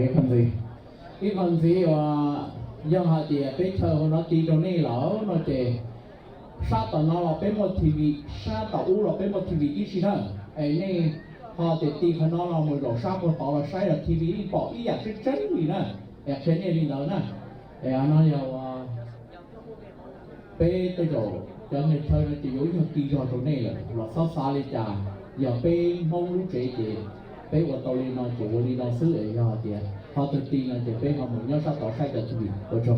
cái phần gì cái phần gì dân họ thì bây giờ nó chỉ trong này lỡ nó chỉ sát tao nó là bên một TV sát tao u là bên một TV cái gì đó ấy này họ thìตีเขาnó một đồ sát một tao là sai là TV bỏ ýอยากchân gì nèอยากchân gì đó nè để anh nói giờ bây tôi rồi cho nên thôi nó chỉ giống như kỳ rồi chỗ này là sao xa đi chả giờ bây mong lúc trẻ thì bây của tôi lên nó chỉ có đi nó xứ ấy cho thì họ tự tin là chỉ bây họ muốn nhớ sao tao sai được thì được rồi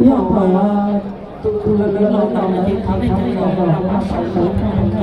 yêu cầu từ lần đầu là thìเขาไม่ได้บอกเราว่าใส่สูททำไง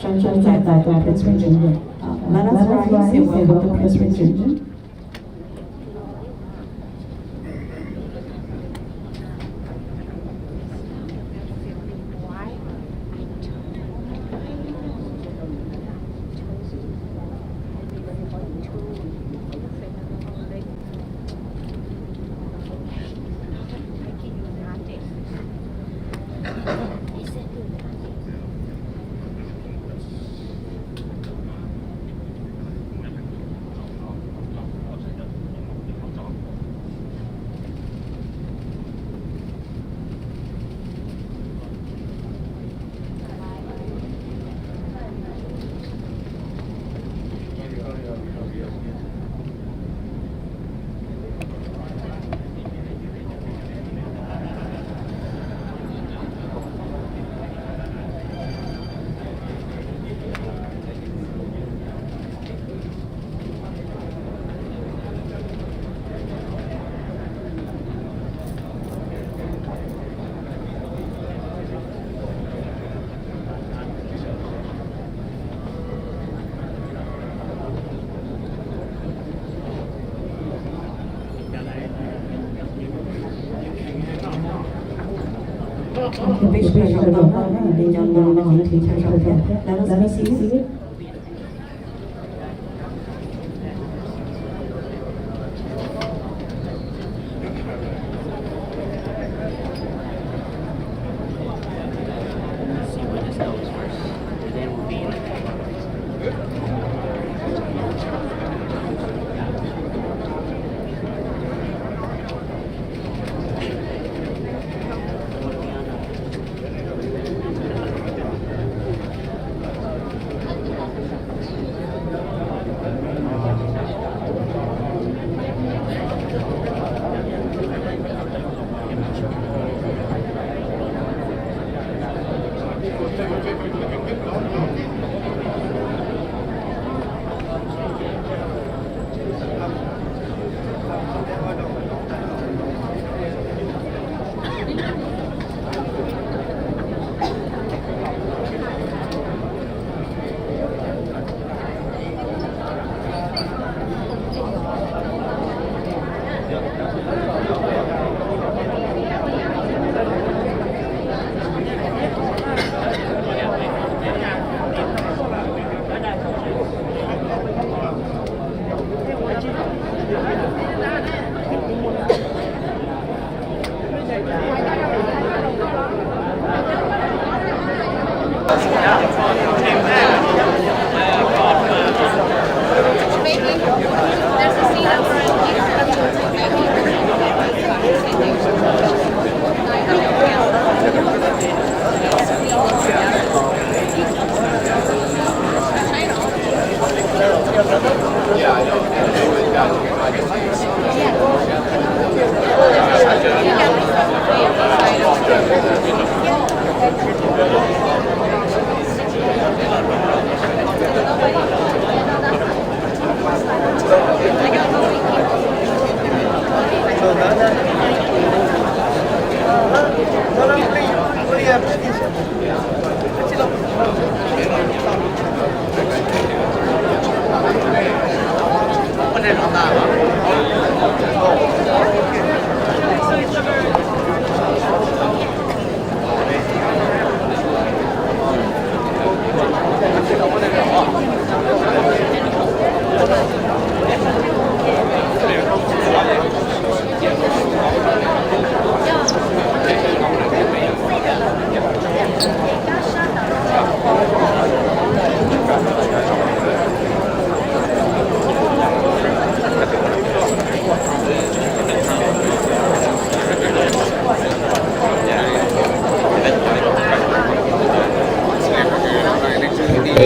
山山在Prince Regent. Let us rise and welcome the Prince Regent. Let us see it.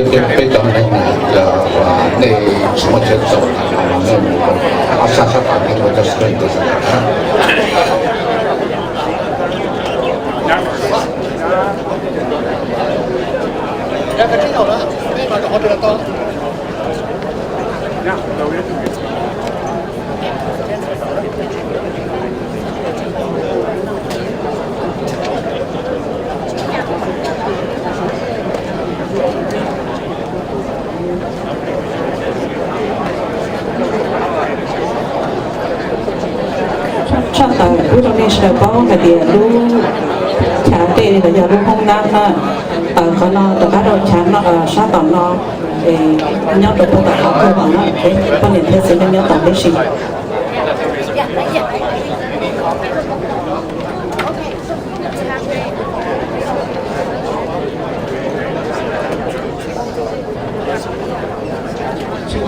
被当然那什么节奏那我下把那个就是对的。那个知道了，没把好这个刀。chắc là lúc trong này sẽ có cái tiền lúc trả tiền thì giờ lúc không đang nó có nó từ các đội chán nó sát tỏng nó để nhau được tất cả các cơ bản nó để con điện thế sẽ nhau tổng cái gì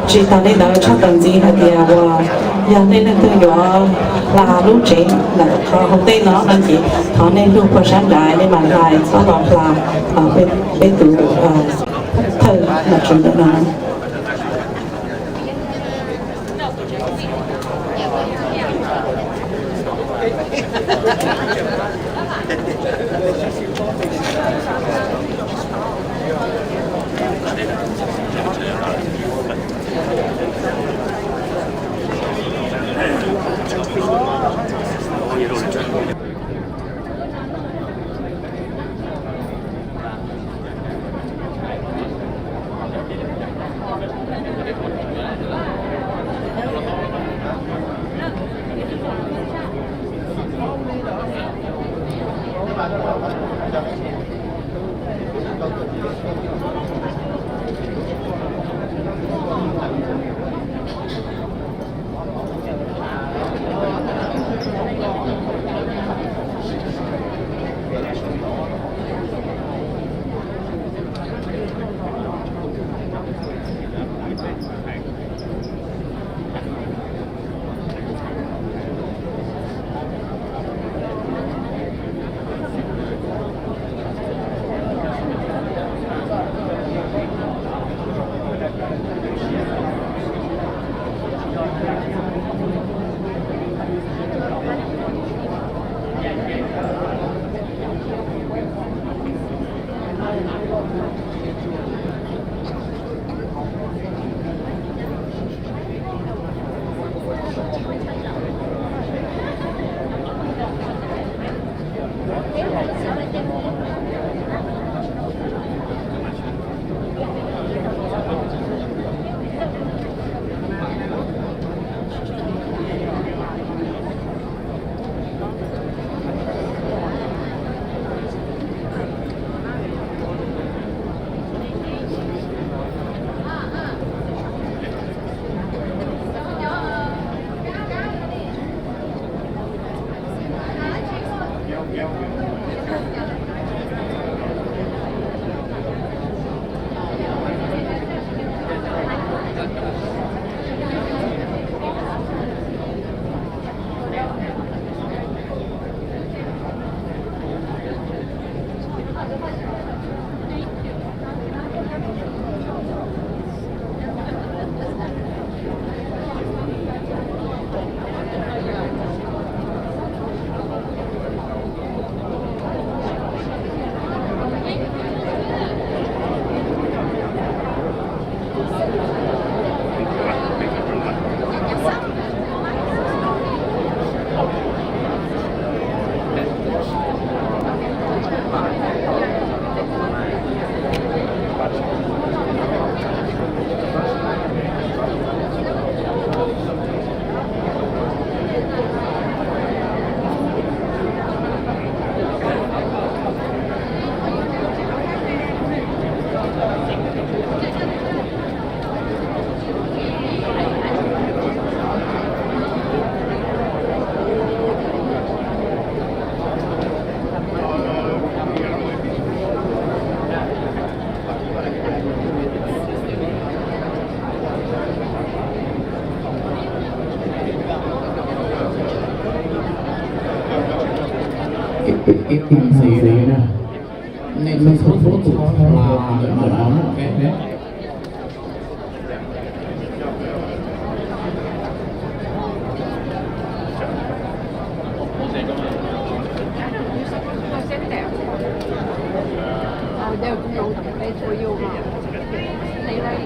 chỉ tao đây đó chắc tầng gì là tiền và giờ nên là từ đó là lúc trẻ là không tên nó là gì họ nên lúc có sáng đại để mà lại sau đó là bên từ thơ là chuyện đó nó ít năm gì đấy nè nên số số tụ là mà nó cái bé đều cũng dùng đây for you mà đây đây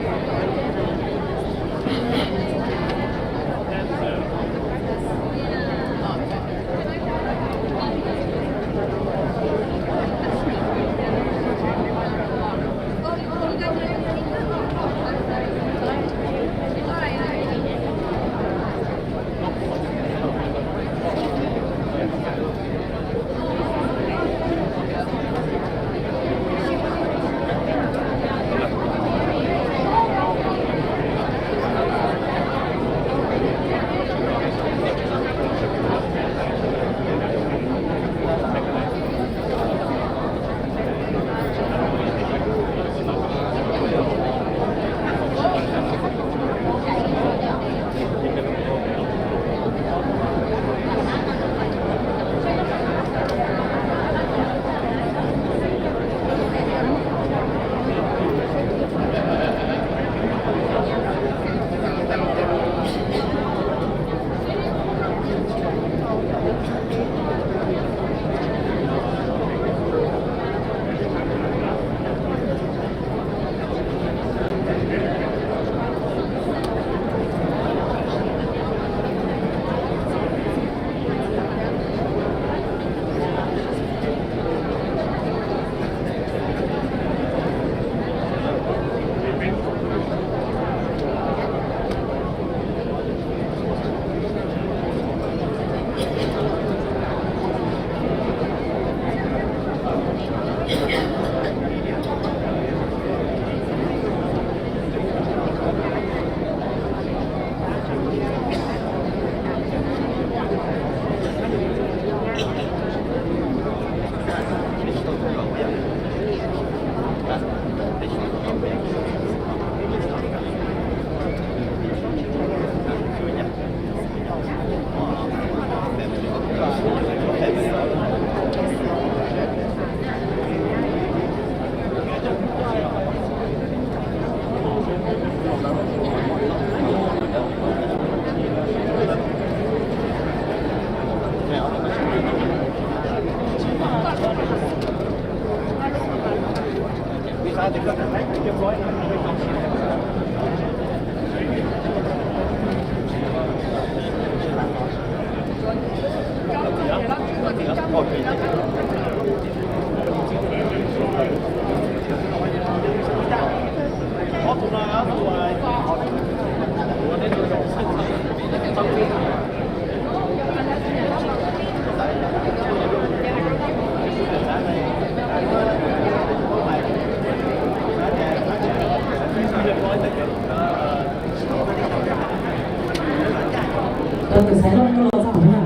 từ sáng nó có lo giảm nha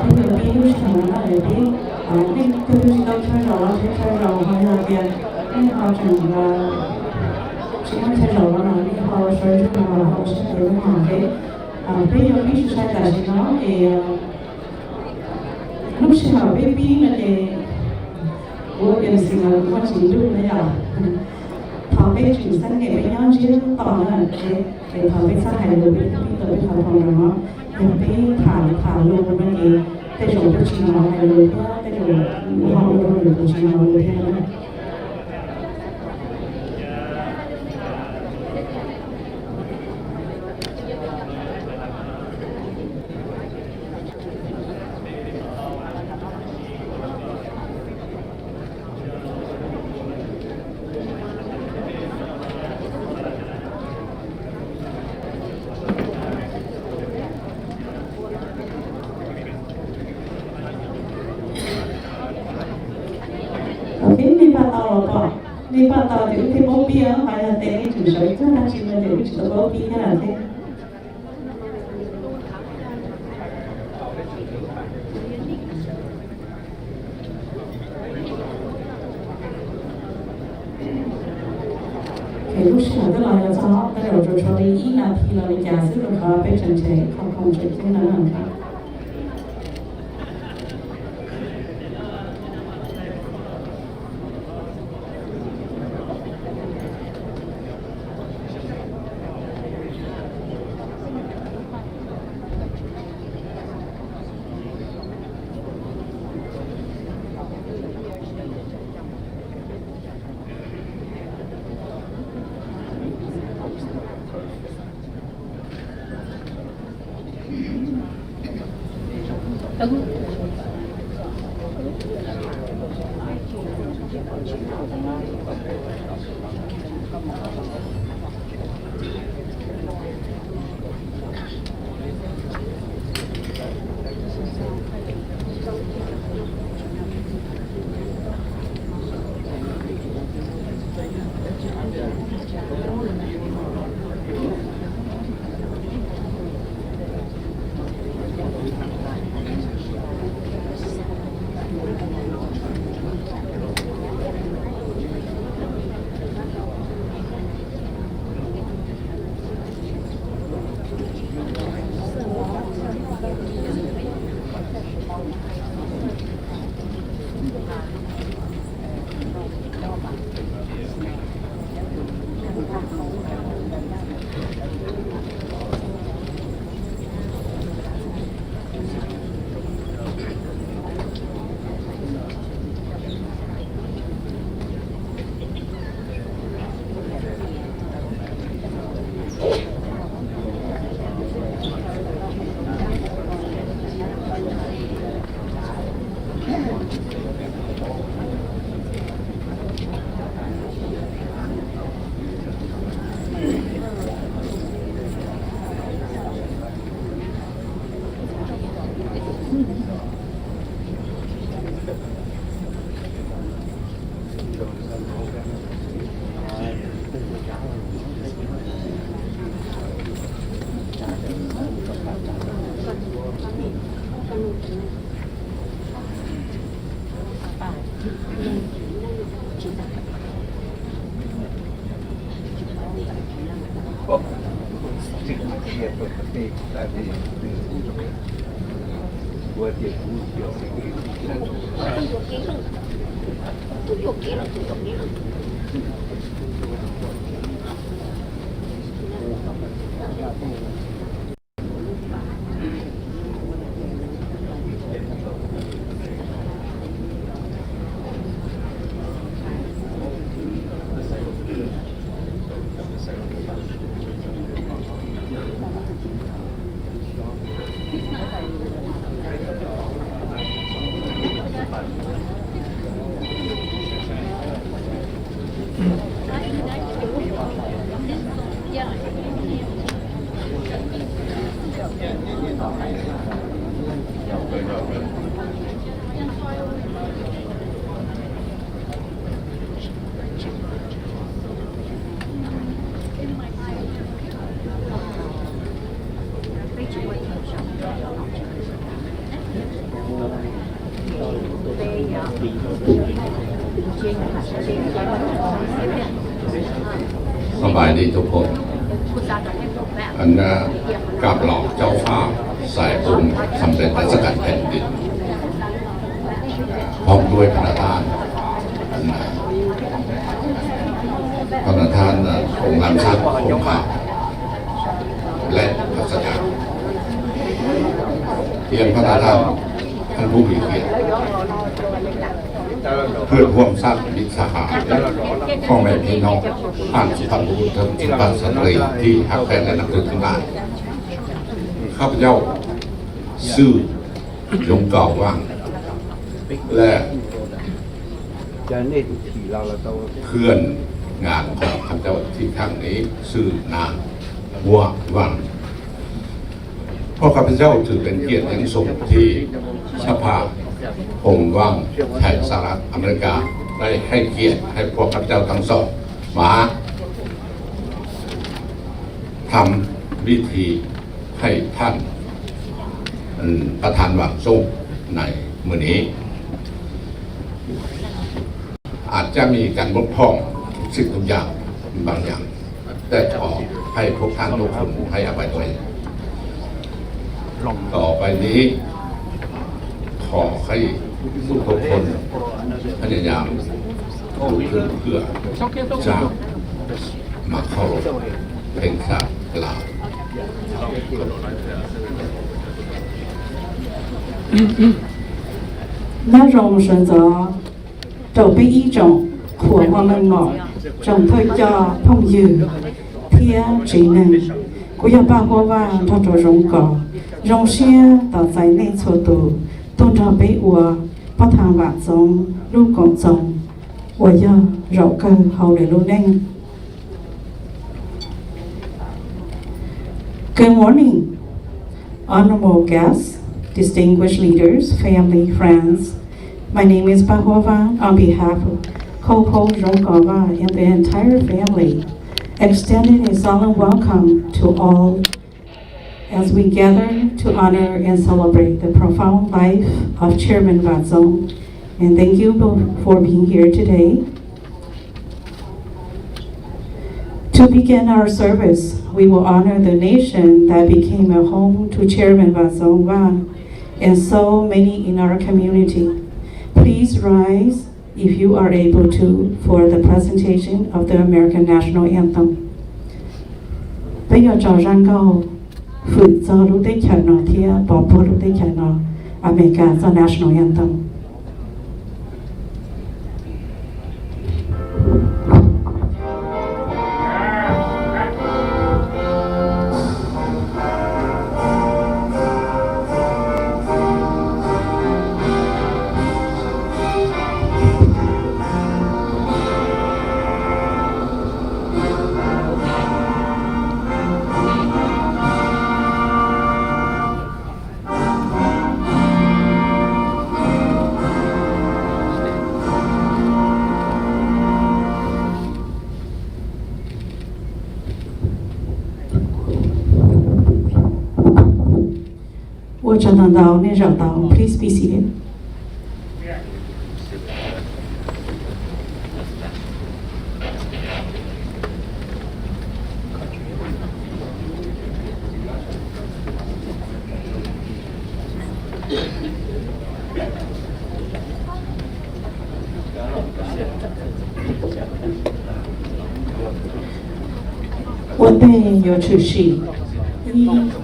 bây giờ cái lúc sáng là để cái cái đâu chơi rồi hay là tiền cái họ chỉ là chỉ hay chơi rồi là đi họ chơi cho mà họ sẽ tới mà cái bây giờ cái sự sai tại vì nó thì lúc sáng baby là để bố cái gì mà cũng chỉ đúng đấy à họ biết chuyển sang nghề với nhau chứ tỏ là để họ biết sang hành rồi biết tới họ còn nó để biết thả luôn bên cái chỗ cái chuyện nào hay rồi cái chỗ họ luôn được chuyện nào rồi thế này đi vào tàu thì cái bố bia phải là tên cái chủ sở rất là chỉ là để cái chủ bố bia thế nào thế thì lúc sáng cái là sao cái đầu rồi cho đi ý là thì là mình giả sử được họ bên chân chế không chế thế nào làm sao สบายดีทุกคนอันนะกับหลอกเจ้าฟ้าสายบุญสำเร็จราชการแผ่นดินพร้อมด้วยพระทานพระทานองค์นำชาติองค์ข้าและพระสยามเทียนพระทานท่านผู้มีเกียรติเพื่อร่วมสร้างมิตรสหายพ่อแม่พี่น้องท่านสุภาพบุรุษสุภาพสตรีที่หักแพงและนับถือทั้งหลายข้าพเจ้าซื่อยงเก่าว่างและเพื่อนงานของข้าพเจ้าที่ครั้งนี้ซื่อนางวัววังเพราะข้าพเจ้าถือเป็นเกียรติอย่างสูงที่สภาองค์ว่างแห่งสหรัฐอเมริกาได้ให้เกียรติให้พวกข้าพเจ้าทั้งสองมาทำวิธีให้ท่านประธานวังส่งในมื้อนี้อาจจะมีการบกพร่องสิ่งทุกอย่างบางอย่างแต่ขอให้พวกท่านทุกคนให้อภัยด้วยต่อไปนี้ขอให้ทุกคนพยายามดูขึ้นเพื่อจะมาเข้ารบเพลงสากลาว那种选择走被一种苦我们我种推叫碰友天只能กูอยากบอกว่าถ้าตัวรงก่อรงเชี่ยต่อใจในชัวตัว tôn trọng bé ua bắt thang vạn giống lúc cộng giống ua do rộng cơ hầu để luôn neng. Good morning, honorable guests, distinguished leaders, family, friends. My name is Vang on behalf of Coco Rongkava and the entire family. Extended a solemn welcome to all as we gather to honor and celebrate the profound life of Chairman Vang. And thank you for being here today. To begin our service, we will honor the nation that became a home to Chairman Vang and so many in our community. Please rise if you are able to for the presentation of the American National Anthem. Bây giờ cho rằng câu phụ cho lúc đấy chả nó thì bỏ bố lúc đấy chả nó America cho National Anthem. 我找到那找到 ，Please be seated. 我对有出息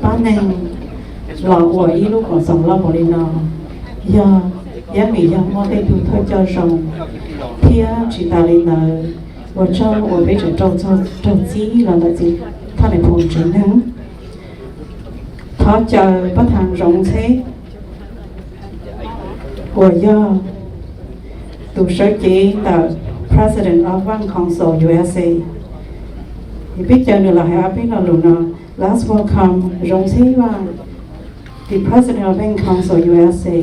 ，18年。 là của ý lúc còn sống là một lần nào giờ giá mỹ giờ mua đây tụi thôi cho rồng thì chỉ ta lên là của cho của bây giờ trâu chí là gì ta lại phun chuyện nữa thọ chờ bắt hàng rộng thế của giờ tụi sở chỉ the President of Vang Council USA thì biết chờ nữa là hai biết là luôn nào last welcome rộng thế và the President of Vang Council USA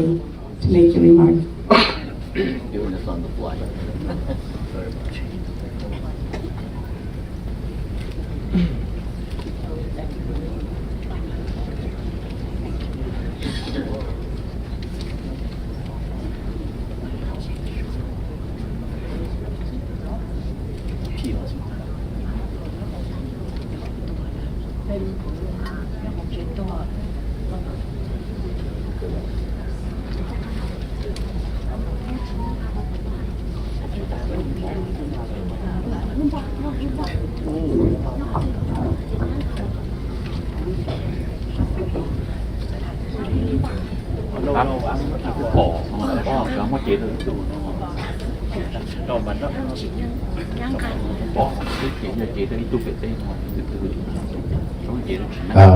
to make a remark. Doing this on the fly.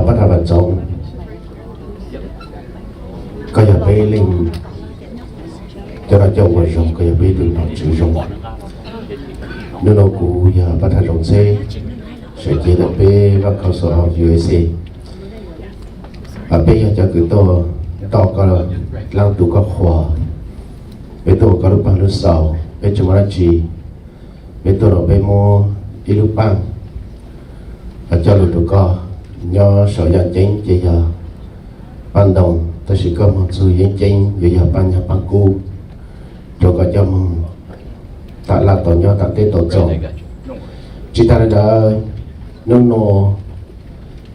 Bắt đầu vận dụng có giờ bé linh cho nó trồng vào rồng có giờ bé từ nó chữ rồng nếu nó cũ giờ bắt đầu rồng xe sẽ chỉ được bé bắt cầu số USA và bé giờ cho cứ to có lao tụ có khóa bé to có lúc bằng lúc sau bé chúng ta chỉ bé to nó bé mua đi lúc bằng và cho lúc tụ có nhờ sở nhận chính chỉ giờ ban đầu tôi sẽ có một sự nhận chính giờ ban nhà ban cu cho cả cho mong tại là tổ nhau tại tết tổ chồng chỉ ta đã nông nô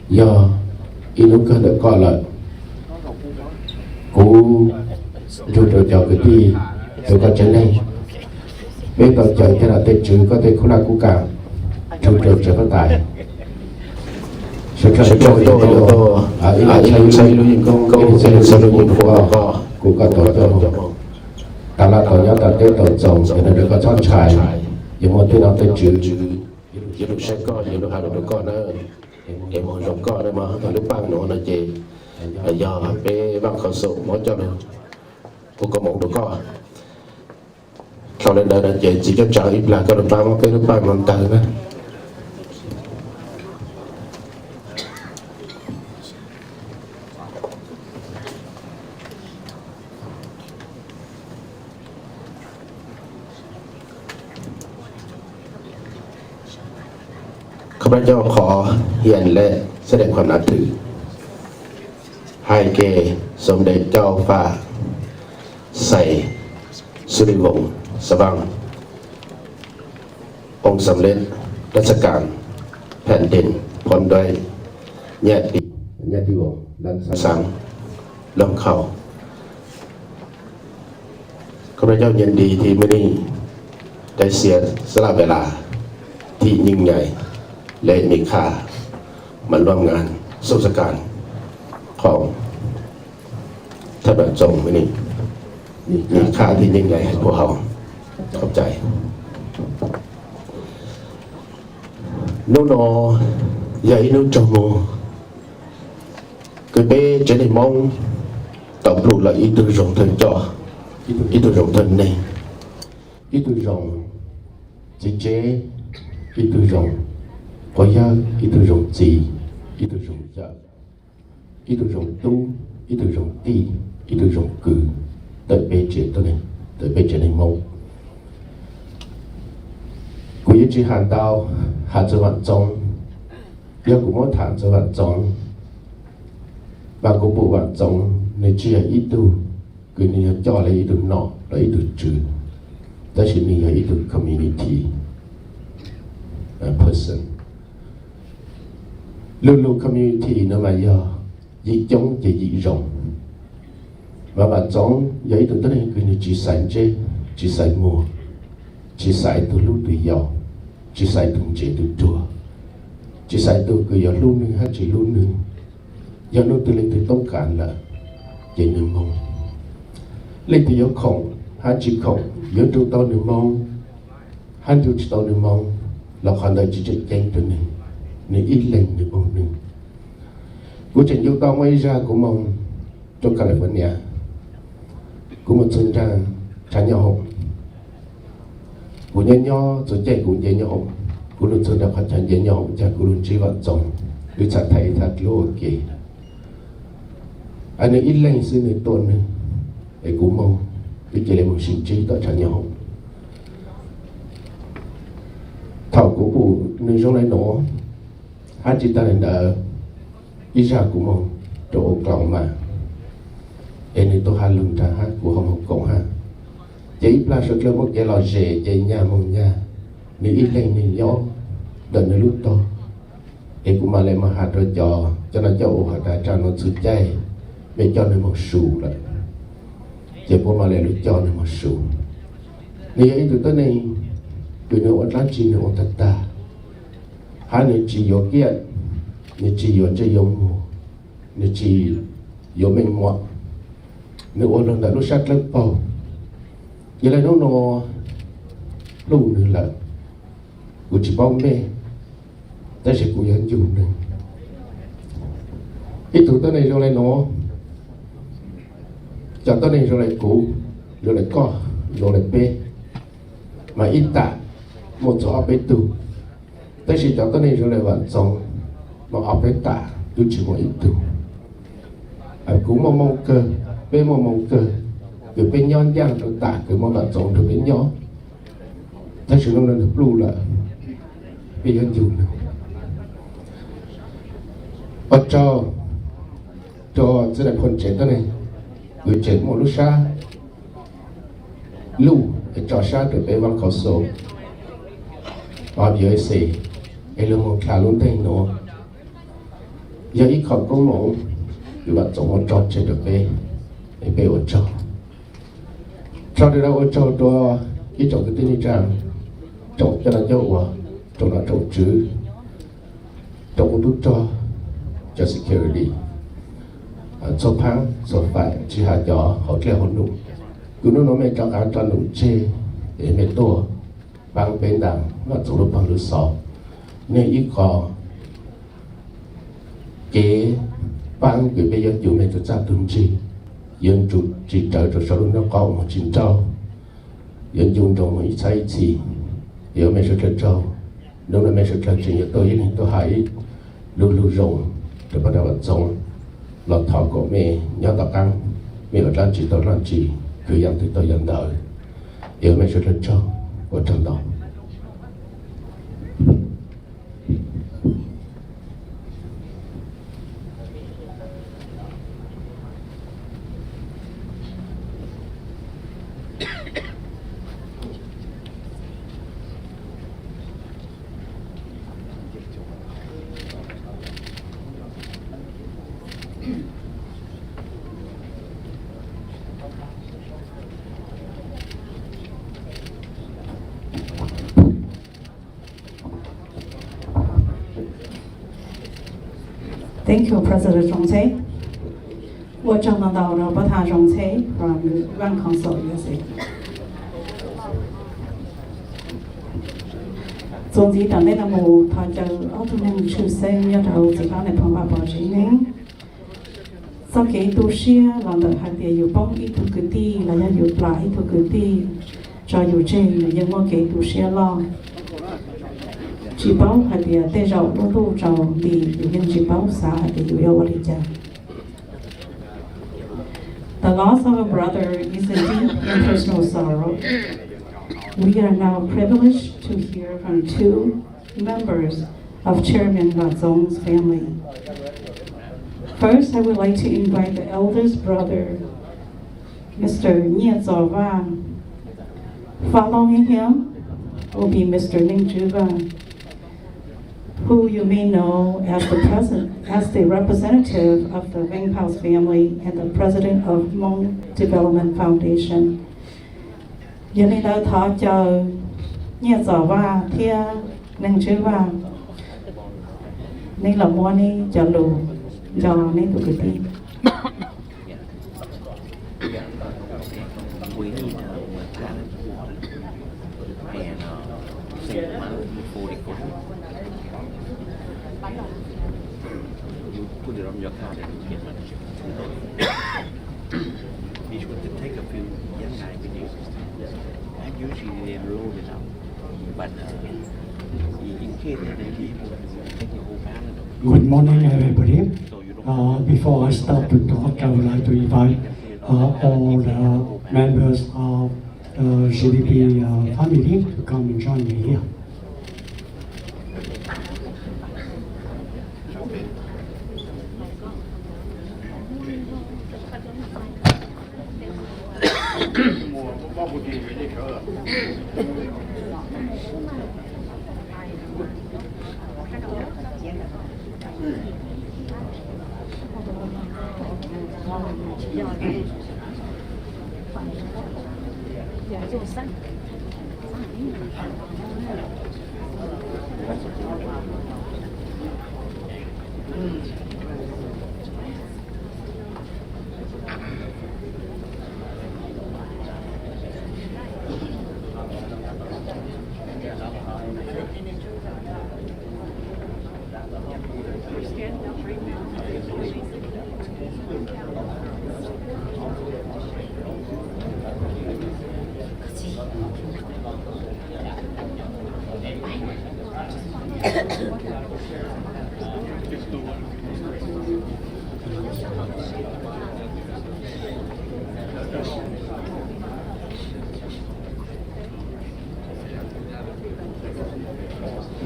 giờ lúc cơ được gọi là cú rồi cho cái gì rồi có chân này bây giờ chờ cho là tết chứ có thể không là cú cả rồi trở phát tài sự cho tôi ý xây luôn công xây luôn của cả tổ cho ta là tổ nhau ta tết tổ chồng cho nên được có chọn trái nhưng mà thế nào tết chứ giờ được sẽ có giờ được hai được con nữa em muốn rộng con nữa mà còn lúc bằng nữa là gì giờ bé vang khẩu số mỗi cho được của có một đồ có sau này đời là chỉ cho chờ ít là có được bao cái nó bao mình từ nữaข้าพเจ้าขอเฮียนและแสดงความนับถือให้แก่สมเด็จเจ้าฟ้าใส่สุริวงศ์สว่างองค์สำเร็จราชการแผ่นดินพร้อมด้วยญาติวงศ์ด้านสังลำเขาข้าพเจ้ายินดีที่ไม่ได้เสียสละเวลาที่ยิ่งใหญ่และมีค่ามาร่วมงานสุขการของท่านบรรจงวันนี้มีค่าที่ยิ่งใหญ่ให้พวกเราขอบใจnó dạy nó trong mùa cái bé trên này mong tổng lụt là ý tưởng rộng thân cho ý tưởng rộng thân này ý tưởng rộng chế chế ý tưởng rộng có giá ý tưởng rộng gì ý tưởng rộng dạ ý tưởng rộng tu ý tưởng rộng ti ý tưởng rộng cử tới bé chế tôi này tới bé trên này mong của ý chí hàn đào hạt cho vạn trong yêu của mỗi thản cho vạn trong và của bộ vạn trong này chỉ là ý tu cứ này cho là ý tu nọ là ý tu trừ đó chỉ là ý tu community person luôn luôn community nó mà do dị chống và dị rộng và vạn trong do ý tu tới đây cứ này chỉ sánh chế chỉ sánh mùa chỉ sánh từ lúc từ giàu chỉ sai thùng chế từ chùa chỉ sai từ cứ giờ luôn nữa hay chỉ luôn nữa giờ nó từ lên từ tông cản là chỉ nương mong lên từ giờ khổng hay chỉ khổng giờ từ tao nương mong hay từ tao nương mong là khả năng chỉ chạy nhanh từ này nên ít lên nương mong nữa của trận yêu tao mới ra của mong trong California của một sinh ra trái nhỏ hồng của nhân nho rồi chạy của nhân nho của luôn sơn đã phát triển nhân nho cha của luôn chỉ vợ chồng cứ chặt thầy thật lỗ kì anh ấy ít lên xưa này tuần này để cũng mong cứ chỉ là một sinh trí tại trái nho thảo của cụ nơi trong này nó hai chị ta này đã ít ra cũng mong chỗ lòng mà em này tôi hai lần trả hát của họ một cộng hát chỉ là sự lớn một cái lò rể chạy nhà một nhà nếu ít lên thì gió đợt nó lúc to em cũng mà lại mà hạt rồi cho nó cho hạt đã cho nó sự chay để cho nó một sù lại chỉ cũng mà lại lúc cho nó một sù nếu ấy từ tới này từ nó ở lát chi nó ở thật ta hai người chỉ có kiện người chỉ có chơi giống mùa người chỉ có mình ngoại nếu ở lần đã lúc sát lớp bầu vậy là nó luôn nữa là của chị bông bê ta sẽ cố gắng dùng này ít thủ tới này rồi lại nó chọn tới này rồi lại cũ rồi lại co rồi lại bê mà ít tạ một chỗ bê tù ta sẽ chọn tới này rồi lại bạn xong mà áp bê tạ tôi chỉ một ít tù cũng mong cơ bê mong cơ từ bên nhon giang được tạ từ mong bạn chọn từ bên nhon thật sự nó được lưu là bây giờ dùng nữa ở cho sẽ là con trẻ tới này người trẻ một lúc xa lưu để cho xa từ bên Vang khẩu số và giờ sẽ em luôn một khá luôn tên nó giờ ít khỏi công mẫu thì bạn chọn một trò chơi được bên ở cho đi đâu ở cho cái chỗ cái tên đi trang chỗ cho nó dâu chỗ nó chỗ chữ chỗ cũng tốt cho security số tháng số phải chỉ hạt nhỏ họ kêu họ nụ cứ nó nói mẹ cho cả cho nụ chê để mẹ tua bằng bên đằng nó chỗ lúc bằng lúc sọ nên ít có cái bằng cái bây giờ chủ mẹ cho cha tung chi dân chủ chỉ trợ cho sau nó có một chiến trâu dân dùng trong một sai chỉ yếu mấy sự chân trâu nếu là mấy sự chân chỉ như tôi hãy luôn luôn rộng để bắt đầu rộng là thọ của mẹ nhớ tập căng mẹ ở trên chỉ tôi làm chỉ cứ dân thì tôi dân đời yếu mấy sự chân trâu của chân đó. Thank you, President Chong. 我正能到了不谈中菜 from Vang Council USA。总之，当年的我，他就澳洲人出生，要到自己的朋友报纸呢。sau khi tu sửa làm được hàng tiền yêu bông ít tu cứ đi là nhân yêu lại ít tu cứ đi cho yêu trên là nhân mong cái tu sửa lo chỉ bảo hàng tiền tê rau nó tu trầu đi yêu nhân chỉ bảo xã hàng tiền yêu ở đây. The loss of a brother is a deep and personal sorrow. We are now privileged to hear from two members of Chairman Vang's family. First, I would like to invite the eldest brother, Mr. Liajdawbnmaya. Following him will be Mr. Neng Xiong, who you may know as the representative of the Vang family and the president of Hmong Development Foundation. Giờ này đã thọ chờ Liajdawbnmaya thia Neng Xiong. Nên là mua này chờ lù. Do nên tụi cái gì? Good morning, everybody. Before I start to talk, I would like to invite all the members of the GDP family to come and join me here.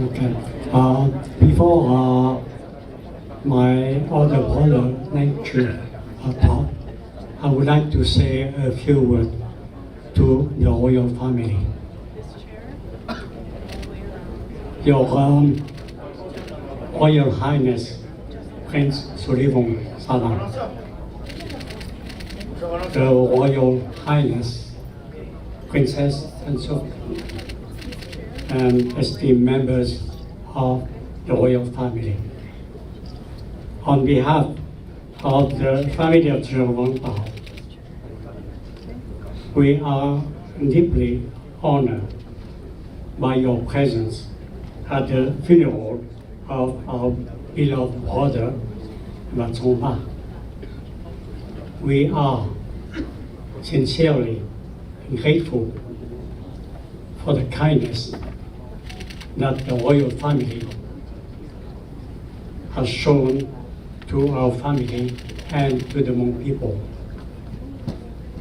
Okay. Before my older brother Neng Xiong talk, I would like to say a few words to the royal family. Your Royal Highness Prince Sullivan Salam, the Royal Highness Princess Tansu, and esteemed members of the royal family. On behalf of the family of Vang, we are deeply honored by your presence at the funeral of our beloved brother, Vang. We are sincerely grateful for the kindness that the royal family has shown to our family and to the Hmong people,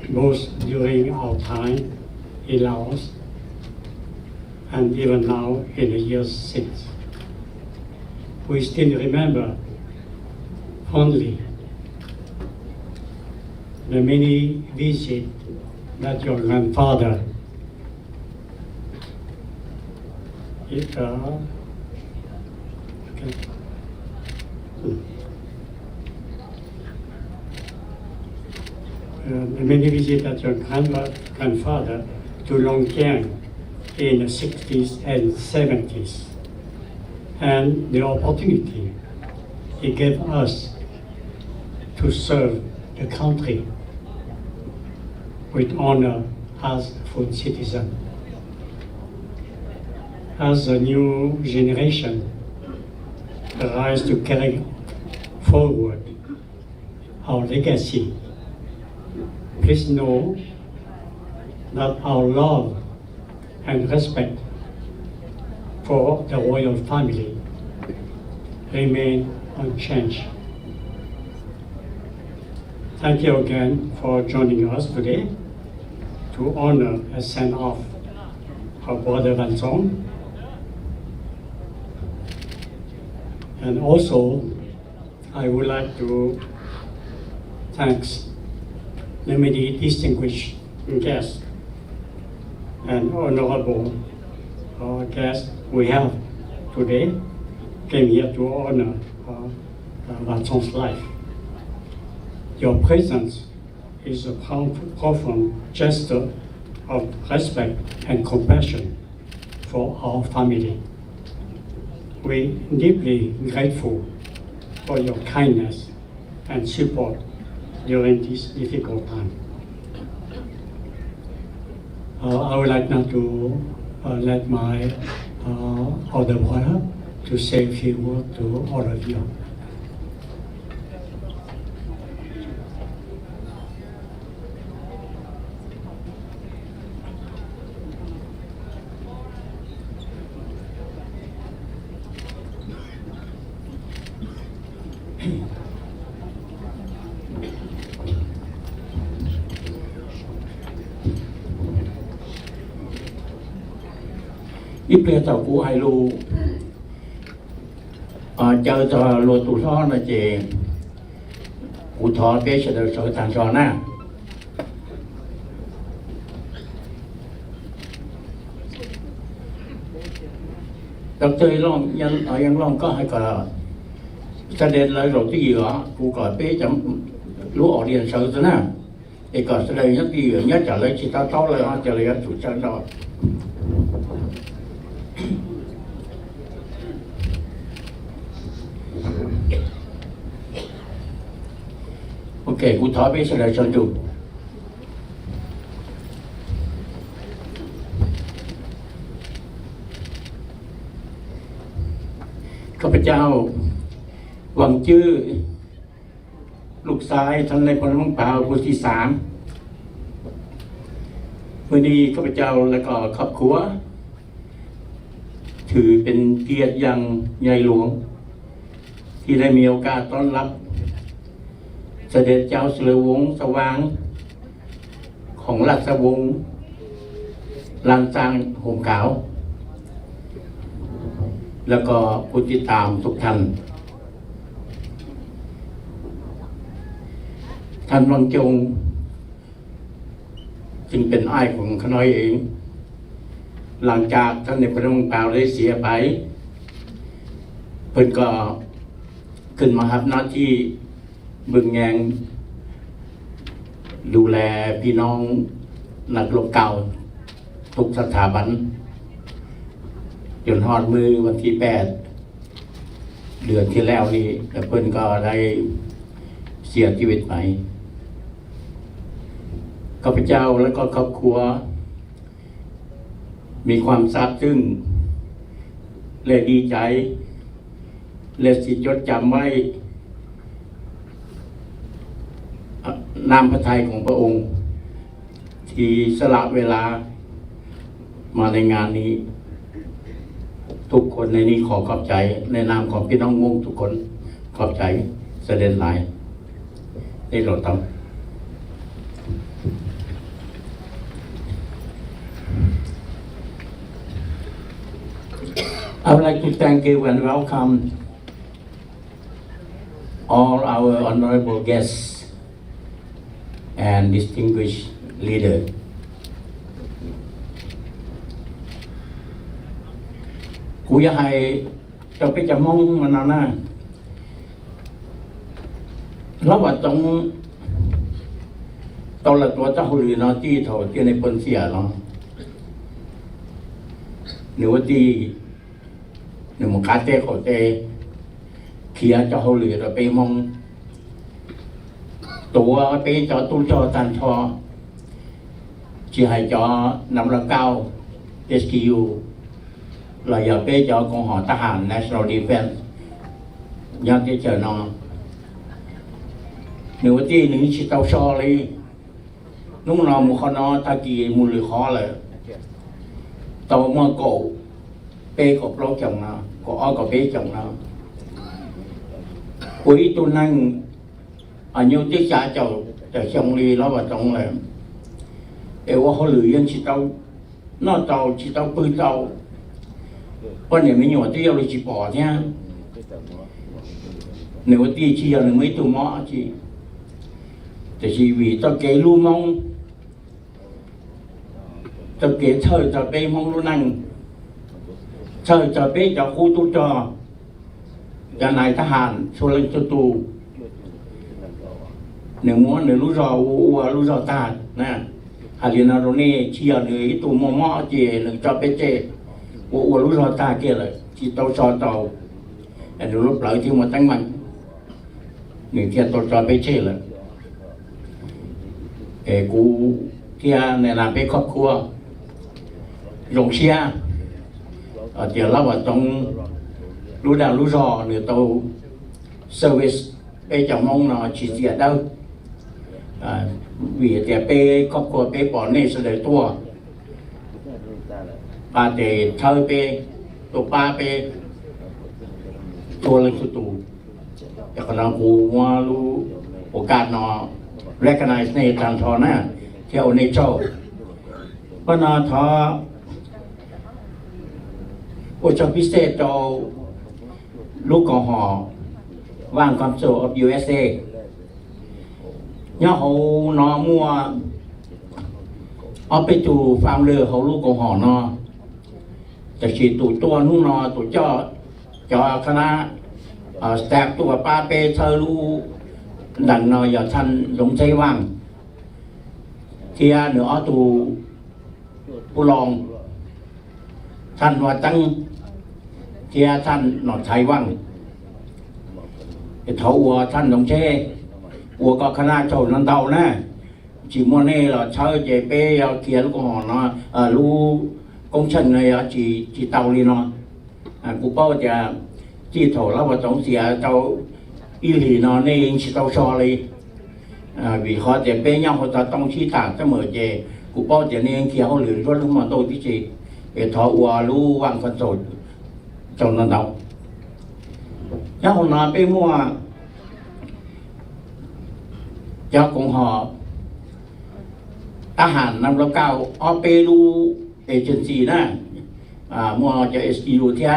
both during our time in Laos and even now in the years since. We still remember fondly the many visits that your grandfather the many visits that your grandfather to Longkiang in the 60s and 70s, and the opportunity he gave us to serve the country with honor as a full citizen. As a new generation tries to carry forward our legacy, please know that our love and respect for the royal family remain unchanged. Thank you again for joining us today to honor and send off our brother Van Song. And also, I would like to thank the many distinguished guests and honorable guests we have today came here to honor Van Song's life. Your presence is a profound gesture of respect and compassion for our family. We're deeply grateful for your kindness and support during this difficult time. I would like now to let my other brother to say a few words to all of you. ít bây giờ của hai lu chờ cho lúa tủ xó là chỉ cụ thọ bé sẽ được sở tàn xó na đọc chơi long nhân ở yang long có hai cả sẽ đến lại rồi cái gì đó cụ gọi bé chấm lúa ở điện sở thế na để có sẽ đây nhất gì nhất trả lời chỉ tao lại họ trả lời chủ trang đó. Ok, cụ thọ bé sẽ lại cho chủ.ข้าพเจ้าหวังชื่อลูกชายท่านในพลมังเปล่าคนที่3วันนี้ข้าพเจ้าและก็ครอบครัวถือเป็นเกียรติอย่างใหญ่หลวงที่ได้มีโอกาสต้อนรับเสด็จเจ้าสุรวงศ์สว่างของราชวงศ์ลานซางห่มขาวแล้วก็ผู้ติดตามทุกท่านท่านวังจงจึงเป็นอ้ายของขน้อยเองหลังจากท่านในพระองค์เปล่าได้เสียไปเพิ่นก็ขึ้นมารับหน้าที่เบิ่งแยงดูแลพี่น้องนักรบเก่าทุกสถาบันจนฮอดมือวันที่8เดือนที่แล้วนี้แต่เพิ่นก็ได้เสียชีวิตไปข้าพเจ้าและก็ครอบครัวมีความซาบซึ้งและดีใจและสิจดจำไว้น้ำพระทัยของพระองค์ ที่สละเวลามาในงานนี้ ทุกคนในนี้ขอขอบใจในนามของพี่น้องวงทุกคนขอบใจเสด็จหลายในโลตัมI would like to thank you and welcome all our honorable guests and distinguished leaders. กูอยากให้เจ้าไปจะมองมันนะแล้วว่าตรงตอนละตัวเจ้าหรือเนาะที่เขาที่ในปนเสียเนาะหรือว่าที่หนึ่งมันคาเต้เขาเต้เขียเจ้าหรือเราไปมองตัวไปเจ้าตู้จอตันทอchỉให้เจ้านำละเก้า SKU là giờ bây giờ con họ ta hàn National Defense nhân cái chờ nó nếu tí những chỉ tao so đi lúc nào một con nó ta kỳ một lưỡi khó là tao mua cổ bê cột lâu chồng nó có bê chồng nó cuối tôi năng ở nhiều tiết trả chồng chồng đi nó vào trong là để qua họ lưỡi dân chỉ tao nó tao chỉ tao bơi taoวันนี้ไม่หยอดที่เราจีบอเนี่ยในวันที่ชีเราไม่ตัวม้อจีแต่ชีวิตต้องเกลูมองต้องเกเธอจะไปมองรู้นั่งเธอจะไปจะคู่ตุจอจะนายทหารชวนเล่นจุตูหนึ่งม้วนหนึ่งรู้รอวัวรู้รอตานะฮารินาโรเน่ชีเราหนึ่งตัวม้อจีหนึ่งจะไปเจ我รู้รอตาเกี่ยเลยที่โตจอโตแต่ดูรูปหลังที่มาตั้งมันหนึ่งที่โตจอไปเช่เลยกูที่ในนามเป็นครอบครัวโรงเชียเดี๋ยวเราว่าต้องรู้ดาวรู้รอหรือโตเซอร์วิสไปจังมองเนาะชีเสียได้vìแต่ไปครอบครัวไปปอนนี่เสด็จตัวปาเตเธอไปตัวปาไปตัวเล็กตัวแต่ขณะกูว่ารู้โอกาสเนาะ recognize ในทางทอนะเที่ยวในโจ้ปนาทอโอชพิเศษโตลูกกอหอว่างความโซ่ of USA เนี่ยเขาเนาะมัวเอาไปจูฟาร์มเรือเขาลูกกอหอเนาะจะฉีดตัวนุ่งนอตัวเจ้าคณะสแตปตัวป้าเปเธอรู้ดังนออย่าท่านลงใจว่างเทียเหนือตัวผู้รองท่านว่าตั้งเทียท่านหนอดใจว่างเท่าวัวท่านลงใจวัวก็คณะเจ้านันเตานะchỉ mua này là chơi về bé kia lúc họ nó lu công trình này chỉ tàu đi nó cũng bao giờ chỉ thổ là vào trong xìa tàu y lì nó nên chỉ tàu so đi vì họ để bé nhau họ ta trong chi tảng cho mở về cũng bao giờ nên kia họ lười luôn lúc mà tôi tí chỉ để thọ qua lu vàng con rồi trong nó đâu nhau họ nói bé mua cho cùng họทหารนำเราเก่าเอาไปดูเอเจนซี่นะมัวจะ SKU ที่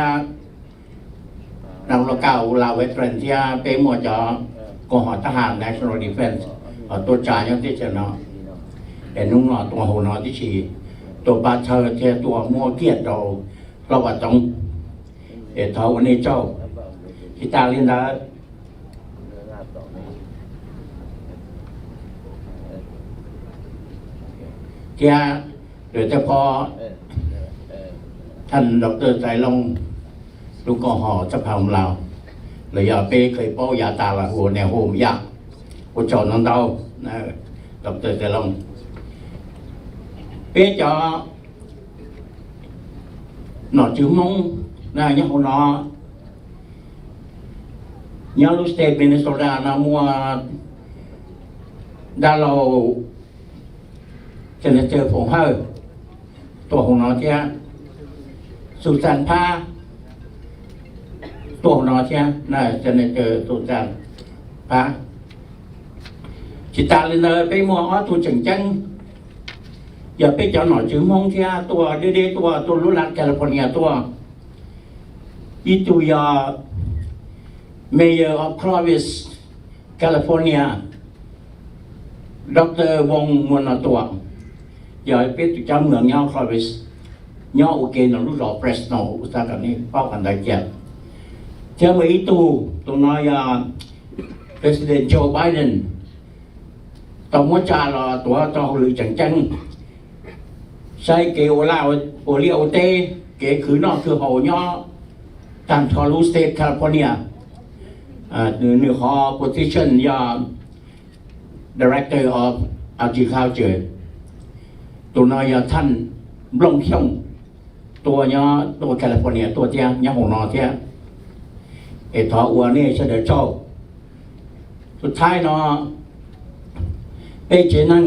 นำเราเก่าลาวเวทเรนที่ไปมัวจะกองหอทหาร National Defense ตัวจ่ายยังที่จะเนาะแต่นุ่งเนาะตัวหัวเนาะที่ชีตัวบาเชอร์ที่ตัวมัวเกียรติเราว่าต้องเท่าวันนี้เจ้าที่ตาลินดาเที่ยโดยเฉพาะท่านดร.ใจลงลูกกอหอสภาของเราเลยอย่าไปเคยป้อยาตาละหัวแนวโฮมยากหัวจอดนั่นเดานะดร.ใจลงเป๊ะจอหนอจื้อมงนะยังหัวหนอยังลูกสเตทมินนิสโตรานะมัวดาเรา cho nên chờ phổ hơi tổ hồng nó chứ sụt sàn pha tổ hồng nó chứ này cho nên chờ sụt sàn pha chỉ ta lên nơi bây mua ó tu chừng chân giờ bây giờ nói chữ mong chứตัวเด็กตัวรู้รักแคลิฟอร์เนียตัวอีตัวยา Mayor of Province California ดร.วงมวลตัวอย่าเป็นเจ้าเมืองย่อ Province ย่อโอเคหนูรู้หล่อ Fresno อุตสาหกรรมนี้เป้ากันได้เจ็บเจ้าเมื่อตัวน้อยPresident Joe Biden ต้องว่าจ่าหล่อตัวต่อหรือจังจังใช้เกลลาโอเลียโอเต้เกคือนอกคือหอย่อตามทอรูสเตทแคลิฟอร์เนียหนึ่งขอ position ยา Director of Agriculture ตัวน้อยท่านลงช่องตัวย่อตัวแคลิฟอร์เนียตัวเจ้าย่าหงนอเจ้าทออัวนี่เสด็จเจ้าสุดท้ายเนาะเป้เจนั่ง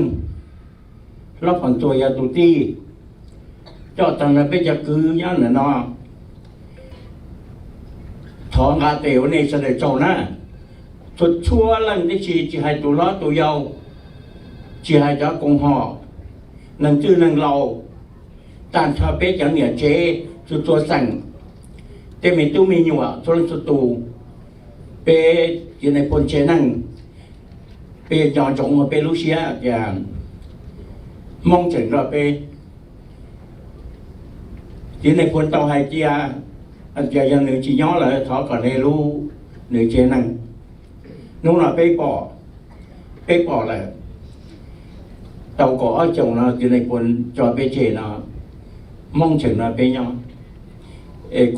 รับฝังตัวยาตุตีเจ้าตังนั้นเป้จะคือย่าเนาะทองอาเตวนี่เสด็จเจ้านะสุดชั่วลังที่จีให้ตัวล้อตัวยาวจีให้เจ้ากงหอนั่งชื่อนั่งเราตามชาวเป๊ะอย่างเนี่ยเจ๊สุดตัวสั่งแต่มีตู้มีอยู่ส่วนสุดตูเป๊ะอยู่ในพลเจนั่งเป๊ะยอนจงมาเป๊ะลูเซียอย่างมองถึงเราเป๊ะอยู่ในพลเตาไฮเจียอันเจียอย่างหนึ่งจีย้อเลยทอก่อนให้รู้หนึ่งเจนั่งนู้นเราเป๊ะปอเลยtàu có chồng là từ này còn cho bé trẻ là mong chừng là bé nhau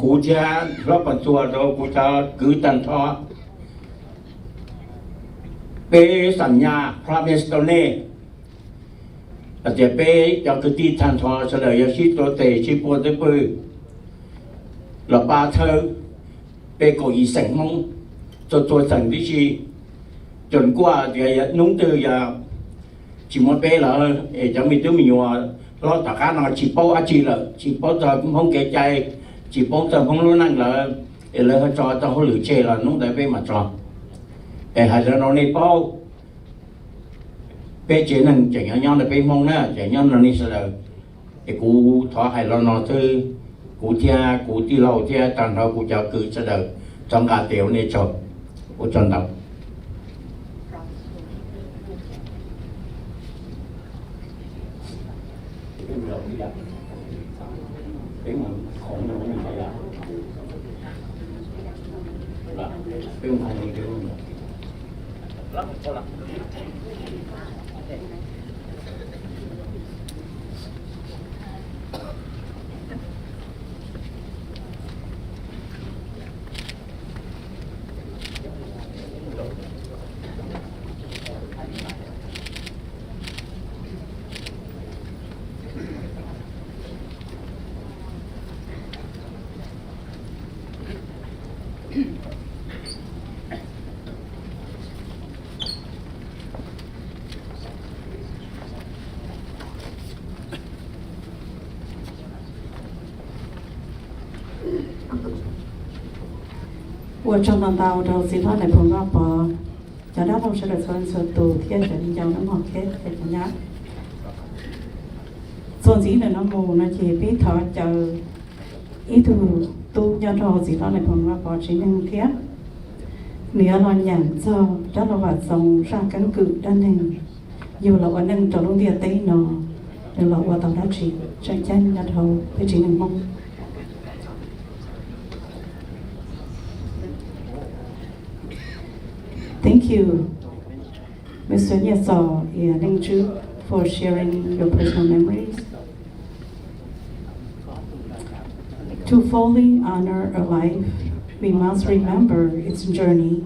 cú cha lót bàn chùa rồi cú cha cứ tàn thọ béสัญญา promise ตัวนี้แต่จะbé cho cứ đi tàn thọ sẽ đợi cho shipตัวเตะ ship ตัวเตะปืนlà ba thơ bé có ý sẵn mong cho tôi sẵn đi chi chuẩn qua thì núng từ giờ chỉ muốn bé là cho mình tụi mình lo tất cả nó chỉ bao chỉ là chỉ bao giờ cũng không kể chạy chỉ bao giờ không luôn năng là họ cho họ lựa chê là nó tại bé mà cho hay là nó này bao bé chỉ năng chạy nhau là bé mong nữa chạy nhau là này sẽ là cú thọ hay là nó thứ cú thia cú ti lâu thia tàn thọ cú chào cử sẽ là trong cả tiểu này cho cú chọn đọc我trong lòng tàu đầu xin thoát này phong ngọc bò cho đó không sẽ được xuân xuân tù thiên trần giàu nó ngọt kết phải cho nhá xuân gì là nó mù nó chỉ biết thọ chờ ý từ tu cho đầu gì đó này phong ngọc bò chỉ nên thiết nếu nó nhàn cho đó là vật dòng ra căn cứ đan hình dù làวันนึงจะรู้เดียตีนอหรือเราว่าตอนนั้นchỉ chân chân cho đầu phải chỉ nên mong Thank you, Mr. Nyeso and Neng Xiong, for sharing your personal memories. To fully honor a life, we must remember its journey.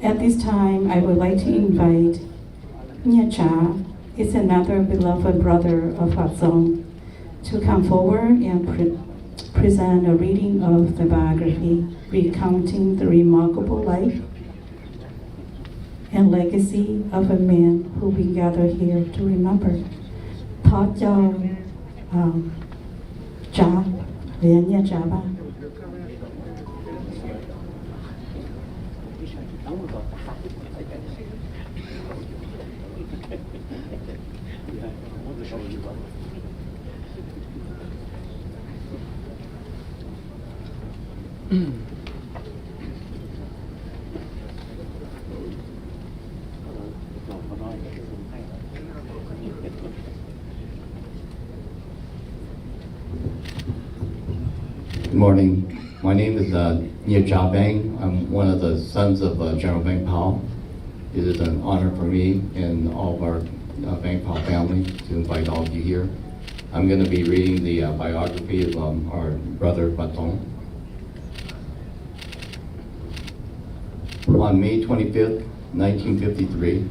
At this time, I would like to invite Nha Cha, is another beloved brother of Hatzong, to come forward and present a reading of the biography, recounting the remarkable life and legacy of a man who we gather here to remember. khó cho trả liền nhà trả ba Good morning. My name is Vang. I'm one of the sons of General Vang Pao. It is an honor for me and all of our Vang Pao family to invite all of you here. I'm going to be reading the biography of our brother Batong. On May 25th, 1953,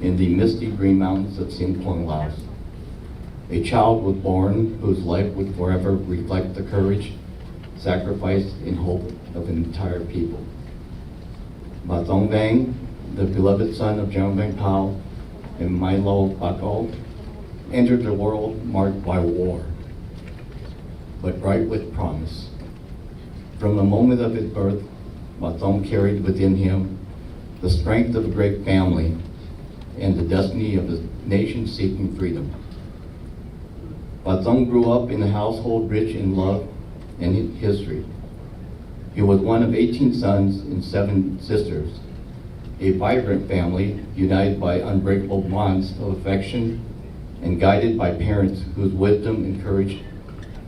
in the misty green mountains of Sim Quang, Laos, a child was born whose life would forever reflect the courage, sacrifice, and hope of an entire people. Batong Vang, the beloved son of General Vang Pao and Milo Bako, entered the world marked by war, but bright with promise. From the moment of his birth, Batong carried within him the strength of a great family and the destiny of a nation seeking freedom. Batong grew up in a household rich in love and history. He was one of 18 sons and 7 sisters, a vibrant family united by unbreakable bonds of affection and guided by parents whose wisdom and courage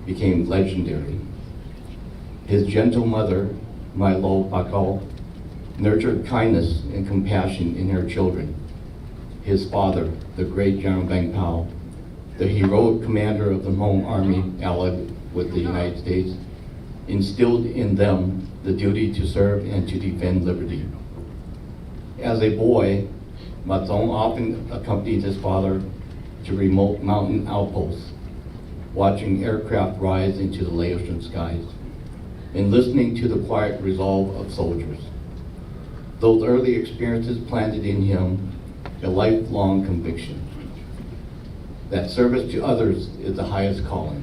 became legendary. His gentle mother, Milo Bako, nurtured kindness and compassion in her children. His father, the great General Vang Pao, the heroic commander of the Hmong Army allied with the United States, instilled in them the duty to serve and to defend liberty. As a boy, Batong often accompanied his father to remote mountain outposts, watching aircraft rise into the Laotian skies, and listening to the quiet resolve of soldiers. Those early experiences planted in him a lifelong conviction that service to others is the highest calling.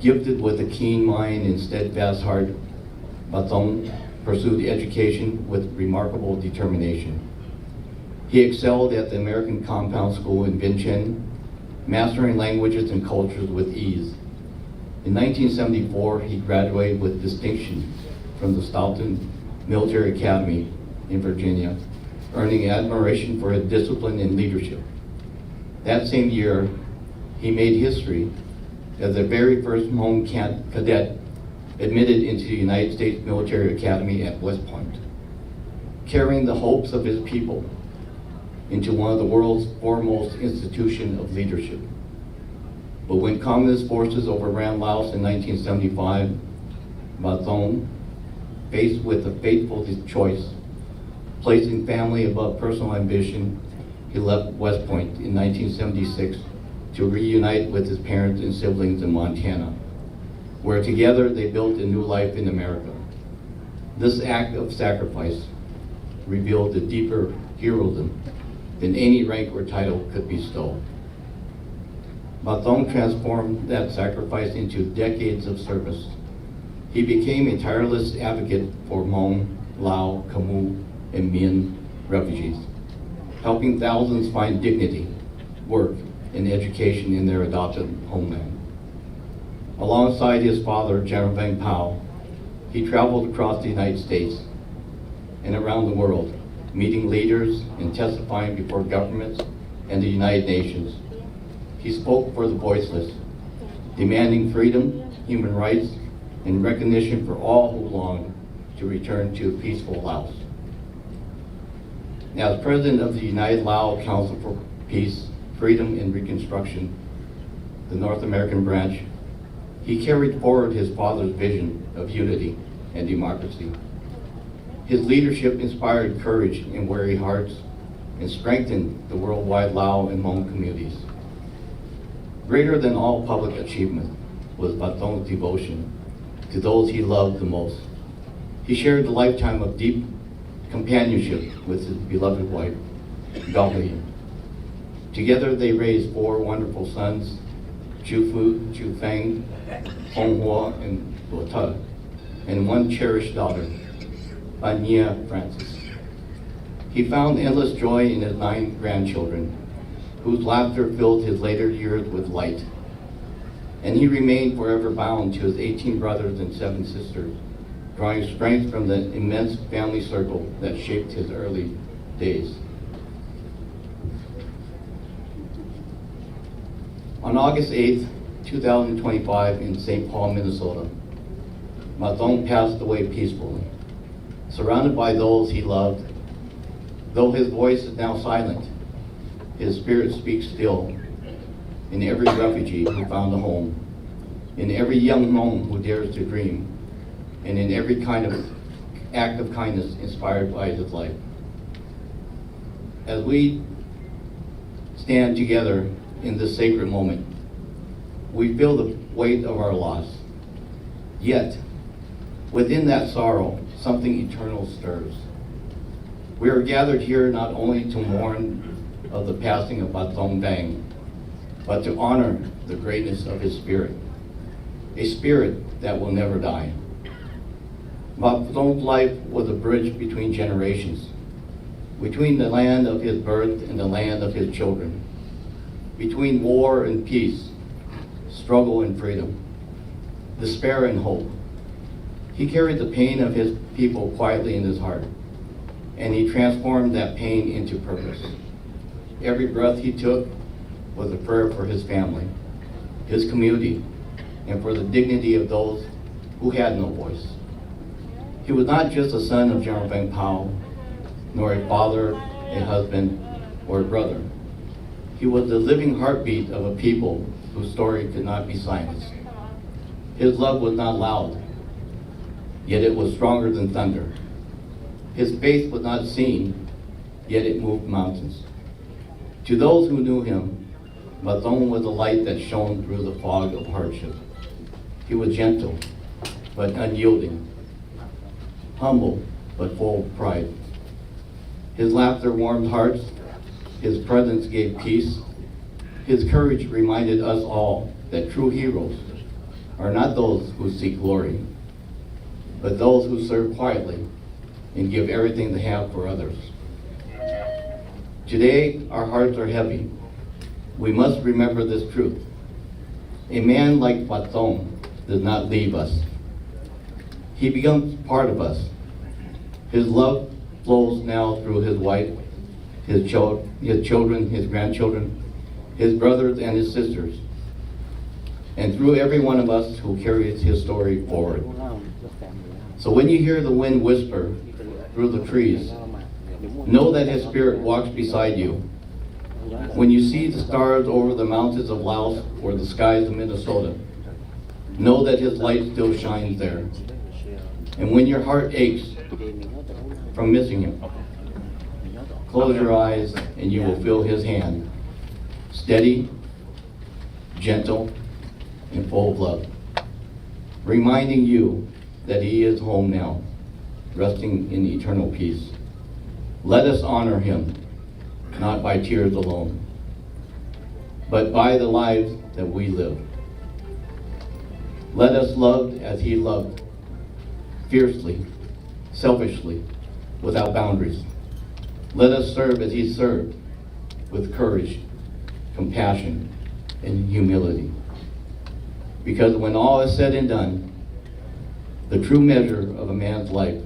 Gifted with a keen mind and steadfast heart, Batong pursued education with remarkable determination. He excelled at the American Compound School in Vientiane, mastering languages and cultures with ease. In 1974, he graduated with distinction from the Stoughton Military Academy in Virginia, earning admiration for his discipline and leadership. That same year, he made history as the very first Hmong cadet admitted into the United States Military Academy at West Point, carrying the hopes of his people into one of the world's foremost institutions of leadership. But when communist forces overran Laos in 1975, Batong, faced with a fateful choice, placing family above personal ambition, he left West Point in 1976 to reunite with his parents and siblings in Montana, where together they built a new life in America. This act of sacrifice revealed a deeper heroism than any rank or title could bestow. Batong transformed that sacrifice into decades of service. He became a tireless advocate for Hmong, Lao, Khmer, and Mien refugees, helping thousands find dignity, work, and education in their adopted homeland. Alongside his father, General Vang Pao, he traveled across the United States and around the world, meeting leaders and testifying before governments and the United Nations. He spoke for the voiceless, demanding freedom, human rights, and recognition for all who longed to return to a peaceful Laos. As President of the United Lao Council for Peace, Freedom, and Reconstruction, the North American branch, he carried forward his father's vision of unity and democracy. His leadership inspired courage in weary hearts and strengthened the worldwide Lao and Hmong communities. Greater than all public achievement was Batong's devotion to those he loved the most. He shared a lifetime of deep companionship with his beloved wife, Vang. Together they raised 4 wonderful sons, Chu Fu, Chu Feng, Hong Hua, and Luo Te, and 1 cherished daughter, Anya Francis. He found endless joy in his 9 grandchildren, whose laughter filled his later years with light. And he remained forever bound to his 18 brothers and 7 sisters, drawing strength from the immense family circle that shaped his early days. On August 8th, 2025, in St. Paul, Minnesota, Ma Dong passed away peacefully, surrounded by those he loved. Though his voice is now silent, his spirit speaks still in every refugee who found a home, in every young Hmong who dares to dream, and in every kind of act of kindness inspired by his life. As we stand together in this sacred moment, we feel the weight of our loss. Yet, within that sorrow, something eternal stirs. We are gathered here not only to mourn of the passing of Vang, but to honor the greatness of his spirit, a spirit that will never die. Vang's life was a bridge between generations, between the land of his birth and the land of his children, between war and peace, struggle and freedom, despair and hope. He carried the pain of his people quietly in his heart, and he transformed that pain into purpose. Every breath he took was a prayer for his family, his community, and for the dignity of those who had no voice. He was not just a son of General Vang Pao, nor a father, a husband, or a brother. He was the living heartbeat of a people whose story could not be silenced. His love was not loud, yet it was stronger than thunder. His faith was not seen, yet it moved mountains. To those who knew him, Ma Dong was a light that shone through the fog of hardship. He was gentle, but unyielding, humble, but full of pride. His laughter warmed hearts, his presence gave peace, his courage reminded us all that true heroes are not those who seek glory, but those who serve quietly and give everything they have for others. Today, our hearts are heavy. We must remember this truth. A man like Ma Dong does not leave us. He becomes part of us. His love flows now through his wife, his children, his grandchildren, his brothers and his sisters, and through every one of us who carries his story forward. So when you hear the wind whisper through the trees, know that his spirit walks beside you. When you see the stars over the mountains of Laos or the skies of Minnesota, know that his light still shines there. And when your heart aches from missing him, close your eyes and you will feel his hand, steady, gentle, and full of love, reminding you that he is home now, resting in eternal peace. Let us honor him, not by tears alone, but by the lives that we live. Let us love as he loved, fiercely, selfishly, without boundaries. Let us serve as he served, with courage, compassion, and humility. Because when all is said and done, the true measure of a man's life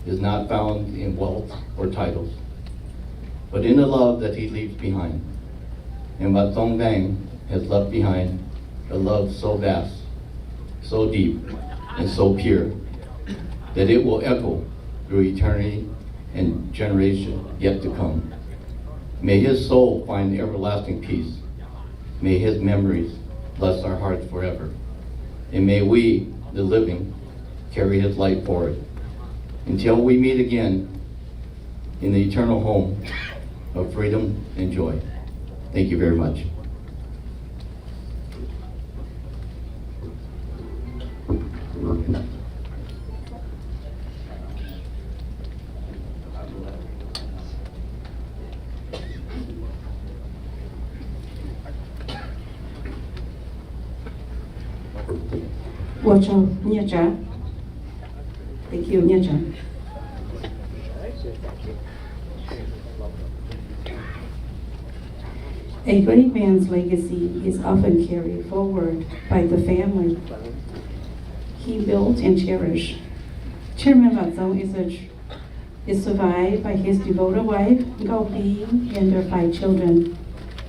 is not found in wealth or titles, but in the love that he leaves behind. And Ma Dong Vang has left behind a love so vast, so deep, and so pure, that it will echo through eternity and generation yet to come. May his soul find everlasting peace. May his memories bless our hearts forever. And may we, the living, carry his light forward until we meet again in the eternal home of freedom and joy. Thank you very much. 我叫聂哲 Thank you, 聂哲 A great man's legacy is often carried forward by the family he built and cherished. Chairman Vang is survived by his devoted wife, Gao Pi, and their 5 children,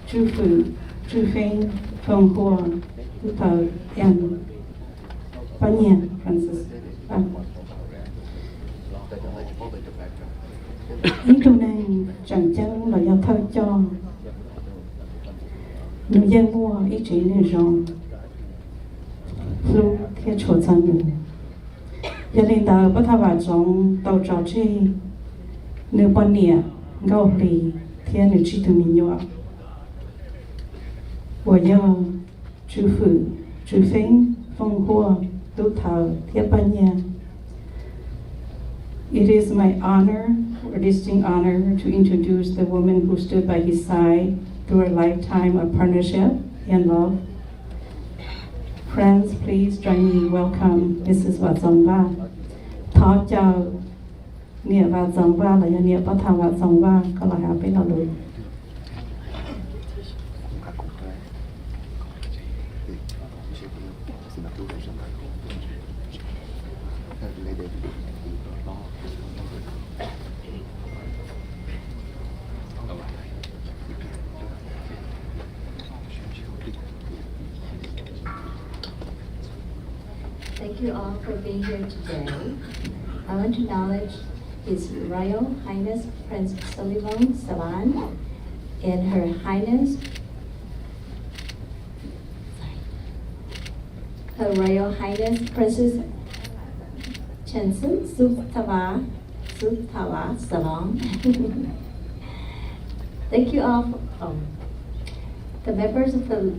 Zhu Fu, Zhu Feng, Feng Huo, Hu Tao, and Ban Yan, Francis. Ý câu này chẳng chắn là do thơ cho người dân mua ý chí nên rằng lúc theo chỗ chân mình gia đình ta bắt thà vào trong tàu trò chơi nếu bọn nè gạo lì thiên nếu chỉ từ mình nhỏ của nhau chú phụ chú phèn phong hoa tu thảo thiên ban nhà. It is my honor, a distinct honor, to introduce the woman who stood by his side through a lifetime of partnership and love. Friends, please join me welcome Mrs. Vazongva. Thọ chào nghĩa Vazongva là nghĩa bắt thảo Vazongva, có là học với nó luôn. Thank you all for being here today. I want to acknowledge His Royal Highness Prince Sullivan Savan and Her Highness Her Royal Highness Princess Chensun Suthawa Savan. Thank you all for, the members of the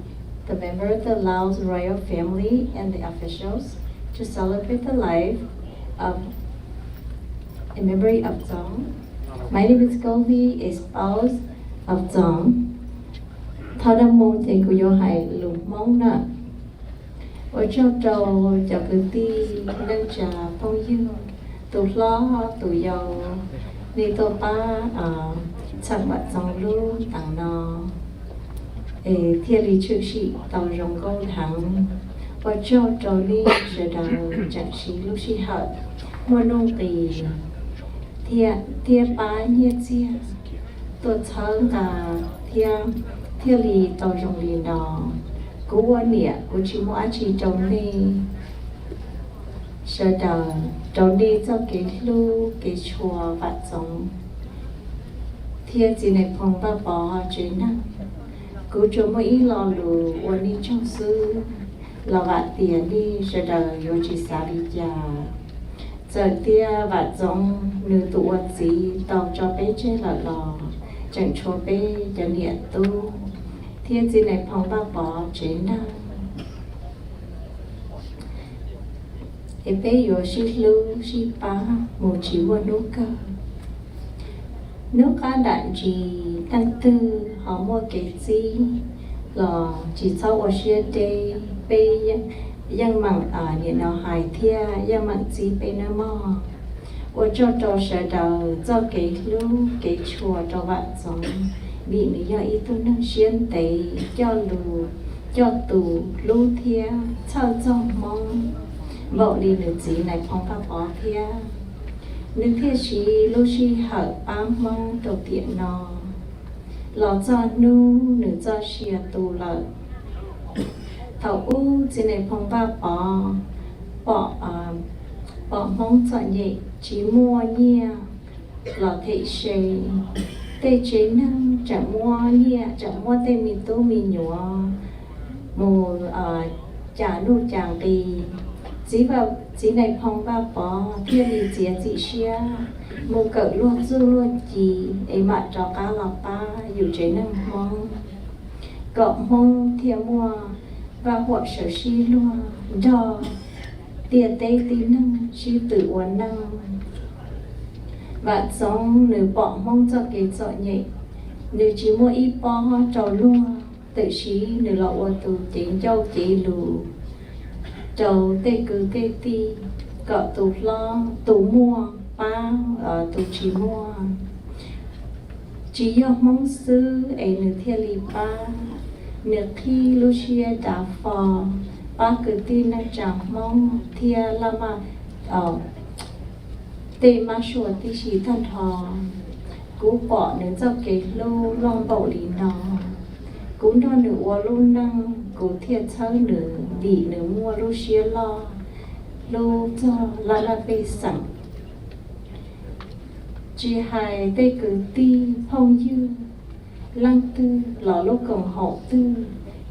Laos royal family and the officials to celebrate the life of in memory of Chong. My name is Goldie, a spouse of Chong. Thao đam mô thầy của yo hải lục mong nợ. Ở trong trầu cho cử ti nâng trà phong dương tụ lo tụ dầu đi tô ba chẳng bật dòng lưu tặng nò. Thiên lý trực sĩ tàu rồng câu thắng và cho trò đi sẽ đào chẳng sĩ lúc sĩ hận mua nông tì thiên bá nhiệt chia tôi thắng cả thiên lý tàu rồng lì nò cú quan địa của chị mua chị trồng đi sẽ đào trồng đi cho cái chùa vạn giống thiên gì này phong ba bỏ chế năng cú cho mỗi lo lù quan đi trong sư lo vạn tiền đi sẽ đợi vô chỉ xa đi già giờ tia vạn giống nữ tụ gì tàu cho bé chơi là lò chẳng cho bé cho điện tu thiên gì này phong ba bỏ chế năng bé vô xí lưu xí ba một chỉ qua nấu cơm nước cá đạn chỉ tăng tư họ mua cái gì là chỉ sau ở xe đây bây dân mạng ở những nó hài thia dân mạng gì bây nó mò ở cho sẽ đầu cho cái lưu cái chùa cho bạn sống bị người do ý tôi năng xuyên tế cho tù lưu thia cho mong vợ đi được gì này không phải bỏ thia nếu thiết sĩ lưu sĩ hở bám mong đầu tiên nó lọ cho nu nữ cho xìa tù lợi thảo u trên này phong ba bỏ mong chọn nhẹ chỉ mua nhia lọ thị xề tê chế năng chẳng mua nhia chẳng mua tê mì tô mì nhỏ mù trả nu chẳng kỳ chỉ này phong ba bỏ thiên lý chia chỉ xia mù cỡ luôn dư luôn chỉ ấy mặt cho cá lọc ba dù chế năng mong cộng mong thiên mua và hộ sở si luôn do tiền tê tí năng si tự uốn năng và sống nữ bỏ mong cho cái dọ nhẹ nữ chỉ mua ít bo trò luôn tự sĩ nữ lọ ô tù tiếng châu chỉ lù trầu tê cứ tê ti cọ tụ lo tụ mua ba tụ chỉ mua chỉ do mong sư ấy nửa thiên lý ba nửa khi Lucia đã phò ba cứ tin là chẳng mong thiên là mà tê mà sủa tí chỉ thân thò cú bỏ nửa cho cái lô long bầu lý nó cú nó nửa luôn năng cú thiệt chơi nửa đi nửa mua Lucia lo lô cho là bê sẵn chỉ hai tê cứ ti phong dư lăng tư lò lúc cộng hậu tư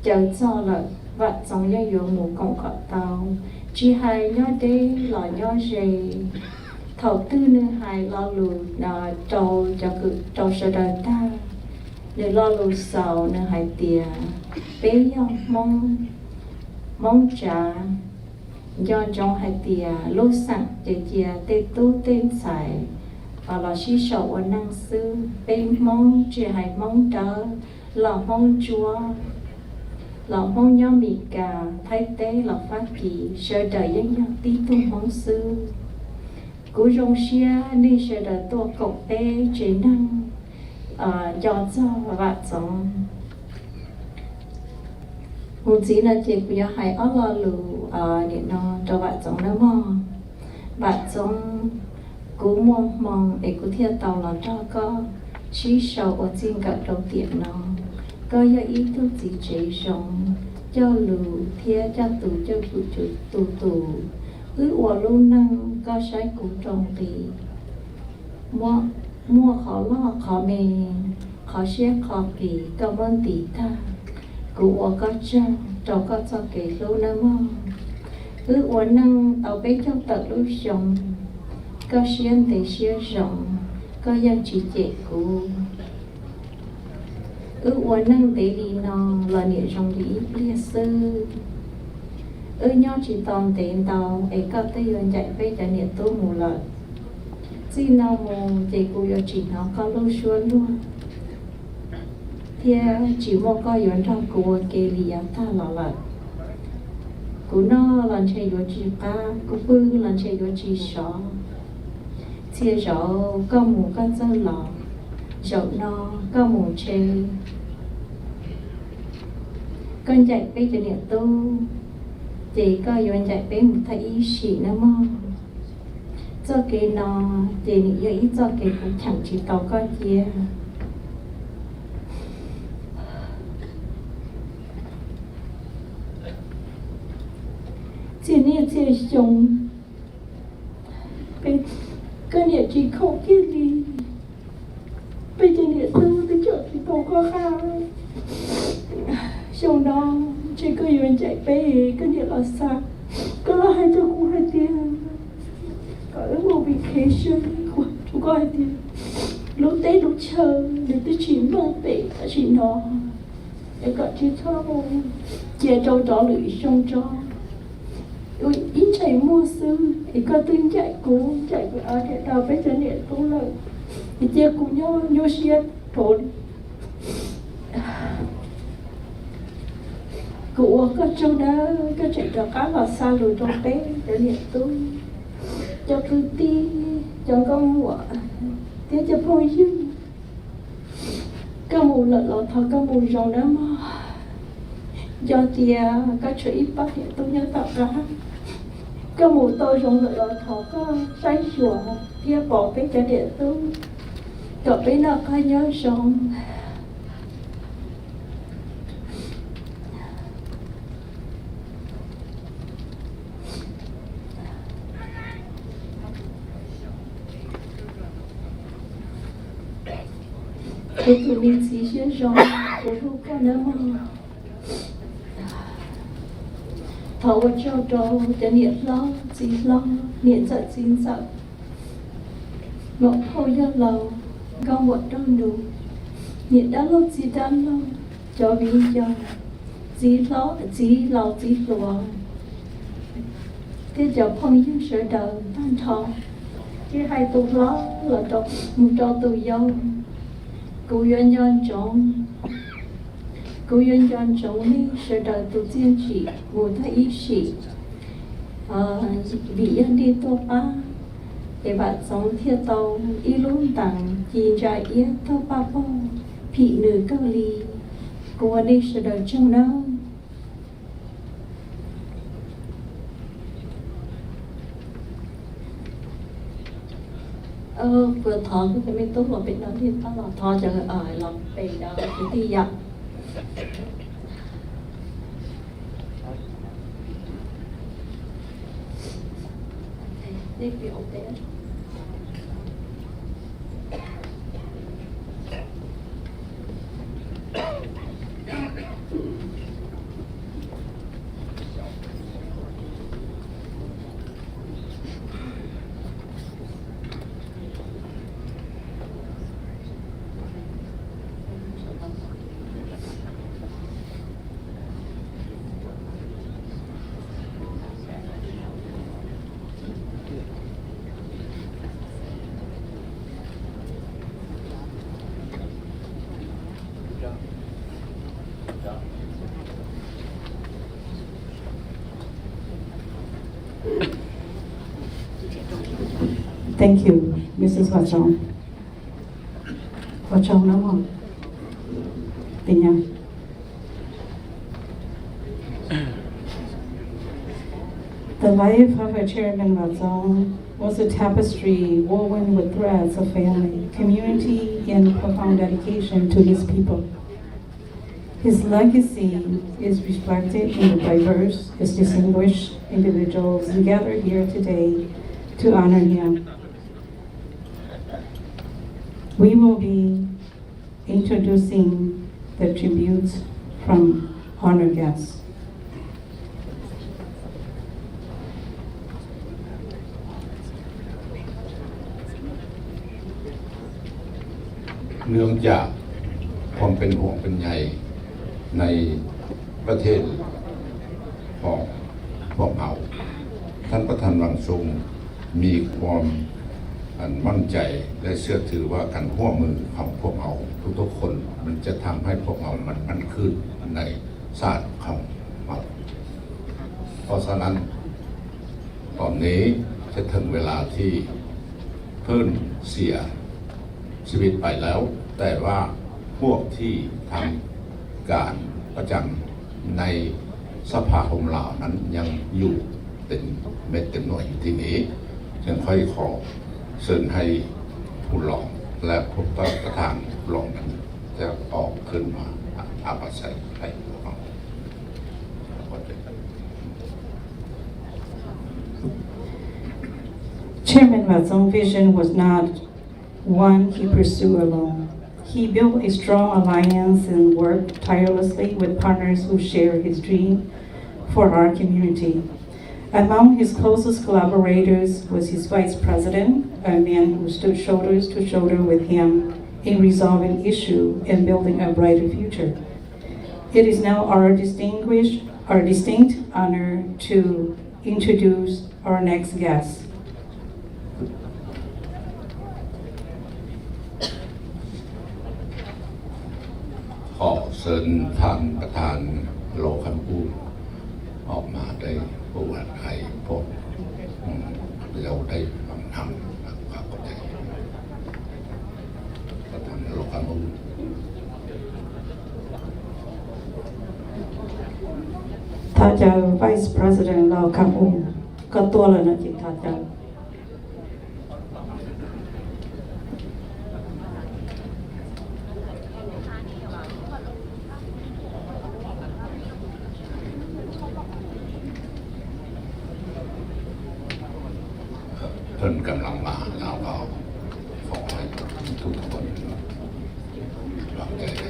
chờ cho là vặt trong gia dụng một cộng khọ tàu chỉ hai nhó đê lò nhó rề thầu tư nữa hai lo lù trâu cho cứ trâu sợ đời ta nữa lo lù sầu nữa hai tìa bé nhau mong trả do trong hai tìa lô sẵn để tìa tê tu tên xài và là sĩ sầu ở năng sư bên mong chỉ hay mong đỡ là mong chúa là mong nhau mì cà thay tế là phát kỳ sợ đời dân nhau tí tu mong sư cú rong xia đi sợ đời tua cọc bê chế năng do cho và giống một chỉ là chỉ của hai ở lo lù để nó cho bạn giống đó mà bạn giống cú mong để cú thiên tàu là cho có chỉ sầu ở trên cả đầu tiên nó có ý thức gì chế rong cho lù thiên cho tù ước luôn năng có sai cú trồng thì mua khó lo khó mê khó xe khó kỳ cảm ơn tỷ ta cú có cho cái lâu nữa mà ước năng tàu bé trong tận lúc sống có xuyên để xuyên rộng có dân chỉ trẻ cũ ước năng để đi nó là niệm trong lý lia sư nhau chỉ toàn tiền tàu ấy có tới yon chạy về trả niệm tu mù lợi chỉ nào mù thì cụ yo chỉ nó có lâu xuân luôn thì chỉ một có yon trong cụ kê liya ta là lợi cụ nó lần chơi yo chỉ ba cụ bư lần chơi yo chỉ sáu chia rõ có mù có dơ lò dẫu nó có mù chê con chạy bây giờ niệm tu chỉ có yon chạy bây một thầy ý sĩ nữa mà cho cái nó chỉ niệm ý cho cái cũng chẳng chỉ tao có chia chỉ niệm chỉ dùng cái niệm chỉ không kia gì bây giờ niệm tư tới chỗ thì không có khăn xong đó chỉ có yon chạy về cái niệm là sao cái là hai cho cũng hai tiền có một vacation của chúng có hai tiền lúc tết lúc chờ để tôi chỉ mong về chỉ nó để có chỉ cho chia trâu trò lưỡi xong cho ít chạy mua sư thì có tin chạy cũ ở cái đầu bây giờ niệm tu lợi thì chia cùng nhau nhau xuyên thôi cụ có trong đó có chạy trò cá vào xa rồi trong bé để niệm tu cho cứ ti cho con vợ thế cho phong dưng có một lần lọ thọ có một rồng đó mà do tia có chuyện ít bắt hiện tôi nhớ tạo ra có một tôi rồng lọ thọ có say chùa tia bỏ bé cho điện tu cậu bé nào có nhớ rồng tôi tụi mình chỉ xuyên rong tôi không có nữa mà thầu cho trâu cho niệm lo chỉ lo niệm sợ xin sợ ngọc thôi cho lầu con một trong đủ niệm đã lúc gì đâm lo cho vì cho chỉ lo chỉ lùa thế cho phong dương sợ đời tan thọ chứ hai tụ lo là một trâu tụ dâu cụ yên nhân chồng đi sợ đời tụ tiên chỉ một thấy ý sĩ vị yên đi tô pa để bạn sống thiệt tàu y luôn tặng chỉ trái yết tô pa po thị nữ cao ly của đi sẽ đợi trong đó vừa thọ cái mình tốt là bên đó thì ta là thọ chẳng ở là bên đó cái gì vậy đi biểu tế Thank you, Mrs. Chong. Chong đúng không? Tình nhân. The life of a Chairman Vang was a tapestry woven with threads of family, community, and profound dedication to his people. His legacy is reflected in the diverse, distinguished individuals gathered here today to honor him. We will be introducing the tributes from honored guests. เนื่องจากความเป็นห่วงเป็นใยในประเทศของพวกเราท่านประธานวังซุงมีความมั่นใจและเชื่อถือว่าการร่วมมือของพวกเราทุกๆคนมันจะทำให้พวกเรามันขึ้นในศาสตร์ของเราเพราะฉะนั้นตอนนี้จะถึงเวลาที่เพิ่นเสียชีวิตไปแล้วแต่ว่าพวกที่ทำการประจำในสภาของเรานั้นยังอยู่เป็นเม็ดเป็นหน่วยอยู่ที่นี้จึงค่อยขอเชิญให้ผู้รองและผู้ประธานรองนั้นจะออกขึ้นมาอาภัยให้พวกเรา Chairman Vang's vision was not one he pursued alone. He built a strong alliance and worked tirelessly with partners who share his dream for our community. Among his closest collaborators was his vice president, a man who stood shoulder to shoulder with him in resolving issues and building a brighter future. It is now our distinct honor to introduce our next guest. ขอเชิญท่านประธานโลคัมพูออกมาได้ประวัติให้พวกเราได้ฟังทำความเข้าใจประธานโลคัมพู ถ้าจะ Vice President เราคำอุ้มก็ตัวเลยนะจิตถ้าจะ เพิ่นกำลังมาแล้วก็ขอให้ทุกคนวางใจได้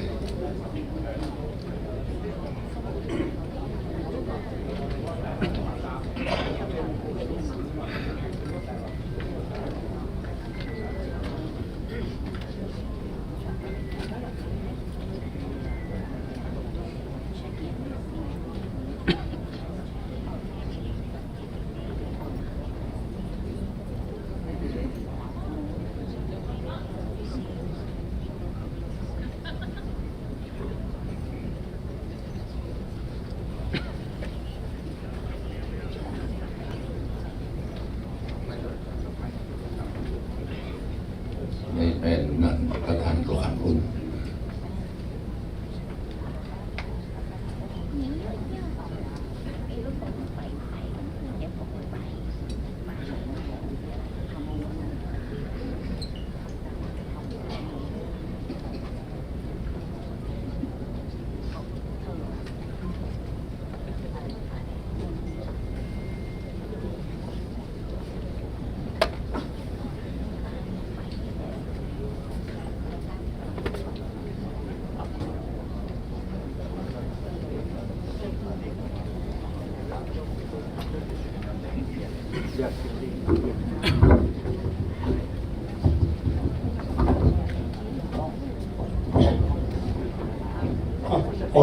ขอ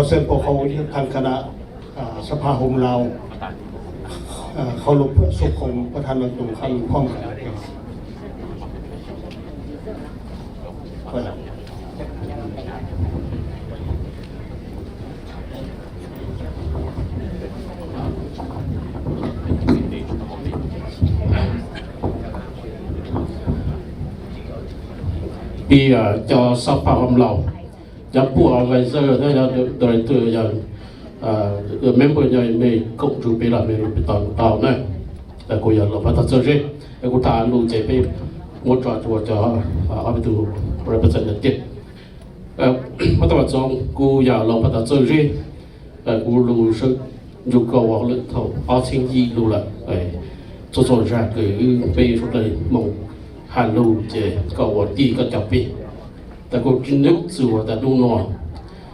เชิญพวกเขาทางคณะสภาโฮมเราเขาลงสุขของประธานบรรจุขั้นพร้อมกันปีจอสภาของเราจะผู้เอาไว้เจอถ้าเราโดยตัวอย่างเมมเบอร์ยังไม่คงจูไปละไม่รู้ไปตอนเต่าเนี่ยแต่กูอยากลองมาตัดเจอเรื่องแต่กูทานลูกเจ็บไปงดจอดตัวจะเอาไปดู representative มาตอนจงกูอยากลองมาตัดเจอเรื่องแต่กูรู้สึกอยู่กับว่าเรื่องเท่าเอาชิ้นยี่รู้ละ做下个被说的梦喊路这个我第一个脚背，但我真的是我的路孬，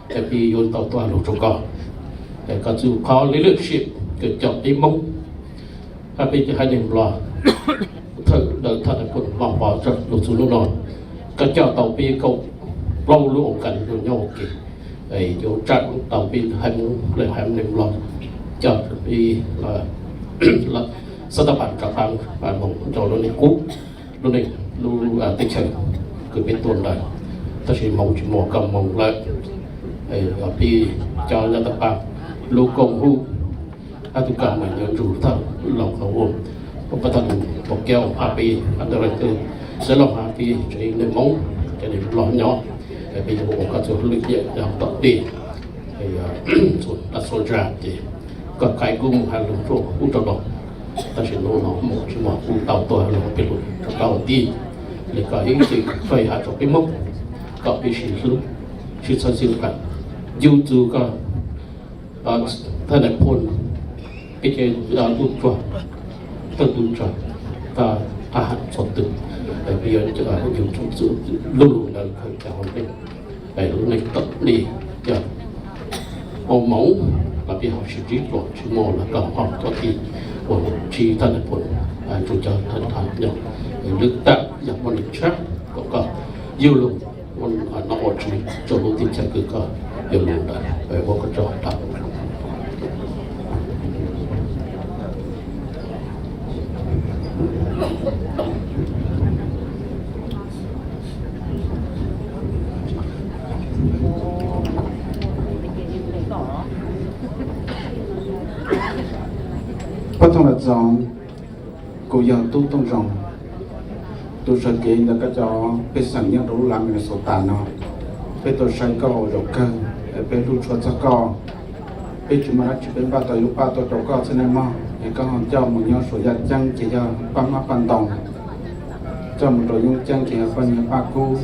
แต่ปีโยนต่อตัวลูกจุกก็แต่ก็จู่เขาเลือกชิปเกิดจับได้มุ่งถ้าไปจะให้หนึ่งรอเธอเดินทางคนวางปอจะลูกสู่ลูกนอนก็เจ้าต่อปีเขาเล่าลูกกันอยู่ย่อกี่ไอ้โยจัดต่อปีให้เลยให้หนึ่งรอจับปีละสถาบันกับทางบ้านผมจอรุ่นนี้กุ๊กรุ่นนี้รู้ติดเชื้อคือเป็นตัวใดถ้าใช้มองชิมอกับมองแล้วไอ้ปีจอจะตะปาลูกกงหูอาตุการเหมือนยังจูท่าหลอกเขาวงประธานบอกแก้วอาปีอันตรายคือเสียหลอกอาปีใช้ในมองจะได้หลอกย่อไอ้ปีจะบอกก็จะลึกเยอะอย่างต่อดีไอ้ส่วนอัศจรรย์ก็ไก่กุ้งหันลงโซ่อุตรด但是农行冇什么辅导多了，比如到底你个一直费下做笔目，个必须是参照กันยูจูก็ท่านพลพิจารณาดูตัวตัวดูตัวก็อาหารสดตึงแต่เพียงจะอยู่จุดลุ่มนั่นคือจะคนเป็นไอ้ในตัดนี่จะเอาหมองมาเป็นหัวชีวิตหลอดชั่วโมงแล้วก็ห้องตัวที่ชีท่านผลจุดจอท่านทำอย่างลึกตักอย่างมันชักก็ยืดลงมันนอกชีจนรู้ที่จะคือก็ยืดลงได้ไปว่าก็จอดตักbắt đầu là dòng cố giờ tu tông rồng tu sợi kiến là cái cho bên sẵn những đủ làm người số tàn nó bên tôi sai câu rồi cơ bên tu chuột cho co bên chúng ta chỉ bên ba tôi lúc ba tôi đầu co cho nên mà thì có hàng cho một nhau số giật chăng chỉ cho ba mắt ban tổng cho một đội nhung chăng chỉ là bao nhiêu ba cu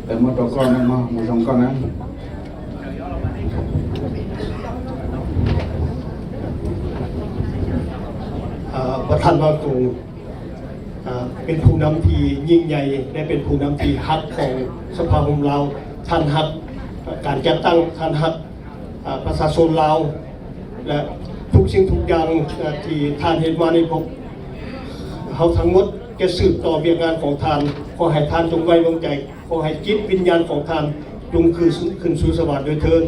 để một đầu con nên mà một dòng con ấyประธานบางตูเป็นผู้นำที่ยิ่งใหญ่และเป็นผู้นำที่ฮักของสภาโฮมลาวท่านฮักการจัดตั้งท่านฮักประชาชนลาวและทุกสิ่งทุกอย่างที่ท่านเห็นมาในพวกเขาทั้งหมดจะสืบต่อเบียงานของท่านขอให้ท่านจงไว้วางใจขอให้จิตวิญญาณของท่านจงขึ้นสู่สวรรค์โดยเถิด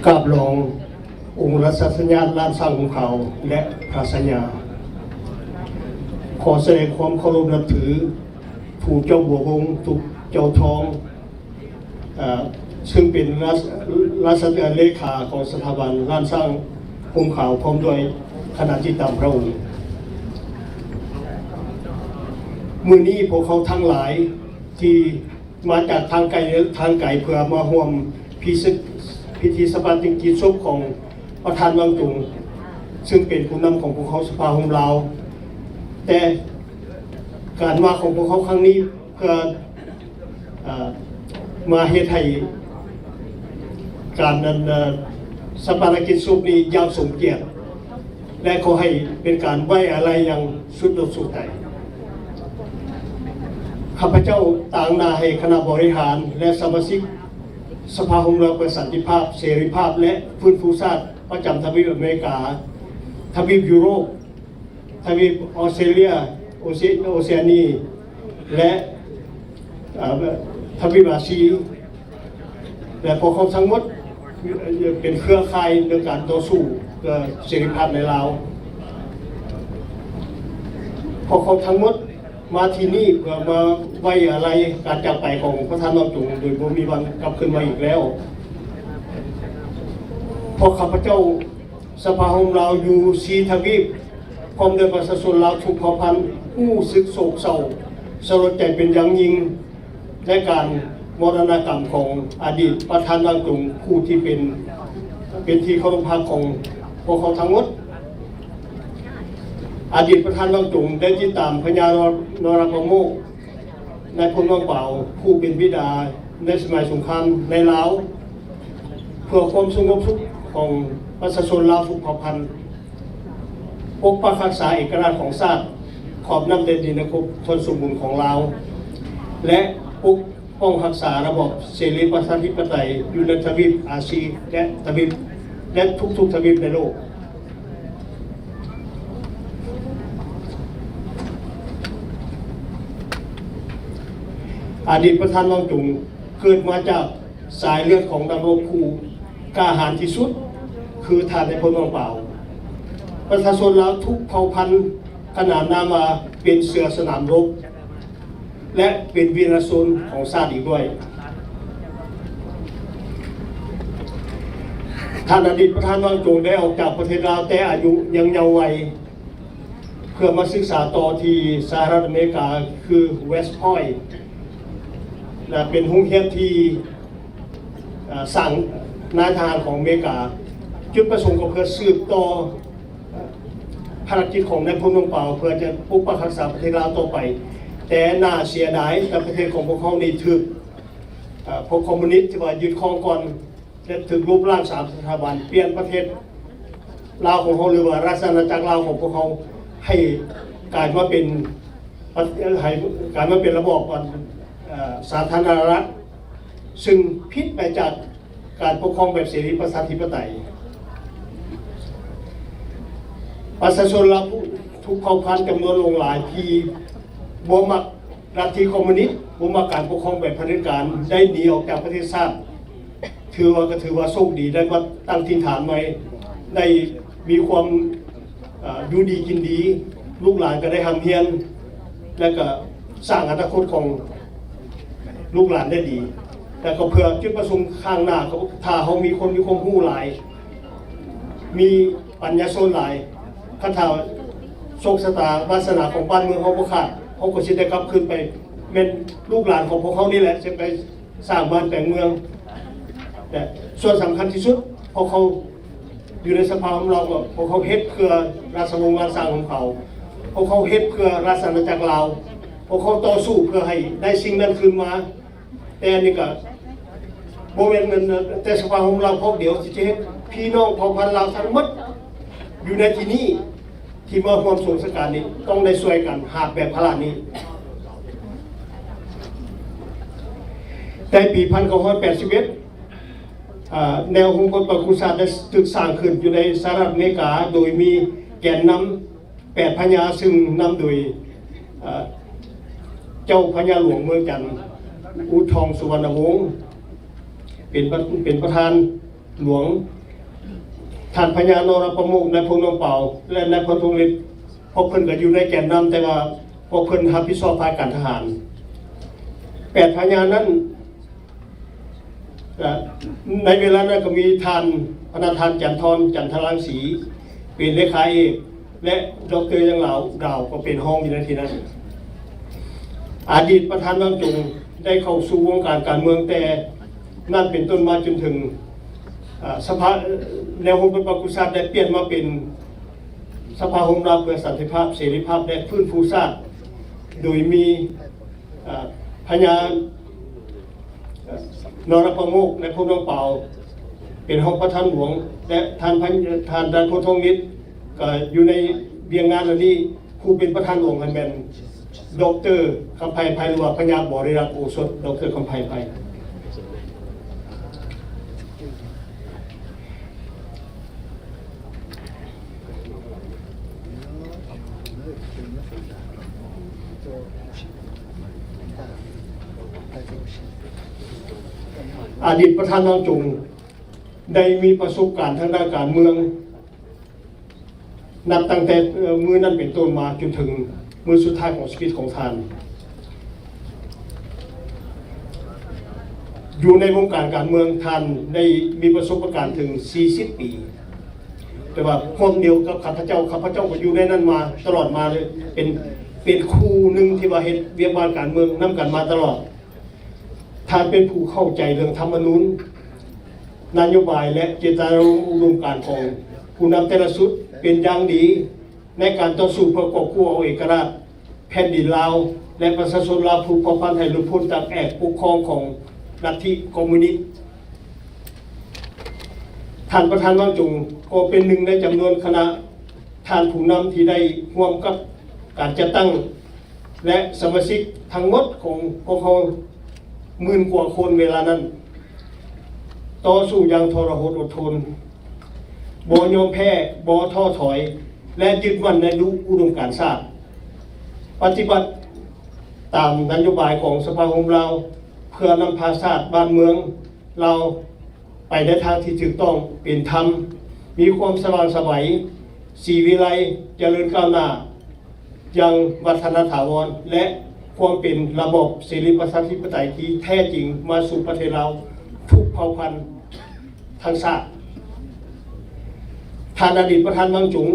กราบลององค์รัชสัญญาลานสร้างของเขาและพระสัญญาขอแสดงความเคารพนับถือถูกเจ้าบัววงถูกเจ้าทองซึ่งเป็นรัชเลขาของสถาบันลานสร้างของเขาพร้อมด้วยคณะที่ตามพระองค์มื้อนี้พวกเขาทั้งหลายที่มาจากทางไกลเพื่อมาร่วมพิธีสปาติกิจศพของประธานวังจุงซึ่งเป็นผู้นำของพวกเขาสภาโฮมลาวแต่การมาของพวกเขาครั้งนี้ เพื่อมาเฮ็ดให้การนั้นสปารากิจศพนี้ยาวสมเกียรติและขอให้เป็นการไว้อะไรอย่างสุดอกสุดใจข้าพเจ้าต่างนาให้คณะบริหารและสมาชิกสภาองค์การเพื่อสันติภาพเสรีภาพและฟื้นฟูชาติประจำทวีปอเมริกาทวีปยุโรปทวีปออสเตรเลียโอเชียนีและทวีปอาซีและพวกเขาทั้งหมดเป็นเครือข่ายในการต่อสู้เพื่อเสรีภาพในลาวพวกเขาทั้งหมดมาที่นี่เพื่อมาไว้อะไรการจากไปของพระท่านนองจุงโดยบ่มีวันกลับคืนมาอีกแล้วพวกข้าพเจ้าสภาองค์ลาวอยู่ซีทวีปพร้อมด้วยประชาชนลาวทุกเผ่าพันธุ์ผู้สึกโศกเศร้าสลดใจเป็นอย่างยิ่งและการมรณกรรมของอดีตประธานนองจุงผู้ที่เป็นที่เคารพรักของพวกเขาทั้งหมดอดีตประธานนองจุงได้ติดตามพญานรประโมกนายพลน้องเป่าผู้เป็นบิดาในสมัยสงครามในลาวเพื่อความสงบสุขของประชาชนลาวทุกเผ่าพันธุ์ปกปักรักษาเอกราชของชาติขอบน้ำแดนดินในภพทนสมบูรณ์ของลาวและปกป้องรักษาระบบเสรีประชาธิปไตยอยู่ในทวีปอาซีและทุกๆทวีปในโลกอดีตประธานนองจุงเกิดมาจากสายเลือดของดำรงภูกล้าหาญที่สุดคือท่านในพลน้องเป่าประชาชนแล้วทุกเผ่าพันธุ์ขนานนามว่าเป็นเสือสนามรบและเป็นวีรชนของชาติอีกด้วยท่านอดีตประธานนองจุงได้ออกจากประเทศลาวแต่อายุยังเยาว์วัยเพื่อมาศึกษาต่อที่สหรัฐอเมริกาคือเวสต์พอยต์และเป็นโรงเรียนที่สั่งนายทหารของอเมริกาจุดประสงค์ก็เพื่อสืบต่อภารกิจของนายพลน้องเป่าเพื่อจะปกปักรักษาประเทศลาวต่อไปแต่น่าเสียดายแต่ประเทศของพวกเขานี่ถูกพวกคอมมิวนิสต์ที่ว่ายึดครองก่อนและถึงรูปร่าง3สถาบันเปลี่ยนประเทศลาวของเขาหรือว่าราชอาณาจักรลาวของพวกเขาให้กลายมาเป็นระบอบสาธารณรัฐซึ่งผิดไปจากการปกครองแบบเสรีประชาธิปไตยประชาชนลาวทุกเผ่าพันธุ์จำนวนหลงหลายที่บ่มักลัทธิคอมมิวนิสต์บ่มักการปกครองแบบเผด็จการได้หนีออกจากประเทศชาติถือว่าโชคดีได้มาตั้งถิ่นฐานใหม่ได้มีความอยู่ดีกินดีลูกหลานก็ได้ทำเพียรและก็สร้างอนาคตของลูกหลานได้ดีแต่ก็เพื่อจุดประสงค์ข้างหน้าเขาถ้าเขามีคนมีความรู้หลายมีปัญญาชนหลายคาถาโชคชะตาวาสนาของบ้านเมืองเขาบ่ขาดเขาก็สิได้กลับคืนไปเป็นลูกหลานของพวกเขานี่แหละจะไปสร้างบ้านแต่งเมืองแต่ส่วนสำคัญที่สุดพอเขาอยู่ในสภาของเราก็พอเขาเฮ็ดเพื่อราชวงศ์ราชสร้างของเขาพอเขาเฮ็ดเพื่อราชอาณาจักรลาวพอเขาต่อสู้เพื่อให้ได้สิ่งนั้นคืนมาแต่นี่ก็โมเมนต์นั้นแต่สภาของเราพวกเดียวที่จะเฮ็ดพี่น้องเผ่าพันธุ์ลาวทั้งหมดอยู่ในที่นี้ที่มาร่วมสงสการนี้ต้องได้ช่วยกันหาแบบพลานี้แต่ปี1981แนวองค์กรประคุศาสตร์ได้ถูกสร้างขึ้นอยู่ในสหรัฐอเมริกาโดยมีแกนนำ8พญาซึ่งนำโดยเจ้าพญาหลวงเมืองจันทร์อูทองสุวรรณวงศ์เป็นประธานหลวงท่านพญานรประโมกนายพลน้องเป่าและนายพลทงฤทธิ์พวกเพิ่นก็อยู่ในแกนนำแต่ว่าพวกเพิ่นรับผิดชอบฝ่ายการทหาร8พญานั้นในเวลานั้นก็มีท่านพระทานจันทรังสีเป็นเลขาเอกและดร.ยังเหลาดาวก็เป็นห้องอยู่ในที่นั้นอดีตประธานนองจุงได้เข้าสู่วงการการเมืองแต่นั่นเป็นต้นมาจนถึงสภาแนวองค์กรประคุศาสตร์ได้เปลี่ยนมาเป็นสภาองค์การเพื่อสันติภาพเสรีภาพและฟื้นฟูชาติโดยมี พญานรประโมกในภูน้องเปาเป็นห้องประธานหลวงและท่านดันโพทองนิดก็อยู่ในเบียงงานนี้ผู้เป็นประธานหลวงให้แม่นดร.คำไพไพหรือว่าพญาบริรักษ์โอสถดร.คำไพไพอดีตประธานนางจุงได้มีประสบการณ์ทางด้านการเมืองนับตั้งแต่มือนั้นเป็นต้นมาจนถึงมือสุดท้ายของชีวิตของท่านอยู่ในวงการการเมืองท่านได้มีประสบการณ์ถึง40 ปีแต่ว่าคนเดียวกับข้าพเจ้าก็อยู่ในนั้นมาตลอดมาเลยเป็นครูหนึ่งที่ว่าเฮ็ดเวียกบ้านการเมืองนํกันมาตลอดท่านเป็นผู้เข้าใจเรื่องธรรมนูญนโยบายและเจตนารมณ์อุดมการณ์ของผู้นำแต่ละสุดเป็นอย่างดีในการต่อสู้เพื่อกอบกู้เอาเอกราชแผ่นดินลาวและประชาชนลาวถูกเผ่าพันธุ์ให้หลุดพ้นจากแอกปกครองของลัทธิคอมมิวนิสต์ท่านประธานวังจุงก็เป็นหนึ่งในจำนวนคณะท่านผู้นำที่ได้ร่วมกับการจัดตั้งและสมาชิกทั้งหมดของพวกเขา10,000 กว่าคนเวลานั้นต่อสู้อย่างทรหดอดทนบ่ยอมแพ้บ่ท้อถอยและยึดมั่นในอุดมการณ์ชาติปฏิบัติตามนโยบายของสภาคมลาวเพื่อนำพาชาติบ้านเมืองเราไปในทางที่ถูกต้องเป็นธรรมมีความสว่างไสวศรีวิไลเจริญก้าวหน้ายังวัฒนถาวรและความเป็นระบบเสรีประชาธิปไตยที่แท้จริงมาสู่ประเทศเราทุกเผ่าพันธุ์ทั้งชาติท่านอดีตประธานวังจุง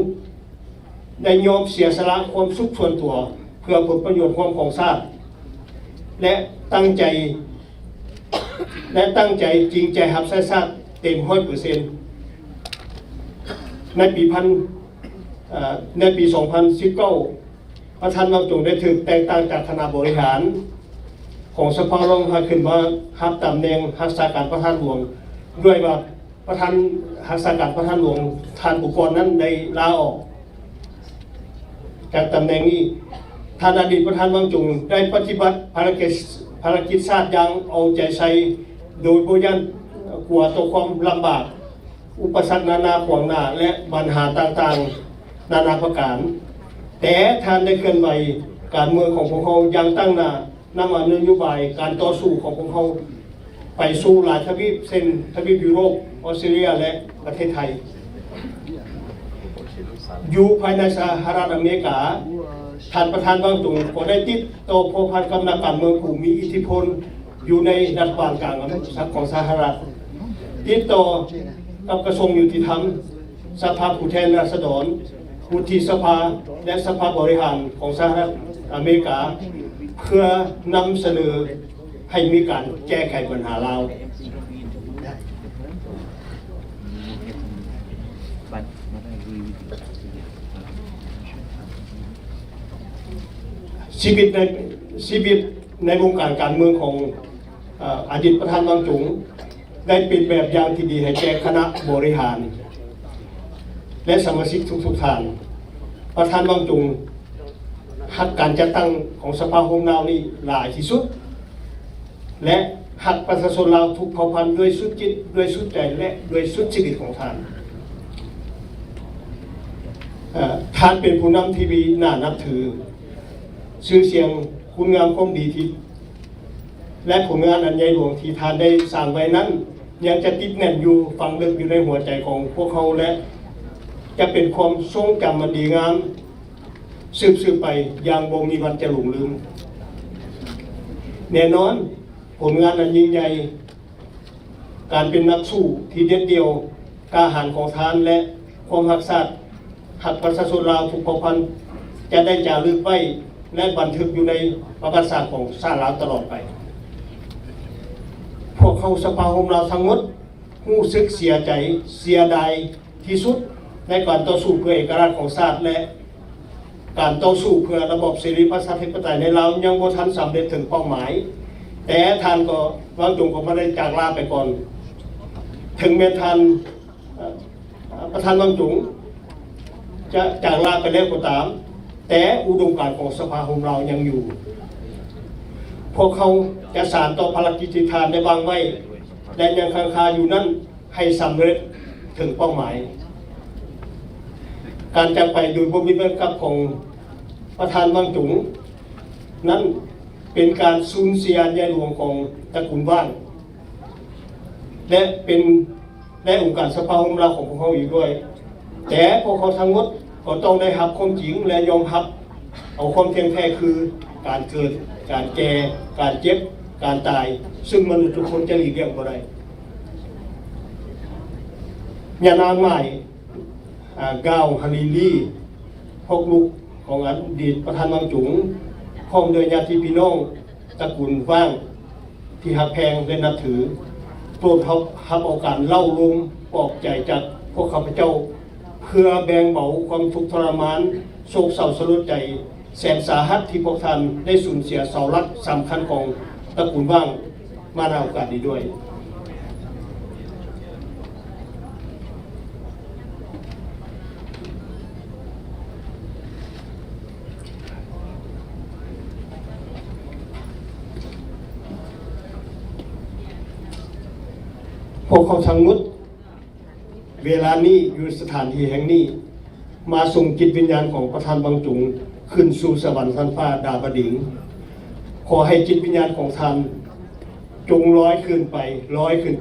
ได้ยอมเสียสละความสุขส่วนตัวเพื่อผลประโยชน์ของชาติและตั้งใจจริงใจรับใช้ชาติเต็ม 100% ในปี 2019 ประธานวังจุงได้ถูกแต่งตั้งจากคณะบริหารของสภาลงให้ขึ้นมารับตำแหน่งรักษาการประธานหลวงด้วยว่าประธานรักษาการประธานหลวงท่านบุคคลนั้นได้ลาออกจากตำแหน่งนี้ท่านอดีตประธานวังจุงได้ปฏิบัติภารกิจชาติอย่างเอาใจใส่โดยบ่ยันกลัวต่อความลำบากอุปสรรคนานาขวางหน้าและปัญหาต่างๆนานาประการแต่ท่านได้เคลื่อนไหวการเมืองของพวกเขายังตั้งหน้านำนโยบายการต่อสู้ของพวกเขาไปสู่หลายทวีปเช่นทวีปยุโรปออสเตรเลียและประเทศไทยอยู่ภายในสหรัฐอเมริกาท่านประธานวังจุงก็ได้ติดต่อพัวพันกับนักการเมืองผู้มีอิทธิพลอยู่ในรัฐบาลกลางของสหรัฐติดต่อกับกระทรวงยุติธรรมสภาผู้แทนราษฎรวุฒิสภาและสภาบริหารของสหรัฐอเมริกาเพื่อนำเสนอให้มีการแก้ไขปัญหาลาวชีวิตในวงการการเมืองของอดีตประธานวังจุงได้เป็นแบบอย่างที่ดีให้แก่คณะบริหารและสมาชิกทุกท่านประธานวังจุงหักการจัดตั้งของสภาโฮมลาวนี้หลายที่สุดและหักประชาชนลาวทุกเผ่าพันธุ์ด้วยสุดจิตด้วยสุดใจและด้วยสุดชีวิตของท่านท่านเป็นผู้นำที่มีน่านับถือชื่อเสียงคุณงามความดีที่และผลงานอันใหญ่หลวงที่ท่านได้สร้างไว้นั้นยังจะติดแน่นอยู่ฝังลึกอยู่ในหัวใจของพวกเขาและจะเป็นความทรงจำมันดีงามสืบไปอย่างบ่มีวันจะหลงลืมแน่นอนผลงานอันยิ่งใหญ่การเป็นนักสู้ที่เด็ดเดี่ยวกล้าหาญของท่านและความรักษาหักประชาชนลาวทุกเผ่าพันธุ์จะได้จารึกไว้และบันทึกอยู่ในประวัติศาสตร์ของชาติลาวตลอดไปพวกเขาสภาโฮมลาวทั้งหมดรู้สึกเสียใจเสียดายที่สุดในการต่อสู้เพื่อเอกราชของชาติและการต่อสู้เพื่อระบบเสรีประชาธิปไตยในลาวยังบ่ทันสำเร็จถึงเป้าหมาย แต่ท่านก็วางจงก็ไม่ได้จากลาไปก่อนถึงแม้ท่านประธานวางจงจะจากลาไปแล้วก็ตามแต่อุดมการณ์ของสภาของเรายังอยู่พวกเขาจะสานต่อภารกิจที่ท่านได้วางไว้และยังค้างคาอยู่นั้นให้สำเร็จถึงเป้าหมายการจากไปโดยบ่มีเงื่อนกับของประธานวางจงนั้นเป็นการสูญเสียใหญ่หลวงของตระกูลว่างและเป็นได้องค์การสภาของเราของพวกเขาอีกด้วยแต่พวกเขาทั้งหมดก็ต้องได้รับความจริงและยอมรับเอาความเที่ยงแท้คือการเกิดการแก่การเจ็บการตายซึ่งมนุษย์ทุกคนจะหลีกเลี่ยงบ่ได้ยานางใหม่ก้าวฮาริลีพวกลูกของอดีตประธานวางจงพร้อมโดยญาติพี่น้องตระกูลว่างที่หักแพงและนับถือโปรดรับเอาการเล่าลมปลอบใจจากพวกข้าพเจ้าเพื่อแบ่งเบาความทุกข์ทรมานโศกเศร้าสลดใจแสนสาหัสที่พวกท่านได้สูญเสียเสาหลักสำคัญของตระกูลว่างมาในโอกาสนี้ด้วยพวกเขาทั้งหมดเวลานี้อยู่สถานที่แห่งนี้มาส่งจิตวิญญาณของประธานบางจุงขึ้นสู่สวรรค์ชั้นฟ้าดาวดึงขอให้จิตวิญญาณของท่านจงลอยขึ้นไ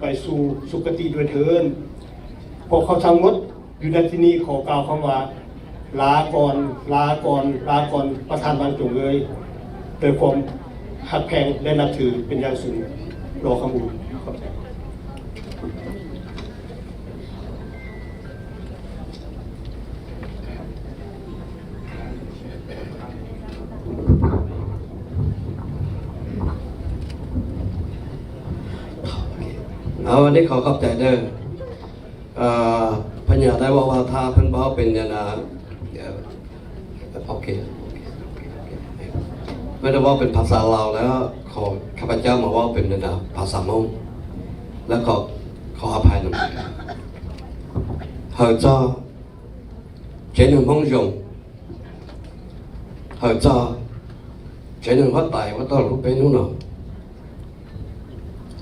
ปสู่สุคติด้วยเถิดพวกเขาทั้งหมดอยู่ในที่นี้ขอกล่าวคำว่าลาก่อนประธานบางจุงเลยโดยความหักแพงและนับถือเป็นอย่างสูงรอคำบุญวันนี้ขอขอบใจเด้อพญาได้ว่าถ้าเพิ่นบอกเป็นเนี่ยนะโอเคไม่ได้ว่าเป็นภาษาลาวแล้วขอข้าพเจ้ามาว่าเป็นเนี่ยนะภาษามงแล้วก็ขออภัยหน่อยเหจ้าเจนึงพงยงเหจ้าเจนึงวัดไต่วัดต่อรูปเป็นนู่นน่ะ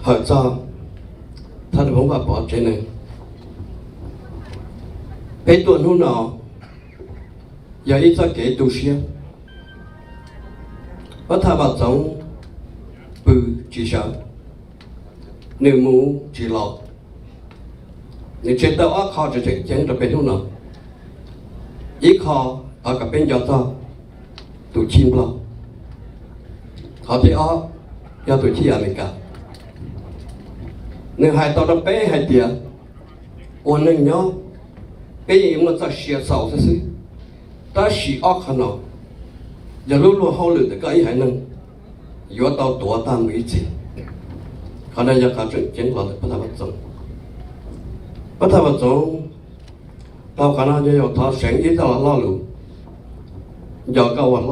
เหจ้าท่านผมว่าปลอดใจหนึ่งเป็นตัวนู้นหนออย่าอีสักเกตุเชียว่าถ้าว่าจงปือจีเฉาหนึ่งมูจีหลอกหนึ่งเจ็ดตัวข้อจะเจ็บยังจะเป็นนู้นหนออีกข้อเอากับเป็นยอดต่อตัวชิมหลอกข้อที่อ้อยอดตัวที่อเมริกาหนึ่งหายตัวเราเป๊ะหายเดียวันหนึ่งเนาะเป๊ะยังมันจะเสียเสาซื่อแต่สีออกขนาดอย่ารู้เขาหรือแต่ก็อีหายหนึ่งย้อนตัวตามวิจิเขาได้ยังการจุดเจนกว่าพระธรรมจงเราขณะนี้有他生意到老路要搞完了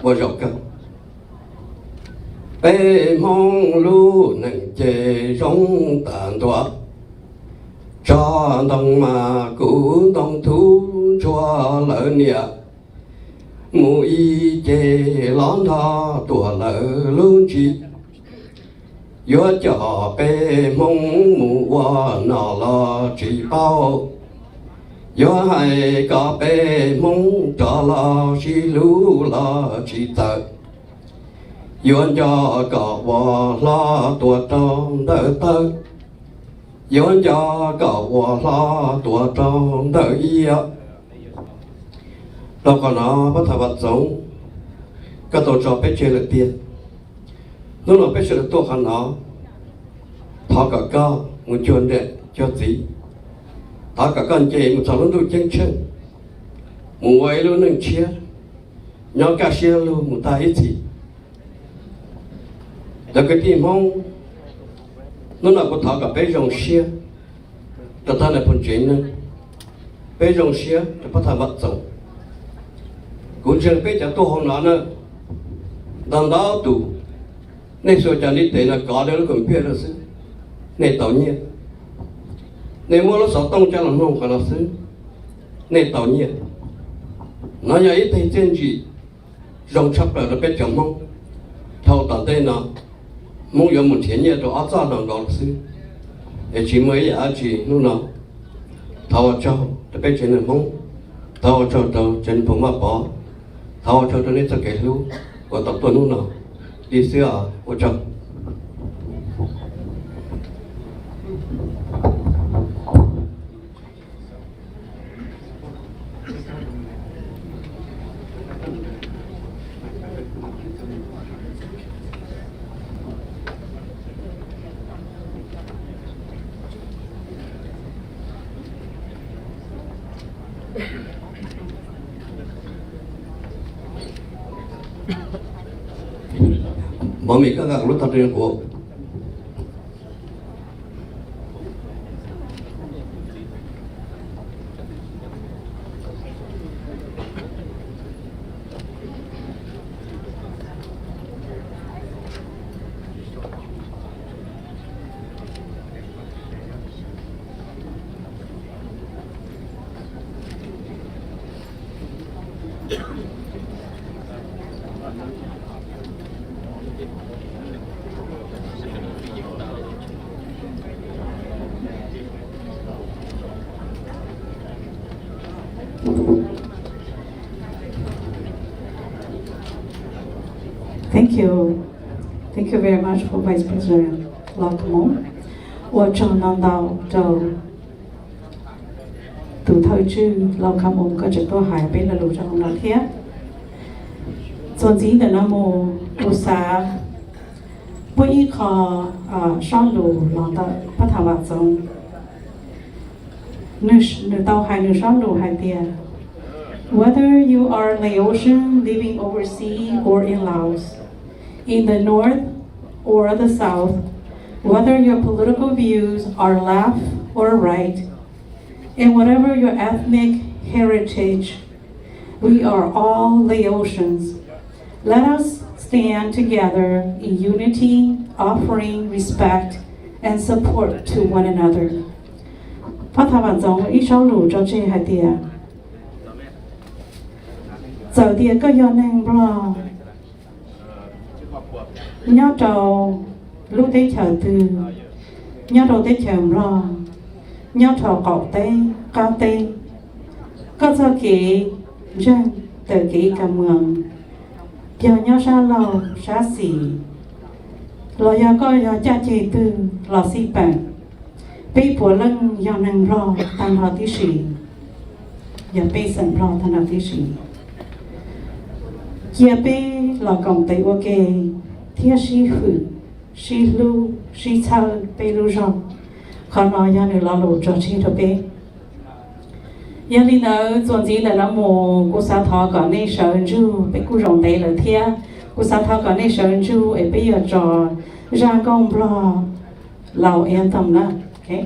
我要搞北梦路能接容单多，扎东马古东土抓了年，木一节浪他多了路去，越家北梦木我拿了几包，越还个北梦抓了西路了几走。ย้อนยากะวาลาตัวจองเดินเตอย้อนยากะวาลาตัวจองเดินเอียเราก็นาพระธรรมสงฆ์ก็ตัวจอไปเจริญเตียนนู่นเราไปเจริญตัวขันนาทากะก้ามุจวนเด็ดเจ้าสีทากะกันเจมุสลิมดูเจงเชนมุไว้ลูนึงเชียยอกะเชียลูมุตาอิจิแล้วก็ที่มองนั่นเราก็ถามกับไปยงเชียแต่ท่านในผลจริงนั้นไปยงเชียแต่พระธรรมจงกุญแจไปจากตัวของนั้นดังดาวดู ในส่วนจากนี้แต่ละก่อนเดี๋ยวเราเพี้ยนเราซื้อในตอนนี้ในเมื่อเราสอบต้องจะลำน้องกันเราซื้อในตอนนี้น้อยใหญ่ที่เจนจีรองชับเราเป็นจำมองเท่าตอนได้นะมองอย่างหมดเทียนเนี่ยตัวอาจารย์เราซื้อไอ้จีเมย์อาจีนู่นน่ะเท่าเจ้าจะเป็นเจนมองเท่าเจ้าตัวเจนผมมาปอเท่าเจ้าตัวนี้จะเกิดรู้ว่าตัดตัวนู่นน่ะดีเสียว่าเจ้าบ่มีก็รู้ทันเรื่องกู Thank you. Thank you very much for Vice President Lub Sam. 我正能到就từ thời chứ lâu khám ổn có trực tôi hải bên là lũ trong đó thiết dồn dĩ từ năm mùa u xa bố ý khó son lũ lòng ta bắt thảo bạc giống nữ tàu hải nữ son lũ hải tiền. Whether you are Laotian living overseas or in Laos, in the north or the south, whether your political views are left or right, and whatever your ethnic heritage, we are all Laotians. Let us stand together in unity, offering respect and support to one another. Phát thảo bản giống ít sáu lũ cho chê hai tìa. Giờ tìa có do neng bro. Nhớ trầu lúc tế chờ từ. Nhớ đồ tế chờ bro. Nhớ trầu cậu tế, cao tế. Có cho kỹ dân từ kỹ cả mường. Giờ nhớ xa lầu, xa xỉ. Lo giờ có giờ cha chê từ, lo xí bản. Bê bùa lưng giờ neng bro, tăng hòa tí xỉ. Giờ bê sẵn bro, tăng hòa tí xỉ. Chia bê là công tế ô kê. Thia sĩ hử, sĩ lưu, sĩ thơ bê lưu rong. Khó nói nhà nữ lo lộ cho chị thôi bê. Nhà lý nở dồn dĩ là nó mù cô xa thọ có nê sơn rưu bê cô rộng tế là thia. Cô xa thọ có nê sơn rưu ấy bây giờ trò ra công bò lào yên tâm đó. Okay.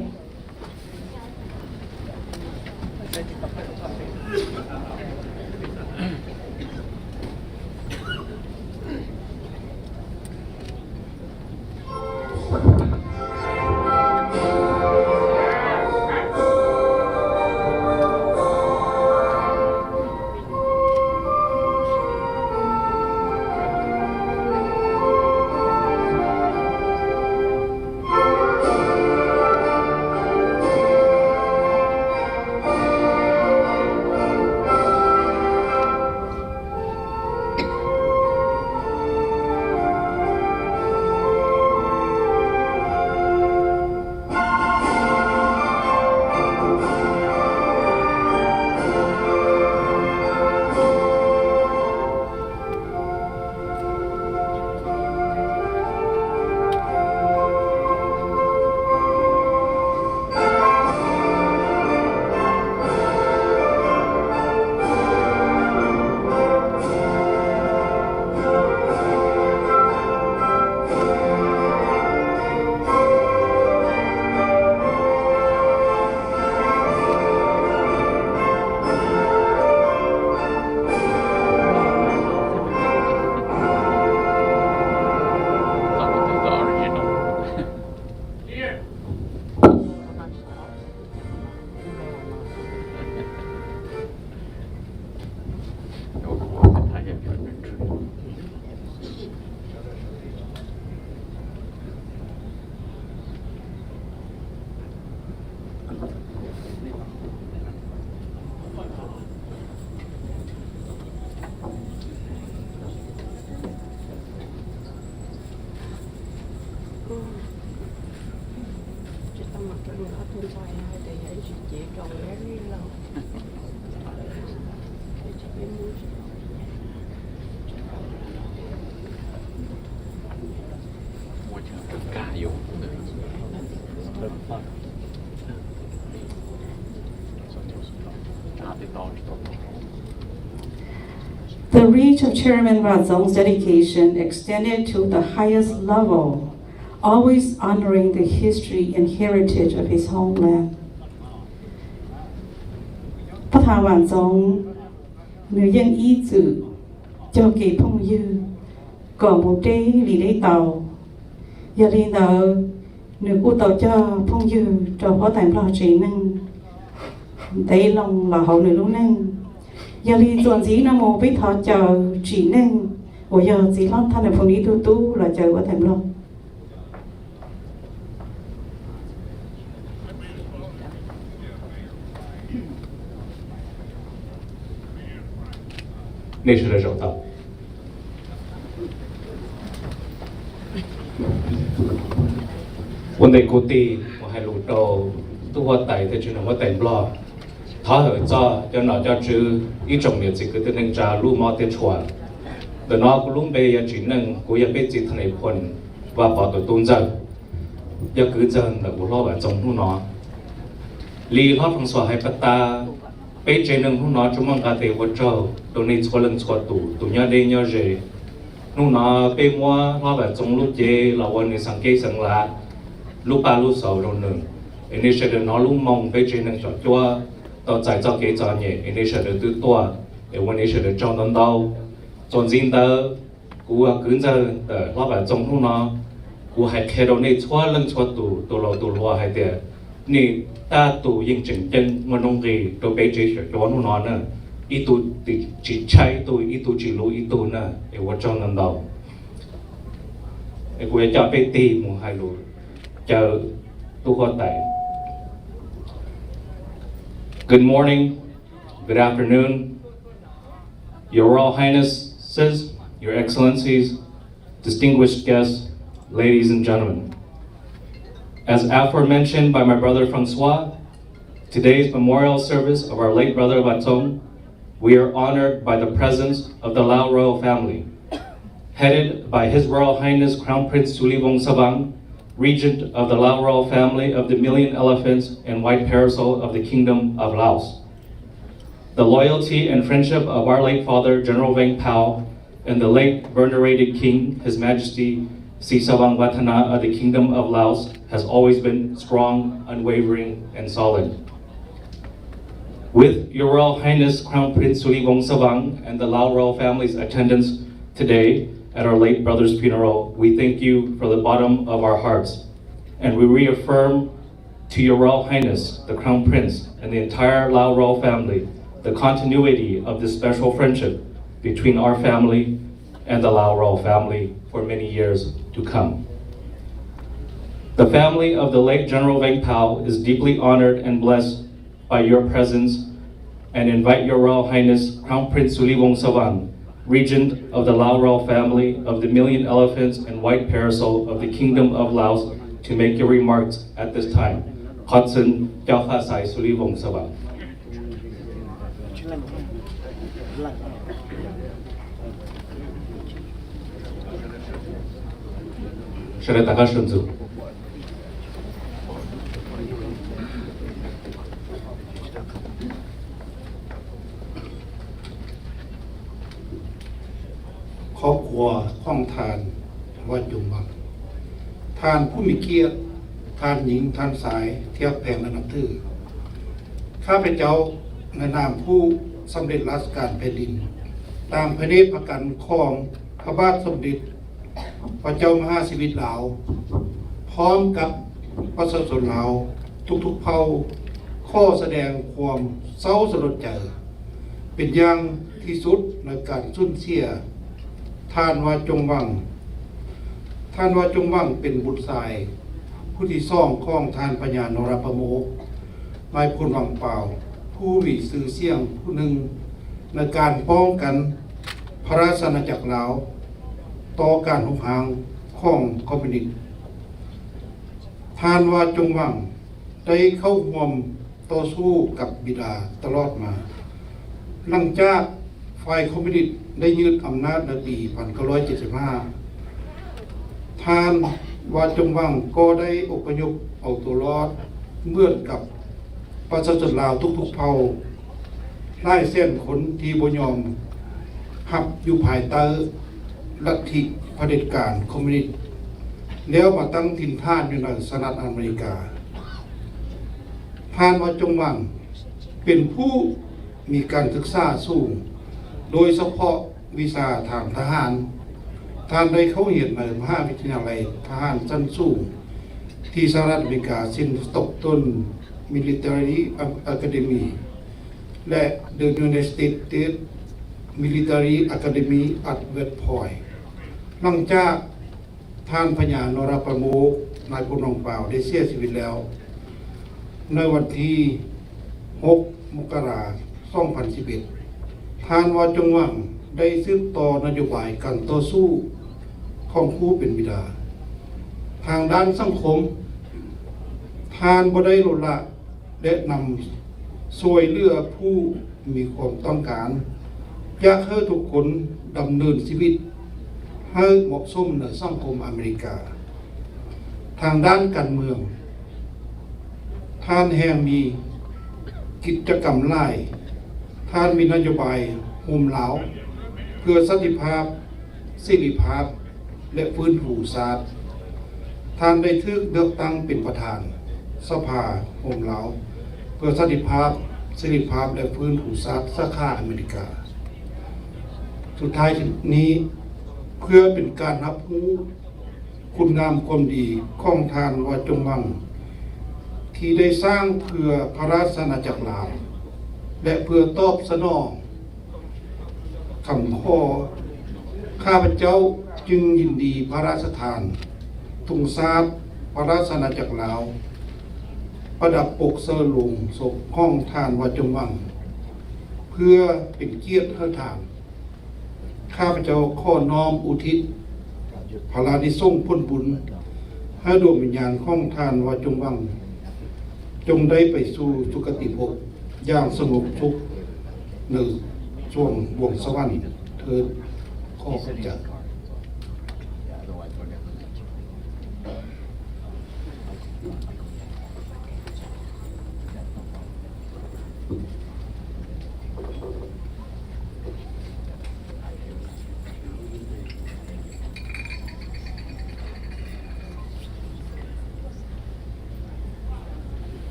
The reach of Chairman Vang's dedication extended to the highest level, always honoring the history and heritage of his homeland. พระธาวันทรงเนื้อยังอีจือเจ้าเกพงยือก่อมูเตหลีได้เตาอย่าลีเตาเนื้อกูเตาเจ้าพงยือเจ้าพ่อแต่งพลาจีนึงได้ลงหล่อเขาเนื้อรู้นึงอย่าลีส่วนสีนโมไปทอเจ้าจีนึงว่าอย่าสีล้อท่านในพงนี้ตู้ๆเราเจอว่าแต่งพลา内饰的手套。วันเด็กกูตีว่าให้รู้โตตัวไต่แต่จุนว่าแต่งบล้อท้าเหอจ้าจะหน่อจะจื้ออีจงเนี่ยจิกตัวหนึ่งจะรู้มอเตชวนแต่น้อกูลุ้มเบยจีนึงกูยังไปจิตทนายพลว่าปอตัวตุ้นจังยาคือจังแต่กูรอแบบจงหูน้อลีรอบฟังสวให้ปตาไปเจนึงหูน้อจุ่มกาเตวเจ้าตัวนี้ชัวลังชัวตัวนี้ได้เนี่ยเจนู่นน้อไปมัวรอบแบบจงลูกเจเราวันนี้สังเกตสังละลูกปลาลูกสาวเราหนึ่งอันนี้เสด็จน้อลูกมองไปเจนึงจอดจัวต่อใจเจ้าเกจเนี่ยอันนี้เสด็จตัววันนี้เสด็จจอนันดาวจนจินเตอร์กูคืนเจอแต่รอบแบบจงนู่นน้อกูให้แค่เราในชัวลังชัวตัวเราตัวรัวให้เดียนี่ตาตัวยิ่งจริงจังมันต้องรีตัวไปเจอตัวนู่นน้อเนี่ยอีตัวติดจิตใช้ตัวอีตัวจิรู้อีตัวน่ะว่าจอนันดาวกูจะไปตีมูให้รู้เจอตัวคนไต่ Good morning, good afternoon, Your Royal Highnesses, Your Excellencies, distinguished guests, ladies and gentlemen. As aforementioned by my brother Francois, today's memorial service of our late brother Vatong, we are honored by the presence of the Lao royal family, headed by His Royal Highness Crown Prince Sulivong Sabang, Regent of the Lao royal family of the Million Elephants and White Parasol of the Kingdom of Laos. The loyalty and friendship of our late father, General Vang Pao, and the late venerated King, His Majesty Si Savang Vatana of the Kingdom of Laos, has always been strong, unwavering, and solid. With Your Royal Highness Crown Prince Sulivong Sabang and the Lao royal family's attendance today at our late brother's funeral, we thank you from the bottom of our hearts, and we reaffirm to Your Royal Highness, the Crown Prince, and the entire Lao royal family, the continuity of this special friendship between our family and the Lao royal family for many years to come. The family of the late General Vang Pao is deeply honored and blessed by your presence and invite Your Royal Highness Crown Prince Sulivong Sabang, Regent of the Lao royal family of the Million Elephants and White Parasol of the Kingdom of Laos, to make your remarks at this time. Hudson Gyalha Sai Sulivong Sabang. Shredaka Shunzu. ครอบครัวข้องทานวัดจุมบังทานผู้มีเกียรติทานหญิงทานสายเทียบแพงและนับถือข้าพเจ้าในนามผู้สำเร็จราชการแผ่นดินตามพระเนตรประกันของพระบาทสมเด็จพระเจ้ามหาชีวิตลาวพร้อมกับประชาชนลาวทุกๆเผ่าข้อแสดงความเศร้าสลดใจเป็นอย่างที่สุดในการสูญเสียท่านว่าจงวังเป็นบุตรชายผู้ที่ซ่องข้องท่านปัญญานรปโมกนายพลวังเปล่าผู้มีสื่อเสียงผู้หนึ่งในการป้องกันพระราชอาณาจักรลาวต่อการหุบหางของคอมมิวนิสต์ท่านว่าจงวัง ได้เข้าร่วมต่อสู้กับบิดาตลอดมาหลังจากฝ่ายคอมมิวนิสต์ได้ยึดอำนาจในปี1975ท่านวาจงวังก็ได้อพยพเอาตัวรอดเหมือนกับประชาชนลาวทุกๆเผ่าหลายแสนคนที่บ่ยอมหับอยู่ภายใต้ลัทธิเผด็จการคอมมิวนิสต์แล้วมาตั้งถิ่นฐานอยู่ในสหรัฐอเมริกาท่านวาจงวังเป็นผู้มีการศึกษาสูงโดยเฉพาะวิชาทางทหารท่านได้เข้าเรียนในมหาวิทยาลัยทหารชั้นสูงที่สหรัฐอเมริกาเช่นสต็อกตัน Military Academy และ The United States Military Academy at West Point หลังจากท่านพญานรประโมกนายพลนองเปล่าได้เสียชีวิตแล้วในวันที่6 มกราคม 2011ท่านวาจงวังได้สืบต่อนโยบายการต่อสู้ของผู้เป็นบิดาทางด้านสังคมท่านบ่ได้ลดละและนำช่วยเหลือผู้มีความต้องการอยากให้ทุกคนดำเนินชีวิตให้เหมาะสมในสังคมอเมริกาทางด้านการเมืองท่านแห่งมีกิจกรรมหลายท่านมีนโยบายโฮมเหลาเพื่อสันติภาพสิริภาพและฟื้นฟูชาติท่านได้ถูกเลือกตั้งเป็นประธานสภาโฮมเหลาเพื่อสันติภาพสิริภาพและฟื้นฟูชาติสาขาอเมริกาสุดท้ายนี้เพื่อเป็นการรับรู้คุณงามความดีของท่านวาจงวังที่ได้สร้างเพื่อพระราชอาณาจักรลาวและเพื่อตอบสนองคำขอข้าพเจ้าจึงยินดีพระราชทานธงชาติพระราชอาณาจักรลาวประดับปกเสอหลวงศพห้องท่านวาจงวังเพื่อเป็นเกียรติให้ท่านข้าพเจ้าขอน้อมอุทิศพระรานิสงส์ผลบุญให้ดวงวิญญาณของท่านวาจงวังจงได้ไปสู่สุคติภพอย่างสงบสุขในช่วงวงสวรรค์เถิดขอพระเจ้า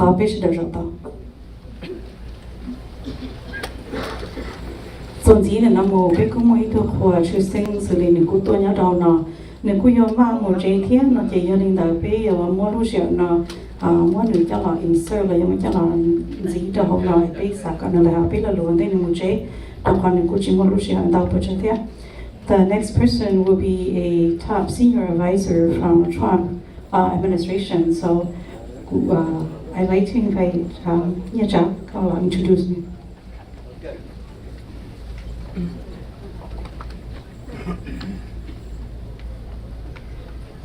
他必须得找到。总之呢，那么别个么一个话去生是哩，你古多年到呢，你古要嘛么这天呢，就要领导别要么路线呢，么你叫了 insert 了，要么叫了自己的好呢，别啥个呢来，别了路的你么这，当看你古只么路线到不这天。The next person will be a top senior advisor from Trump administration. So I'd like to invite Nyecha to introduce me.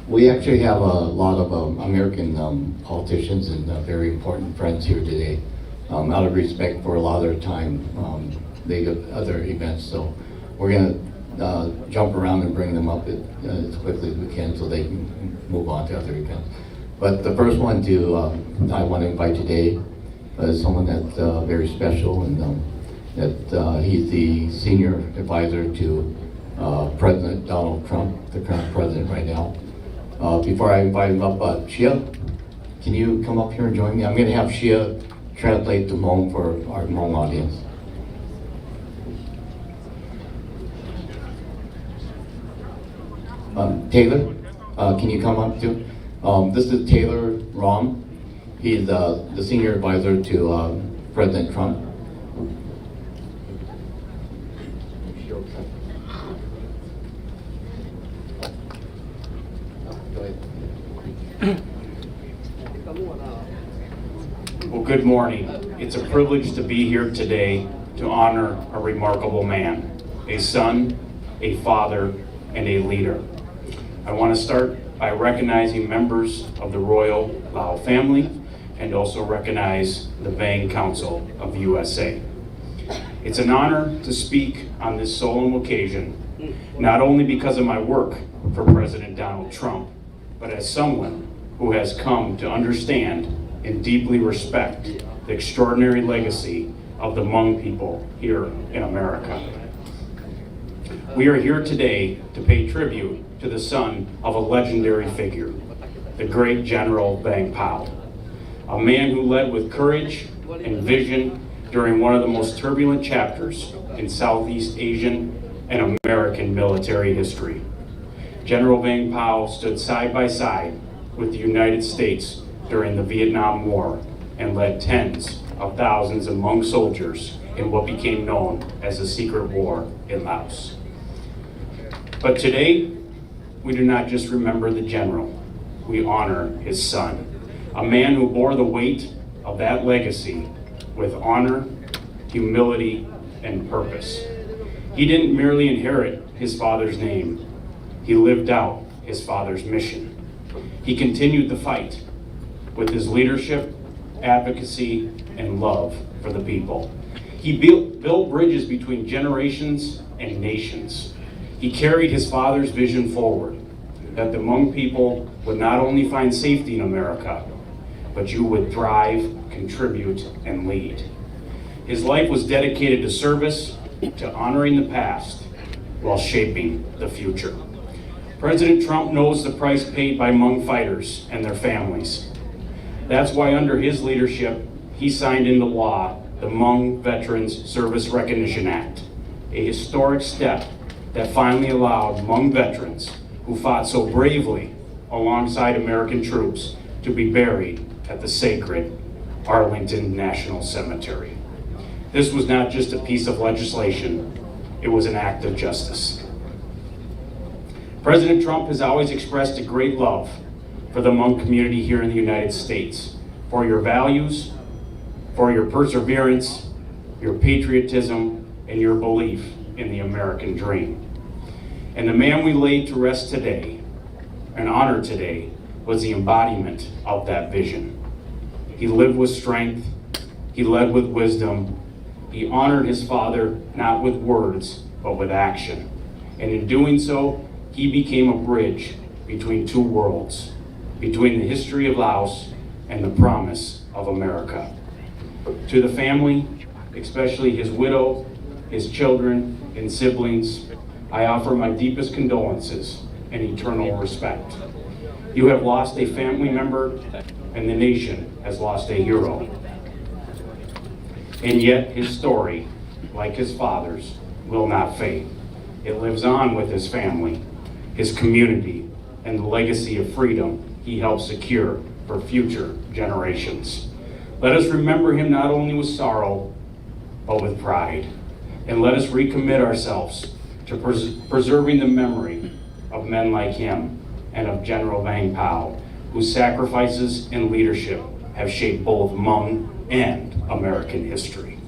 We actually have a lot of American politicians and very important friends here today. Out of respect for a lot of their time, they have other events, so we're going to jump around and bring them up as quickly as we can so they can move on to other events. But the first one I want to invite today is someone that's very special, and that he's the senior advisor to President Donald Trump, the current president right now. Before I invite him up, Shia, can you come up here and join me? I'm going to have Shia translate the Hmong for our Hmong audience. Taylor, can you come up too? This is Taylor Rom. He's the senior advisor to President Trump. Well, good morning. It's a privilege to be here today to honor a remarkable man, a son, a father, and a leader. I want to start by recognizing members of the Royal Lao family and also recognize the Vang Council of USA. It's an honor to speak on this solemn occasion, not only because of my work for President Donald Trump, but as someone who has come to understand and deeply respect the extraordinary legacy of the Hmong people here in America. We are here today to pay tribute to the son of a legendary figure, the great General Vang Pao, a man who led with courage and vision during one of the most turbulent chapters in Southeast Asian and American military history. General Vang Pao stood side by side with the United States during the Vietnam War and led tens of thousands of Hmong soldiers in what became known as the Secret War in Laos. But today, we do not just remember the general, we honor his son, a man who bore the weight of that legacy with honor, humility, and purpose. He didn't merely inherit his father's name, he lived out his father's mission. He continued the fight with his leadership, advocacy, and love for the people. He built bridges between generations and nations. He carried his father's vision forward, that the Hmong people would not only find safety in America, but you would thrive, contribute, and lead. His life was dedicated to service, to honoring the past, while shaping the future. President Trump knows the price paid by Hmong fighters and their families. That's why under his leadership, he signed into law the Hmong Veterans Service Recognition Act, a historic step that finally allowed Hmong veterans who fought so bravely alongside American troops to be buried at the sacred Arlington National Cemetery. This was not just a piece of legislation, it was an act of justice. President Trump has always expressed a great love for the Hmong community here in the United States, for your values, for your perseverance, your patriotism, and your belief in the American dream. And the man we laid to rest today, and honor today, was the embodiment of that vision. He lived with strength, he led with wisdom, he honored his father not with words, but with action. And in doing so, he became a bridge between two worlds, between the history of Laos and the promise of America. To the family, especially his widow, his children, and siblings, I offer my deepest condolences and eternal respect. You have lost a family member, and the nation has lost a hero. And yet his story, like his father's, will not fade. It lives on with his family, his community, and the legacy of freedom he helped secure for future generations. Let us remember him not only with sorrow, but with pride. And let us recommit ourselves to preserving the memory of men like him and of General Vang Pao, whose sacrifices and leadership have shaped both Hmong and American history.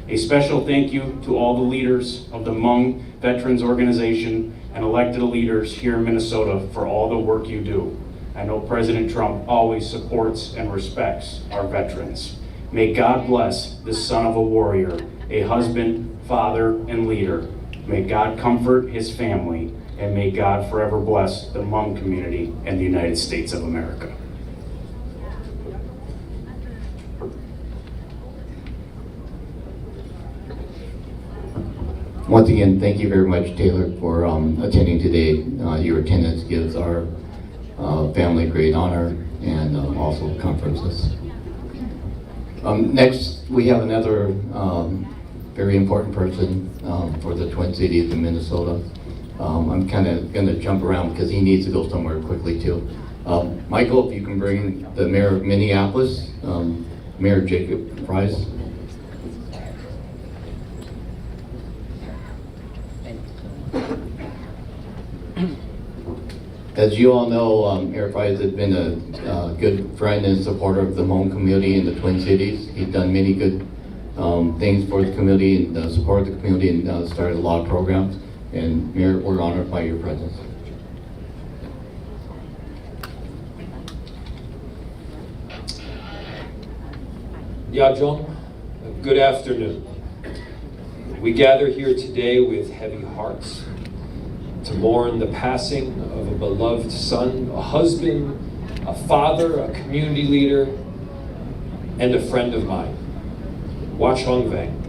A special thank you to all the leaders of the Hmong Veterans Organization and elected leaders here in Minnesota for all the work you do. I know President Trump always supports and respects our veterans. May God bless this son of a warrior, a husband, father, and leader. May God comfort his family, and may God forever bless the Hmong community and the United States of America. Once again, thank you very much, Taylor, for attending today. Your attendance gives our family great honor and also comforts us. Next, we have another very important person for the Twin Cities of Minnesota. I'm kind of going to jump around because he needs to go somewhere quickly too. Michael, if you can bring the mayor of Minneapolis, Mayor Jacob Price. As you all know, Mayor Price has been a good friend and supporter of the Hmong community in the Twin Cities. He's done many good things for the community and supported the community and started a lot of programs. And Mayor, we're honored by your presence. Yajong, good afternoon. We gather here today with heavy hearts to mourn the passing of a beloved son, a husband, a father, a community leader, and a friend of mine, Chong Vang.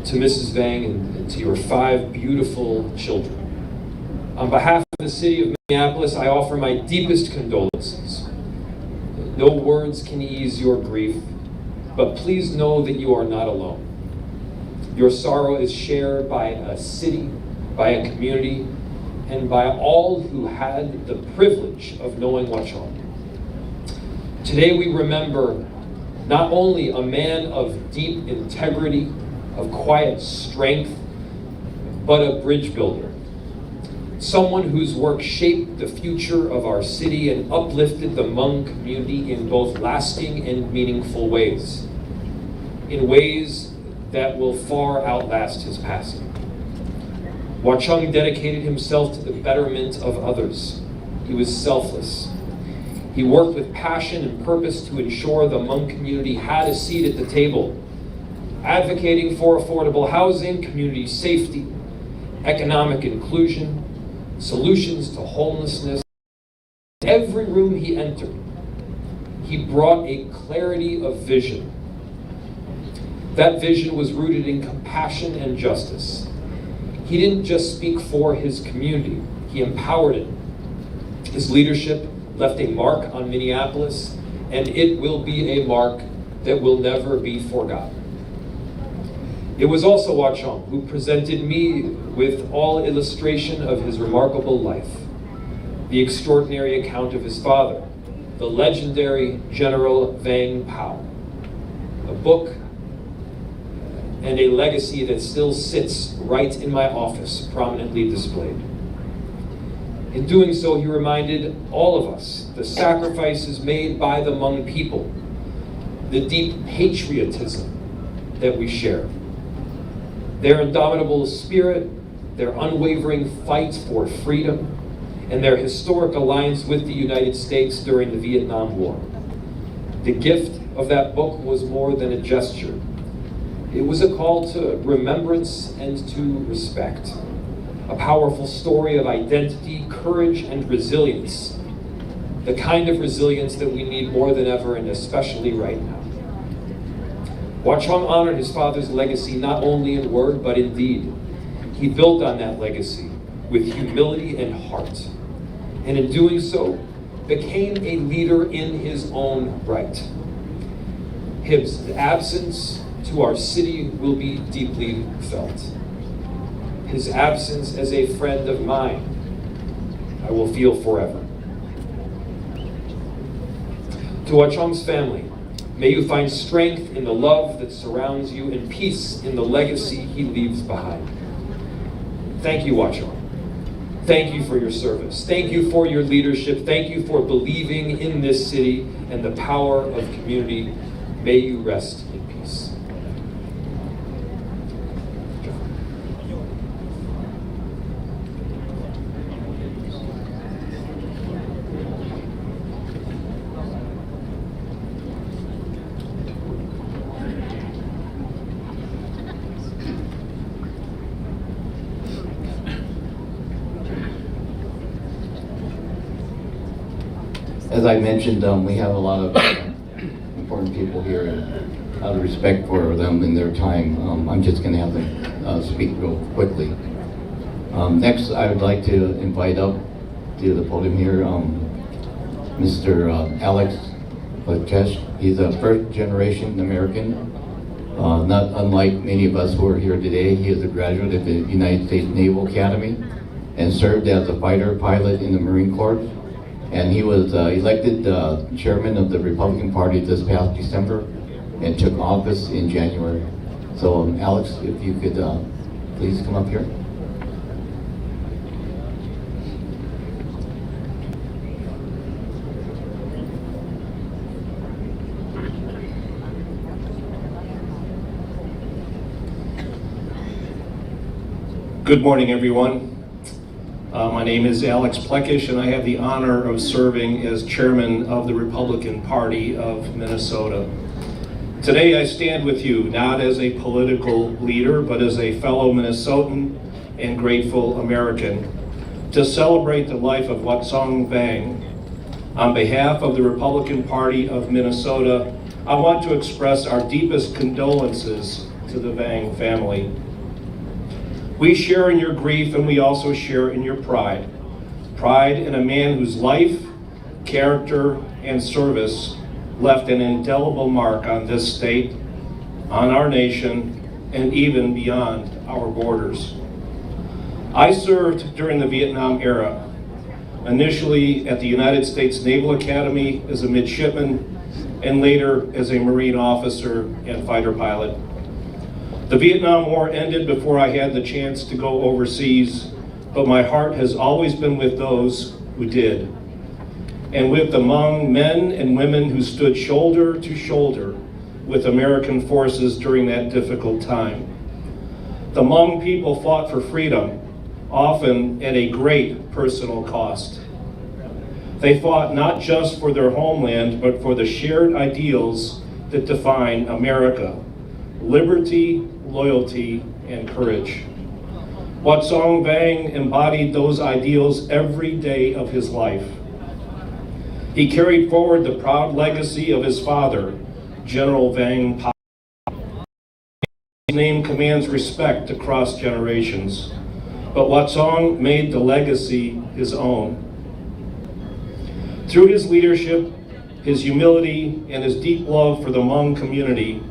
To Mrs. Vang and to your 5 beautiful children. On behalf of the city of Minneapolis, I offer my deepest condolences. No words can ease your grief, but please know that you are not alone. Your sorrow is shared by a city, by a community, and by all who had the privilege of knowing Chong. Today we remember not only a man of deep integrity, of quiet strength, but a bridge builder. Someone whose work shaped the future of our city and uplifted the Hmong community in both lasting and meaningful ways. In ways that will far outlast his passing. Chong dedicated himself to the betterment of others. He was selfless. He worked with passion and purpose to ensure the Hmong community had a seat at the table, advocating for affordable housing, community safety, economic inclusion, solutions to homelessness. In every room he entered, he brought a clarity of vision. That vision was rooted in compassion and justice. He didn't just speak for his community, he empowered it. His leadership left a mark on Minneapolis, and it will be a mark that will never be forgotten. It was also Chong who presented me with all illustration of his remarkable life, the extraordinary account of his father, the legendary General Vang Pao, a book and a legacy that still sits right in my office, prominently displayed. In doing so, he reminded all of us the sacrifices made by the Hmong people, the deep patriotism that we share, their indomitable spirit, their unwavering fight for freedom, and their historic alliance with the United States during the Vietnam War. The gift of that book was more than a gesture. It was a call to remembrance and to respect. A powerful story of identity, courage, and resilience. The kind of resilience that we need more than ever, and especially right now. Chong honored his father's legacy not only in word, but in deed. He built on that legacy with humility and heart. And in doing so, became a leader in his own right. His absence to our city will be deeply felt. His absence as a friend of mine, I will feel forever. To Chong's family, may you find strength in the love that surrounds you and peace in the legacy he leaves behind. Thank you, Chong. Thank you for your service. Thank you for your leadership. Thank you for believing in this city and the power of community. May you rest in peace. As I mentioned, we have a lot of important people here, and out of respect for them and their time, I'm just going to have them speak real quickly. Next, I would like to invite up to the podium here Mr. Alex Pachesh. He's a first-generation American, not unlike many of us who are here today. He is a graduate of the United States Naval Academy and served as a fighter pilot in the Marine Corps. And he was elected chairman of the Republican Party this past December and took office in January. So Alex, if you could please come up here. Good morning, everyone. My name is Alex Plekish, and I have the honor of serving as chairman of the Republican Party of Minnesota. Today I stand with you not as a political leader, but as a fellow Minnesotan and grateful American to celebrate the life of Vang. On behalf of the Republican Party of Minnesota, I want to express our deepest condolences to the Vang family. We share in your grief, and we also share in your pride. Pride in a man whose life, character, and service left an indelible mark on this state, on our nation, and even beyond our borders. I served during the Vietnam era, initially at the United States Naval Academy as a midshipman, and later as a Marine officer and fighter pilot. The Vietnam War ended before I had the chance to go overseas, but my heart has always been with those who did, and with among men and women who stood shoulder to shoulder with American forces during that difficult time. The Hmong people fought for freedom, often at a great personal cost. They fought not just for their homeland, but for the shared ideals that define America: liberty, loyalty, and courage. Vang embodied those ideals every day of his life. He carried forward the proud legacy of his father, General Vang. His name commands respect across generations, but Vang made the legacy his own. Through his leadership, his humility, and his deep love for the Hmong community,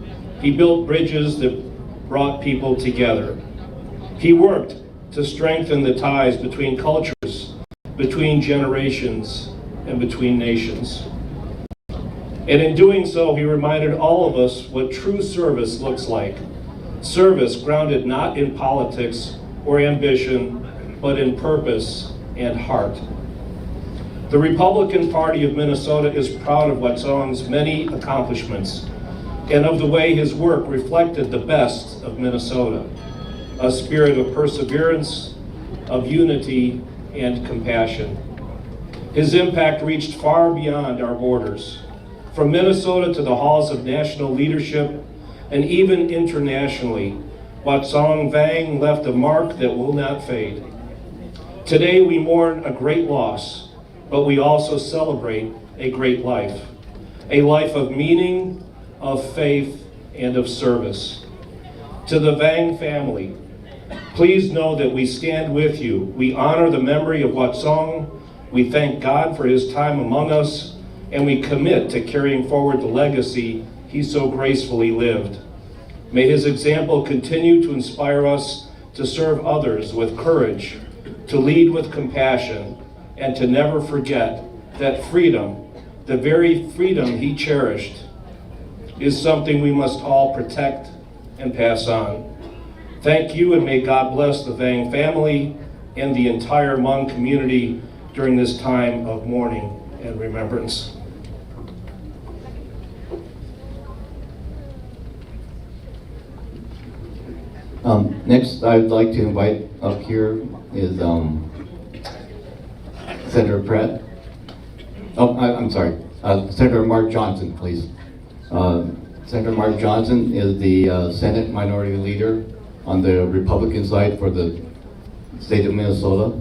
he built bridges that brought people together. He worked to strengthen the ties between cultures, between generations, and between nations. And in doing so, he reminded all of us what true service looks like. Service grounded not in politics or ambition, but in purpose and heart. The Republican Party of Minnesota is proud of Vang's many accomplishments and of the way his work reflected the best of Minnesota, a spirit of perseverance, of unity, and compassion. His impact reached far beyond our borders, from Minnesota to the halls of national leadership, and even internationally. Vang left a mark that will not fade. Today we mourn a great loss, but we also celebrate a great life, a life of meaning, of faith, and of service. To the Vang family, please know that we stand with you. We honor the memory of Vang. We thank God for his time among us, and we commit to carrying forward the legacy he so gracefully lived. May his example continue to inspire us to serve others with courage, to lead with compassion, and to never forget that freedom, the very freedom he cherished, is something we must all protect and pass on. Thank you, and may God bless the Vang family and the entire Hmong community during this time of mourning and remembrance. Next, I'd like to invite up here is Senator Pratt. Oh, I'm sorry, Senator Mark Johnson, please. Senator Mark Johnson is the Senate Minority Leader on the Republican side for the state of Minnesota.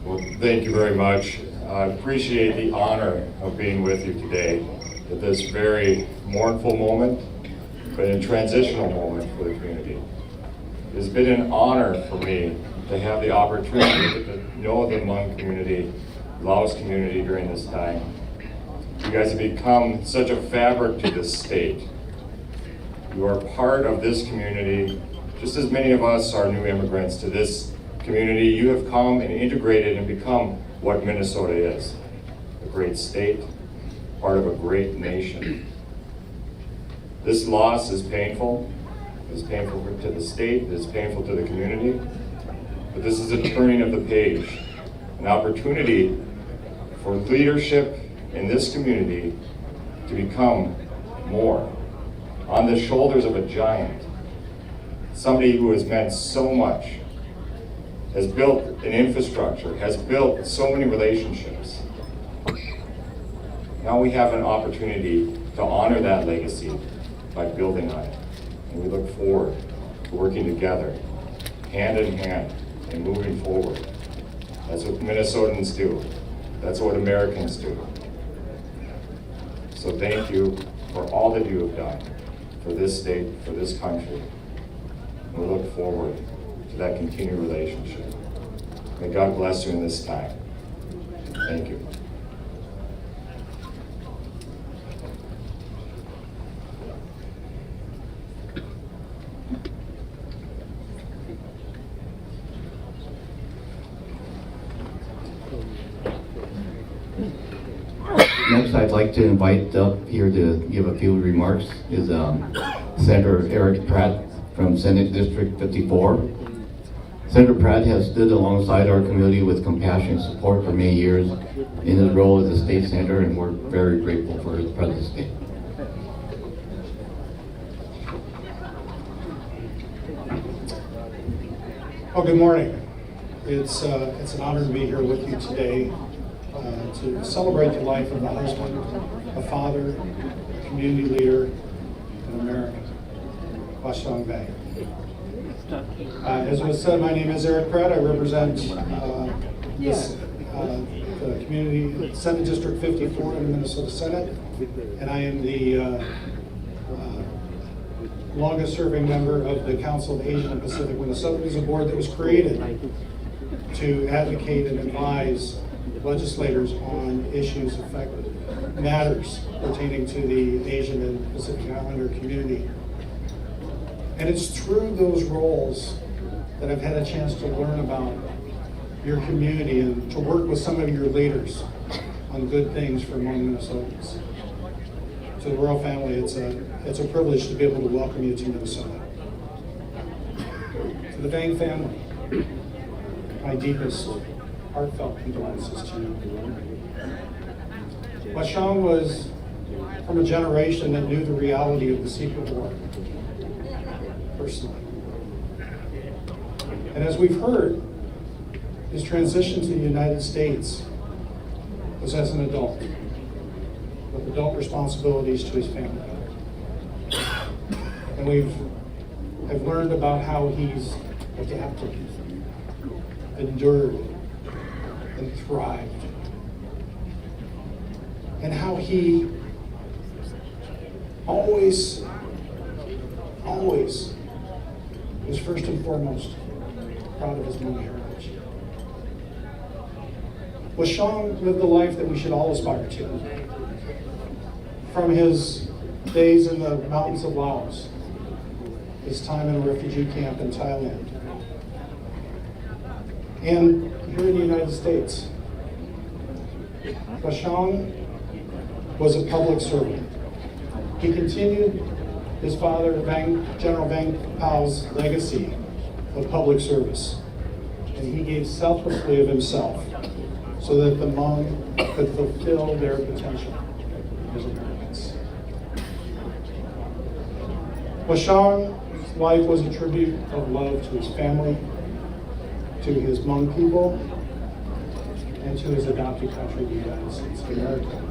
Well, thank you very much. I appreciate the honor of being with you today at this very mournful moment, but a transitional moment for the community. It's been an honor for me to have the opportunity to know the Hmong community, Laos community during this time. You guys have become such a fabric to this state. You are part of this community, just as many of us are new immigrants to this community. You have come and integrated and become what Minnesota is. A great state, part of a great nation. This loss is painful. It's painful to the state, it's painful to the community. But this is a turning of the page, an opportunity for leadership in this community to become more on the shoulders of a giant, somebody who has meant so much, has built an infrastructure, has built so many relationships. Now we have an opportunity to honor that legacy by building on it. And we look forward to working together, hand in hand, and moving forward. That's what Minnesotans do. That's what Americans do. So thank you for all that you have done for this state, for this country. And we look forward to that continued relationship. May God bless you in this time. Thank you. Next, I'd like to invite up here to give a few remarks is Senator Eric Pratt from Senate District 54. Senator Pratt has stood alongside our community with compassion and support for many years in his role as a state senator, and we're very grateful for his presidency. Well, good morning. It's an honor to be here with you today to celebrate the life of a husband, a father, a community leader, an American, Chong Vang. As was said, my name is Eric Pratt. I represent the community, Senate District 54 in the Minnesota Senate, and I am the longest serving member of the Council of Asian and Pacific Minnesota. It is a board that was created to advocate and advise legislators on issues matters pertaining to the Asian and Pacific Islander community. And it's through those roles that I've had a chance to learn about your community and to work with some of your leaders on good things for Hmong Minnesotans. To the royal family, it's a privilege to be able to welcome you to Minnesota. To the Vang family, my deepest heartfelt condolences to you. Chong was from a generation that knew the reality of the Secret War, personally. And as we've heard, his transition to the United States was as an adult, with adult responsibilities to his family. And I've learned about how he's adapted, endured, and thrived. And how he always was first and foremost proud of his Hmong heritage. Chong lived the life that we should all aspire to. From his days in the mountains of Laos, his time in a refugee camp in Thailand, and here in the United States, Chong was a public servant. He continued his father, General Vang Pao's legacy of public service. And he gave selflessly of himself so that the Hmong could fulfill their potential as Americans. Chong's life was a tribute of love to his family, to his Hmong people, and to his adopted country, the United States of America.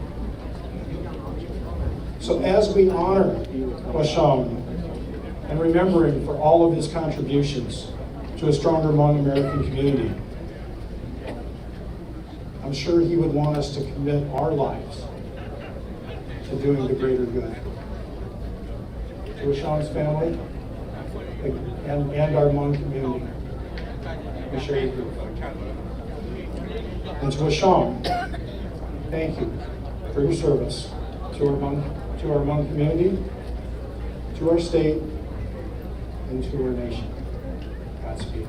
So as we honor Chong and remember him for all of his contributions to a stronger Hmong American community, I'm sure he would want us to commit our lives to doing the greater good. To Chong's family and our Hmong community, we share you. And to Chong, thank you for your service to our Hmong community, to our state, and to our nation. Godspeed.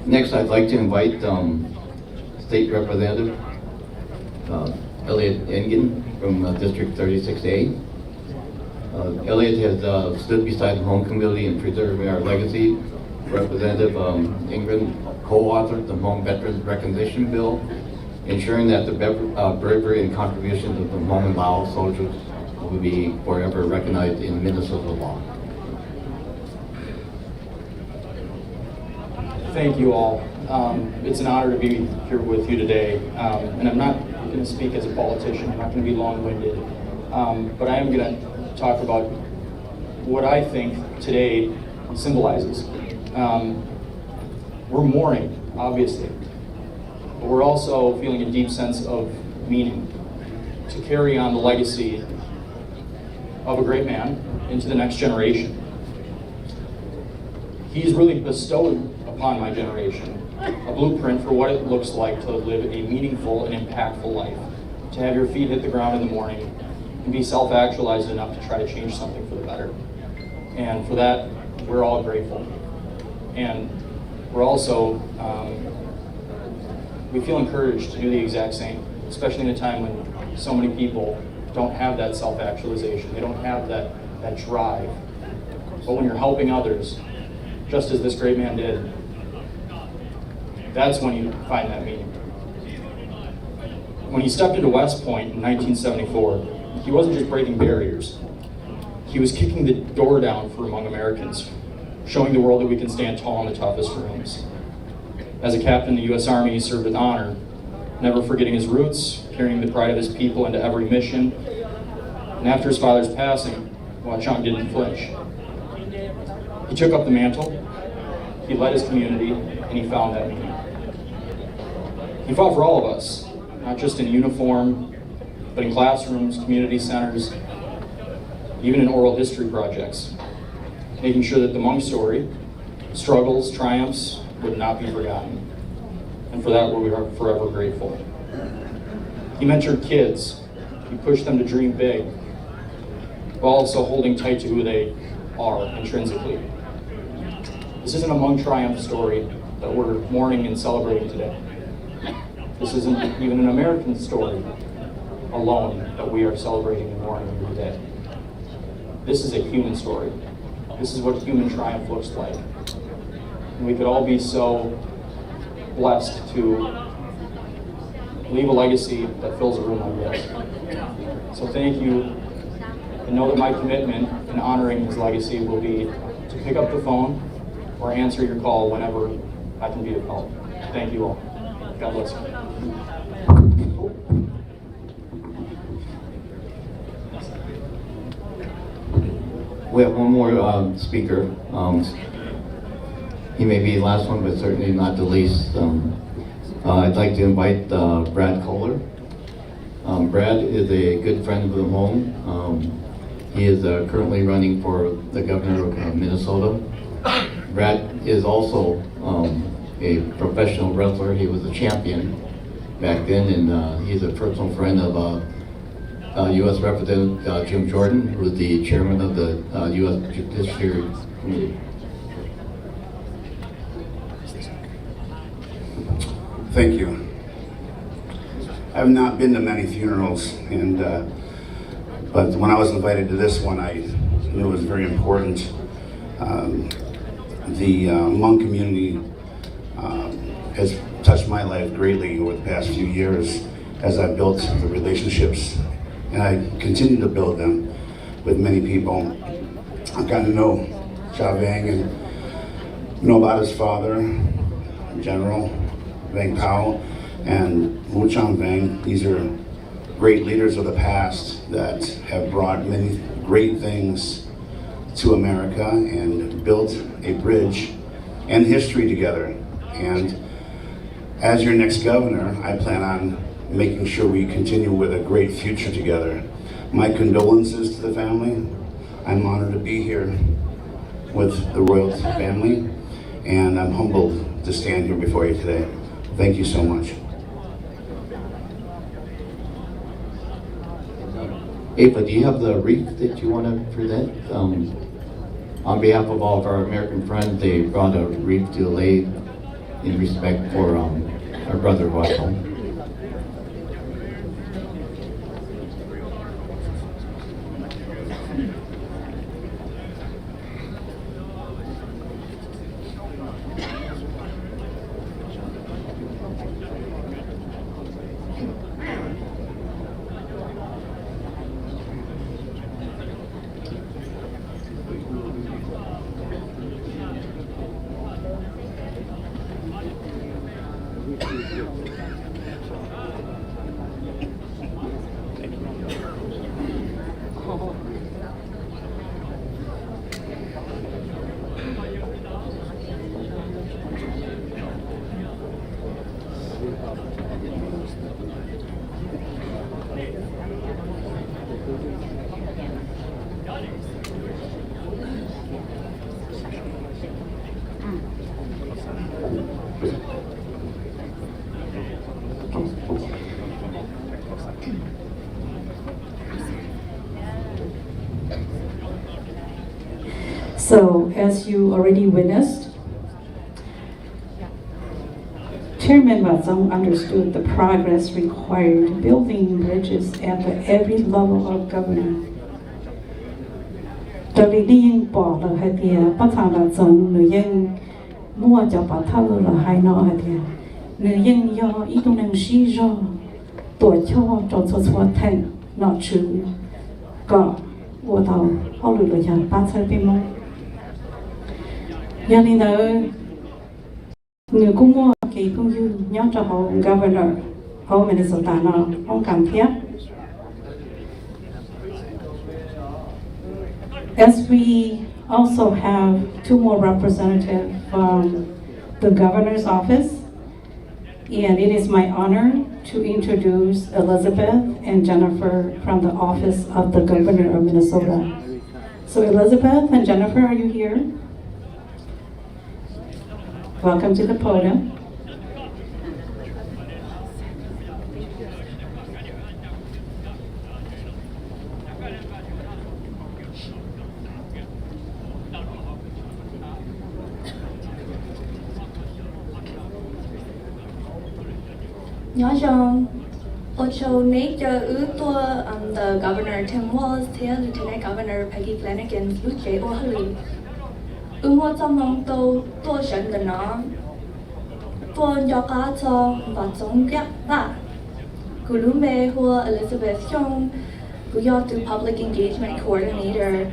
Next, I'd like to invite State Representative Elliot Engen from District 36A. Elliot has stood beside the Hmong community in preserving our legacy. Representative Engen co-authored the Hmong Veterans Recognition Bill, ensuring that the bravery and contributions of the Hmong and Lao soldiers will be forever recognized in Minnesota law. Thank you all. It's an honor to be here with you today. And I'm not going to speak as a politician. I'm not going to be long-winded. But I am going to talk about what I think today symbolizes. We're mourning, obviously. But we're also feeling a deep sense of meaning to carry on the legacy of a great man into the next generation. He's really bestowed upon my generation a blueprint for what it looks like to live a meaningful and impactful life, to have your feet hit the ground in the morning and be self-actualized enough to try to change something for the better. And for that, we're all grateful. And we're also, we feel encouraged to do the exact same, especially in a time when so many people don't have that self-actualization, they don't have that drive. But when you're helping others, just as this great man did, that's when you find that meaning. When he stepped into West Point in 1974, he wasn't just breaking barriers. He was kicking the door down for Hmong Americans, showing the world that we can stand tall in the toughest rooms. As a captain in the U.S. Army, he served with honor, never forgetting his roots, carrying the pride of his people into every mission. And after his father's passing, Chong didn't flinch. He took up the mantle, he led his community, and he found that meaning. He fought for all of us, not just in uniform, but in classrooms, community centers, even in oral history projects, making sure that the Hmong story, struggles, triumphs, would not be forgotten. And for that, we are forever grateful. He mentored kids, he pushed them to dream big, while also holding tight to who they are intrinsically. This isn't a Hmong triumph story that we're mourning and celebrating today. This isn't even an American story alone that we are celebrating and mourning today. This is a human story. This is what human triumph looks like. And we could all be so blessed to leave a legacy that fills a room like this. So thank you, and know that my commitment in honoring his legacy will be to pick up the phone or answer your call whenever I can be of help. Thank you all. God bless you. We have one more speaker. He may be the last one, but certainly not the least. I'd like to invite Brad Kohler. Brad is a good friend of the Hmong. He is currently running for the governor of Minnesota. Brad is also a professional wrestler. He was a champion back then, and he's a personal friend of U.S. Representative Jim Jordan, who is the chairman of the U.S. Judiciary Committee. Thank you. I have not been to many funerals, but when I was invited to this one, I knew it was very important. The Hmong community has touched my life greatly over the past few years as I've built the relationships, and I continue to build them with many people. I've gotten to know Vang and know about his father, General Vang Pao, and Mu Chang Vang. These are great leaders of the past that have brought many great things to America and built a bridge and history together. And as your next governor, I plan on making sure we continue with a great future together. My condolences to the family. I'm honored to be here with the royal family, and I'm humbled to stand here before you today. Thank you so much. Ava, do you have the wreath that you want to present? On behalf of all of our American friends, they brought a wreath to lay in respect for our brother Russell. So, as you already witnessed, Chairman Vang understood the progress required building bridges at every level of government. Cho lý liên bỏ là hai tia bắt thằng là dân người dân mua cho bà thâu là hai nọ hai tia người dân do ý tông năng sĩ do tuổi cho số thành nọ chữ có của tàu họ lựa là nhà ba chơi bên mông gia đình đó người cũng mua cái cũng như nhớ cho họ governor họ Minnesota nó không cần thiết. As we also have two more representatives from the governor's office, and it is my honor to introduce Elizabeth and Jennifer from the office of the governor of Minnesota. So Elizabeth and Jennifer, are you here? Welcome to the podium. Neng Xiong, Ocho Nature Utua, the Governor Tim Walz, Lieutenant Governor Peggy Flanagan, Luce O'Haley. Trong tô tô sân the nó tuôn cho cá cho và chống gác và Kulumbe hua Elizabeth Chong, Guyotu Public Engagement Coordinator,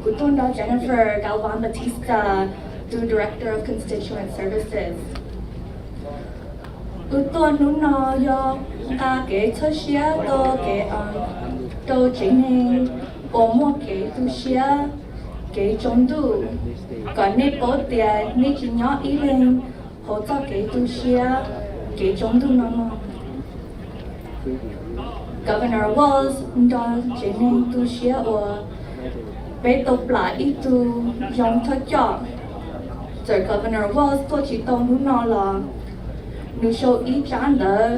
Gutunda Jennifer Galvan Batista, Director of Constituent Services. Tuôn nún nó do ta cái thơ xía tô cái tô chính hình ôm một cái tu xía cái trong tu còn nếu có tiền nếu chỉ nhỏ ý lên hỗ trợ cái tu xía cái trong tu nó Governor Walz đó chính nên tu xía ở bé tập lại ít tu trong thất chọn rồi Governor Walz tôi chỉ tông nún nó là nụ show ý chán đó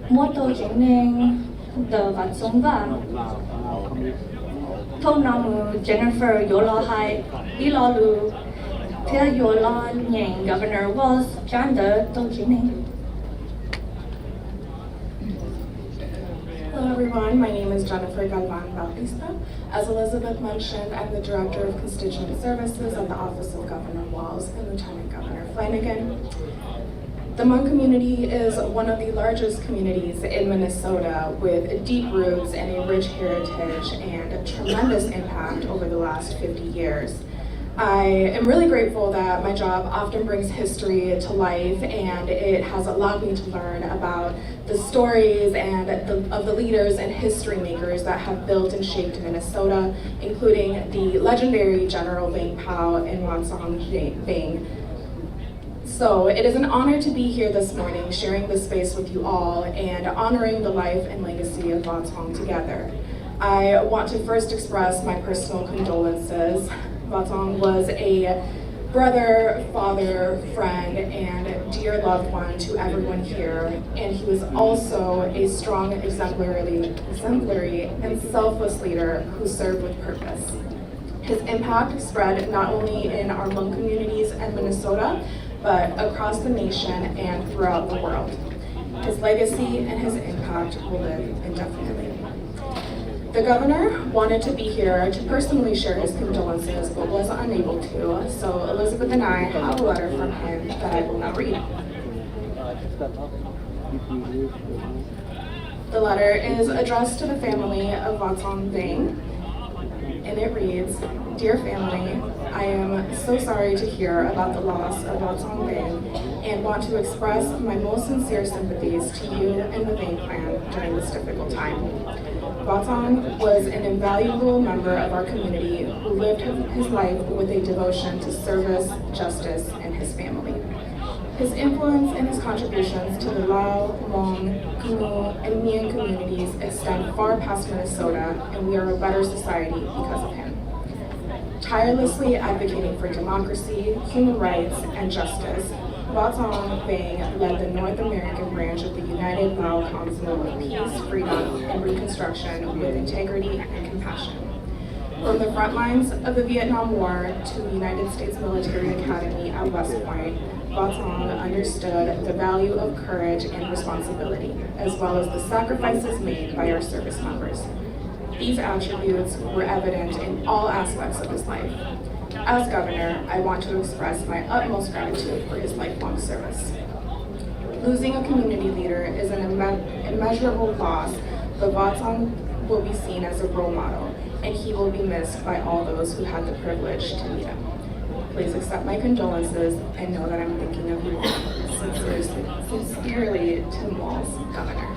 mua tôi chính nên the vật sống vàng thông nam Jennifer yo lo hai ý lo lu theo yo lo nhàng Governor Walz chán đỡ tôi chỉ nên. Hello everyone, my name is Jennifer Galvan Bautista. As Elizabeth mentioned, I'm the Director of Constituent Services at the Office of Governor Walz and Lieutenant Governor Flanagan. The Hmong community is one of the largest communities in Minnesota with deep roots and a rich heritage and a tremendous impact over the last 50 years. I am really grateful that my job often brings history to life, and it has allowed me to learn about the stories and of the leaders and history makers that have built and shaped Minnesota, including the legendary General Vang and Vang. So it is an honor to be here this morning, sharing this space with you all and honoring the life and legacy of Va Tong together. I want to first express my personal condolences. Va Tong was a brother, father, friend, and dear loved one to everyone here, and he was also a strong, exemplary, and selfless leader who served with purpose. His impact spread not only in our Hmong communities in Minnesota, but across the nation and throughout the world. His legacy and his impact will live indefinitely. The governor wanted to be here to personally share his condolences, but was unable to, so Elizabeth and I have a letter from him that I will now read. The letter is addressed to the family of Va Tong Vang, and it reads, "Dear family, I am so sorry to hear about the loss of Va Tong Vang and want to express my most sincere sympathies to you and the Vang clan during this difficult time. Va Tong was an invaluable member of our community who lived his life with a devotion to service, justice, and his family. His influence and his contributions to the Lao, Hmong, Khmer, and Mien communities extend far past Minnesota, and we are a better society because of him. Tirelessly advocating for democracy, human rights, and justice, Va Tong Vang led the North American branch of the United Lao Council of Peace, Freedom, and Reconstruction with integrity and compassion. From the front lines of the Vietnam War to the United States Military Academy at West Point, Va Tong understood the value of courage and responsibility, as well as the sacrifices made by our service members. These attributes were evident in all aspects of his life. As governor, I want to express my utmost gratitude for his lifelong service. Losing a community leader is an immeasurable loss, but Va Tong will be seen as a role model, and he will be missed by all those who had the privilege to meet him. Please accept my condolences and know that I'm thinking of you all. Sincerely, Tim Walz, Governor.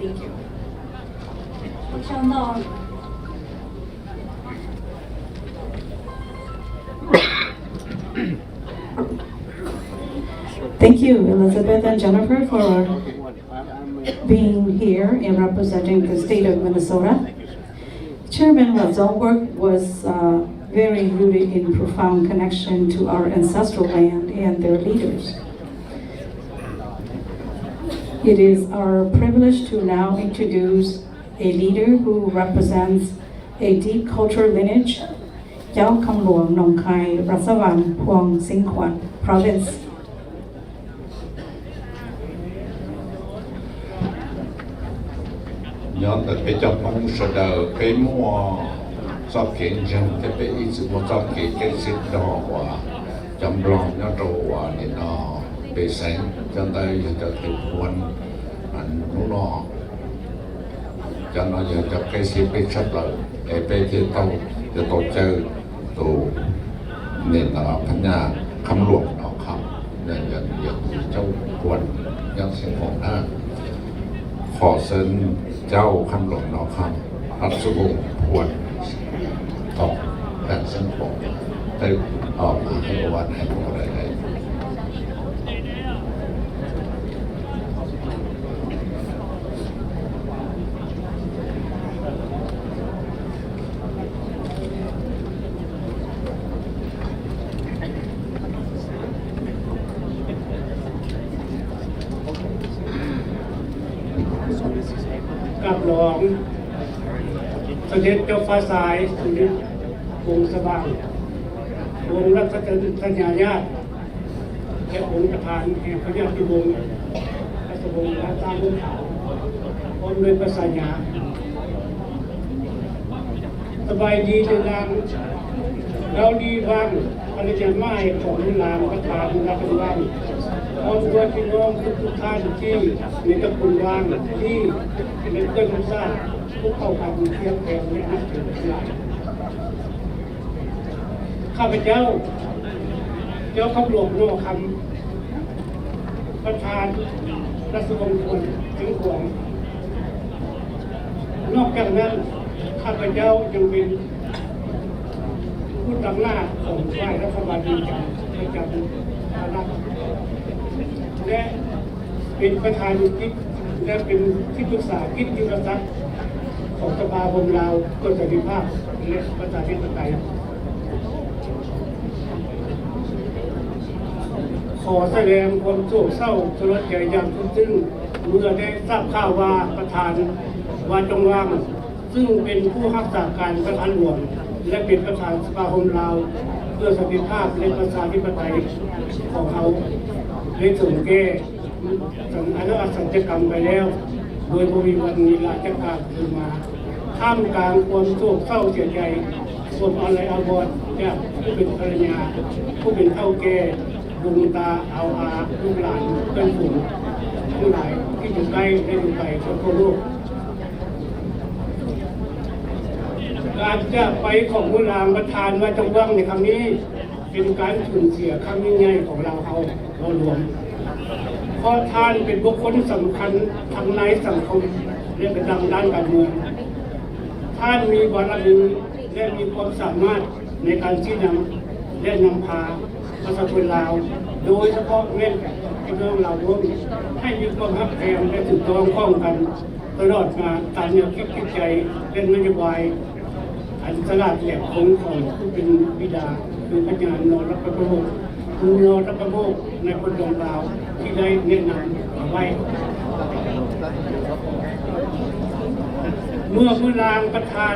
Thank you. Thank you, Elizabeth and Jennifer, for being here and representing the state of Minnesota. Chairman Razal's work was very rooted in profound connection to our ancestral land and their leaders. It is our privilege to now introduce a leader who represents a deep cultural lineage, Yao Kham Luang Nong Khai Rasavan Phuong Sinh Kwan Province. Nhớ tới cái trong mong sợ đời cái mua cho kiện dân cái ít mua cho kiện cái xịt đỏ và trong lòng nó trổ và thì nó bị sáng cho tới cho cái quân anh nó cho nó giờ cho cái xịt bị sắp lại để bị thì tàu để tổ chơi tụ nên là phần nhà khăm luộc nó khăm nên giờ châu quân dân sinh hoạt đóขอเชิญเจ้าคำหลวงนอคำรัชวงศ์พวนทองและเส้นผมได้ออกมาให้วันให้พวกเราได้กับรองสมเด็จเจ้าฟ้าสายสมเด็จวงศ์สว่างวงศ์รัชทายาญาติและองค์ประธานแห่งพระญาติวงศ์ราชวงศ์และตามวงขาวพร้อมด้วยประสานงานสบายดีในนามเราดีวังภรรยาไม้ของนามประธานรัฐวังพร้อมด้วยพี่น้องทุกท่านที่มีตระกูลวังที่เป็นเพื่อนสร้างพวกเขาทำเทียบแทนและนับถือหลายข้าพเจ้าคำหลวงนอคำประธานรัศวงศ์พวนถึงหวงนอกจากนั้นข้าพเจ้ายังเป็นผู้นำหน้าของฝ่ายรัฐบาลประจำ รัฐและเป็นประธานกิจและเป็นที่ปรึกษากิจยุทธศาสตร์ของสภาบมลาวเพื่อสันติภาพและประชาธิปไตยขอแสดงความโศกเศร้าสลดใจอย่างซึ้งเมื่อได้ทราบข่าวว่าประธานวาจงวางซึ่งเป็นผู้รักษาการประธานหลวงและเป็นประธานสภาบมลาวเพื่อสันติภาพและประชาธิปไตยของเขาได้ถึงแก่สัญญกรรมไปแล้วโดยบริวารนิราชการขึ้นมาท่ามกลางความโศกเศร้าเสียใจความอาลัยอาวรณ์จากผู้เป็นภรรยาผู้เป็นเฒ่าแก่ลุงตาเอาอาลูกหลานเพื่อนฝูงทั้งหลายที่อยู่ใกล้และอยู่ไกลทั่วโลกการจากไปของผู้นำประธานว่าจงว่างในครั้งนี้เป็นการสูญเสียครั้งยิ่งใหญ่ของเรารวมเพราะท่านเป็นบุคคลสำคัญทางในสังคมและเป็นดังด้านการเมืองท่านมีบารมีและมีความสามารถในการชี้นำและนำพาประชาชนลาวโดยเฉพาะเรื่องพี่น้องลาวร่วมให้มีความรักแพงและถูกต้องข้องกันตลอดมาตามแนวคิดจิตใจและนโยบายอันสลาดแหลกคงของผู้เป็นบิดาคือพระญาณนรประโมกนรประโมกในคนดวงดาวที่ได้แนะนำเอาไว้เมื่อผู้นางประธาน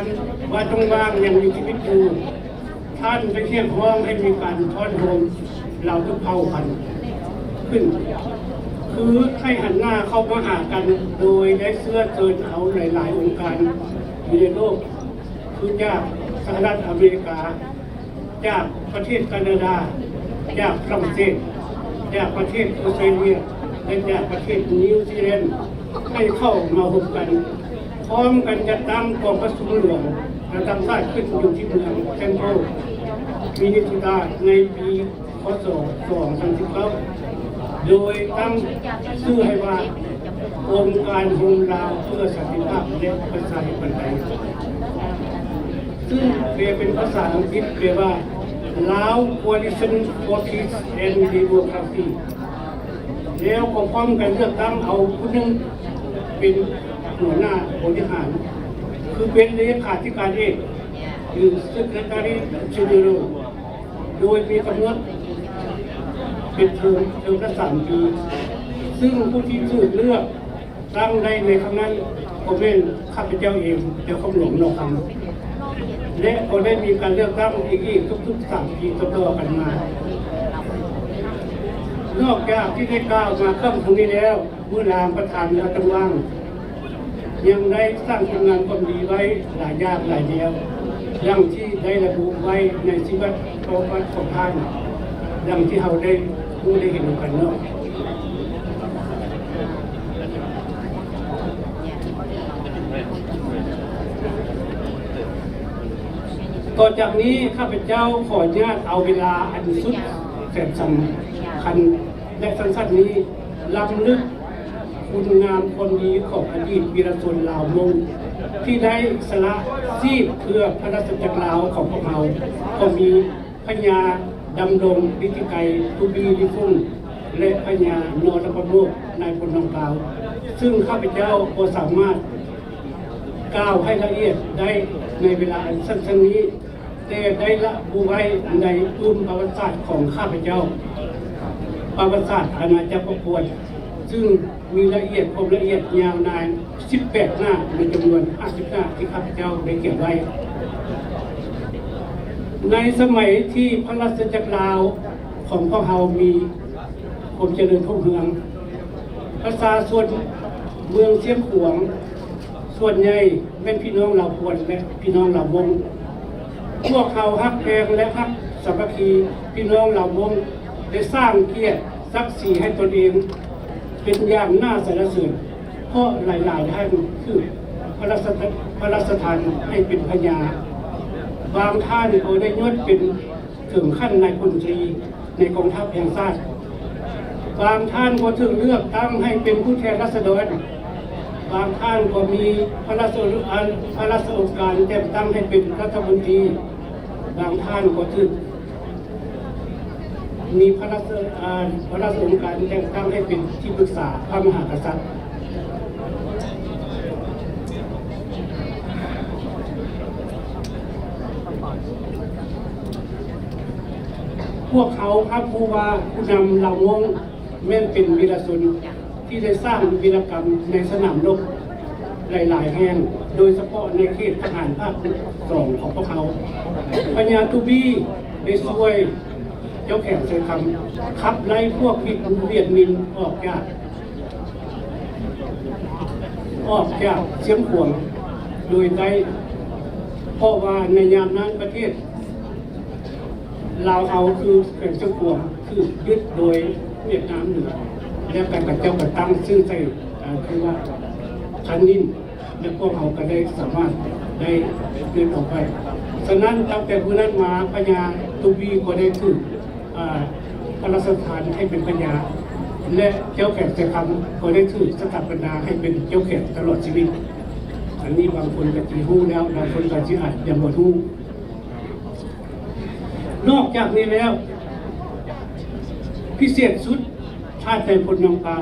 ว่าจงวางยังมีชีวิตอยู่ท่านไปเรียกร้องให้มีการทอดรวมเราทุกเผ่าพันธุ์ขึ้นคือให้หันหน้าเข้ามาหากันโดยได้เสื้อเชิญเอาหลายๆองค์การในโลกคือจากสหรัฐอเมริกาจากประเทศแคนาดาจากฝรั่งเศสจากประเทศออสเตรเลียและจากประเทศนิวซีแลนด์ให้เข้ามาพบกันพร้อมกันจะตั้งกองประชุมหลวงและตั้งชาติขึ้นอยู่ที่เมืองเซนโตมินิซูดาในปีพ.ศ. 2019โดยตั้งชื่อให้ว่าองค์การโฮมลาวเพื่อสันติภาพและประชาธิปไตยซึ่งแปลเป็นภาษาอังกฤษแปลว่า Lao Coalition for Peace and Democracy แล้วก็พร้อมกันเลือกตั้งเอาผู้หนึ่งเป็นหัวหน้าบริหารคือเป็นเลขาธิการเอกหรือ Secretary General โดยมีกำหนดเป็นเทอมละ3 ปีซึ่งผู้ที่ถูกเลือกตั้งได้ในครั้งนั้นก็เป็นข้าพเจ้าเองเจ้าของหลวงนอกคำและก็ได้มีการเลือกตั้งอีกทุกๆ3 ปีต่อๆกันมานอกจากที่ได้กล่าวมาค่ำตรงนี้แล้วผู้นำประธานรัฐบาลยังได้สร้างผลงานความดีไว้หลายอย่างหลายเดียวดังที่ได้ระบุไว้ในชีวิตประวัติของท่านดังที่เราได้เห็นกันเนาะต่อจากนี้ข้าพเจ้าขออนุญาตเอาเวลาอันสุดแสนสำคัญและสั้นๆนี้รำลึกคุณงามความดีของอดีตวีรชนลาวมงที่ได้สละชีพเพื่อพระราชจักรลาวของพวกเราก็มีพญาดำรงฤทธิไกรทุบีลิฟุ่งและพญานรประโมกนายพลนองกล่าวซึ่งข้าพเจ้าก็สามารถกล่าวให้ละเอียดได้ในเวลาอันสั้นๆนี้แต่ได้ละบุไว้ในภูมิประวัติศาสตร์ของข้าพเจ้าประวัติศาสตร์อาณาจักรประกวดซึ่งมีละเอียดความละเอียดยาวนาน18 หน้าในจำนวน50 หน้าที่ข้าพเจ้าได้เก็บไว้ในสมัยที่พระราชจักรลาวของพวกเรามีความเจริญรุ่งเรืองประชาชนเมืองเชียงขวางส่วนใหญ่เป็นพี่น้องลาวพวนและพี่น้องลาววงพวกเขาฮักแพงและฮักสามัคคีพี่น้องลาววงได้สร้างเกียรติศักดิ์ศรีให้ตนเองเป็นอย่างน่าสรรเสริญเพราะหลายๆท่านคือพระราชทานให้เป็นพญาบางท่านก็ได้ยศเป็นถึงขั้นนายพลตรีในกองทัพแห่งชาติบางท่านก็ถึงเลือกตั้งให้เป็นผู้แทนราษฎรบางท่านก็มีพระราชองค์การแต่งตั้งให้เป็นรัฐมนตรีบางท่านก็ถึง มีพระราชองค์การแต่งตั้งให้เป็นที่ปรึกษาพระมหากษัตริย์พวกเขาภาคภูว่าผู้นำเหล่ามงแม่นเป็นวีรชนที่ได้สร้างวีรกรรมในสนามรบหลายๆแห่งโดยเฉพาะในเขตทหารภาค2ของพวกเขาปัญญาตุบีได้ช่วยเจ้าแขกเสคำขับไล่พวกผิดเวียดมินออกจากเชียงขวงโดยได้เพราะว่าในยามนั้นประเทศลาวเขาคือแขวงเชียงขวงคือยึดโดยเวียดนามเหนือและการกับเจ้าก็ตั้งชื่อใส่คือว่าคันนินและพวกเขาก็ได้สามารถได้เดินออกไปฉะนั้นตั้งแต่ผู้นั้นมาพญาตุบีก็ได้ถูกพระราชทานให้เป็นพญาและเจ้าแขกเสคำก็ได้ถูกสถาปนาให้เป็นเจ้าแขกตลอดชีวิตอันนี้บางคนก็จีฮู้แล้วบางคนก็จีอาจยังบ่ฮู้นอกจากนี้แล้วพิเศษสุดชาติไทยพลน้องเปา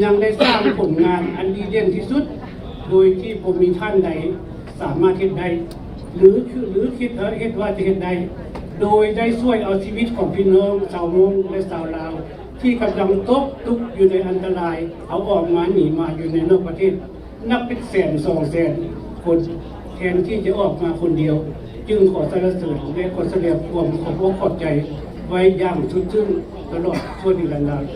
ยังได้สร้างผลงานอันดีเด่นที่สุดโดยที่ผมมีท่านใดสามารถเฮ็ดได้หรือคิดเฮ็ดว่าจะเฮ็ดได้โดยได้ช่วยเอาชีวิตของพี่น้องชาวมงและชาวลาวที่กำลังตกทุกข์อยู่ในอันตรายเอาออกมาหนีมาอยู่ในนอกประเทศนับเป็นแสน2 แสนคนแทนที่จะออกมาคนเดียวจึงขอสรรเสริญและขอแสดงความขอบใจไว้อย่างสุดซึ้งตลอดชั่วนิรันดร์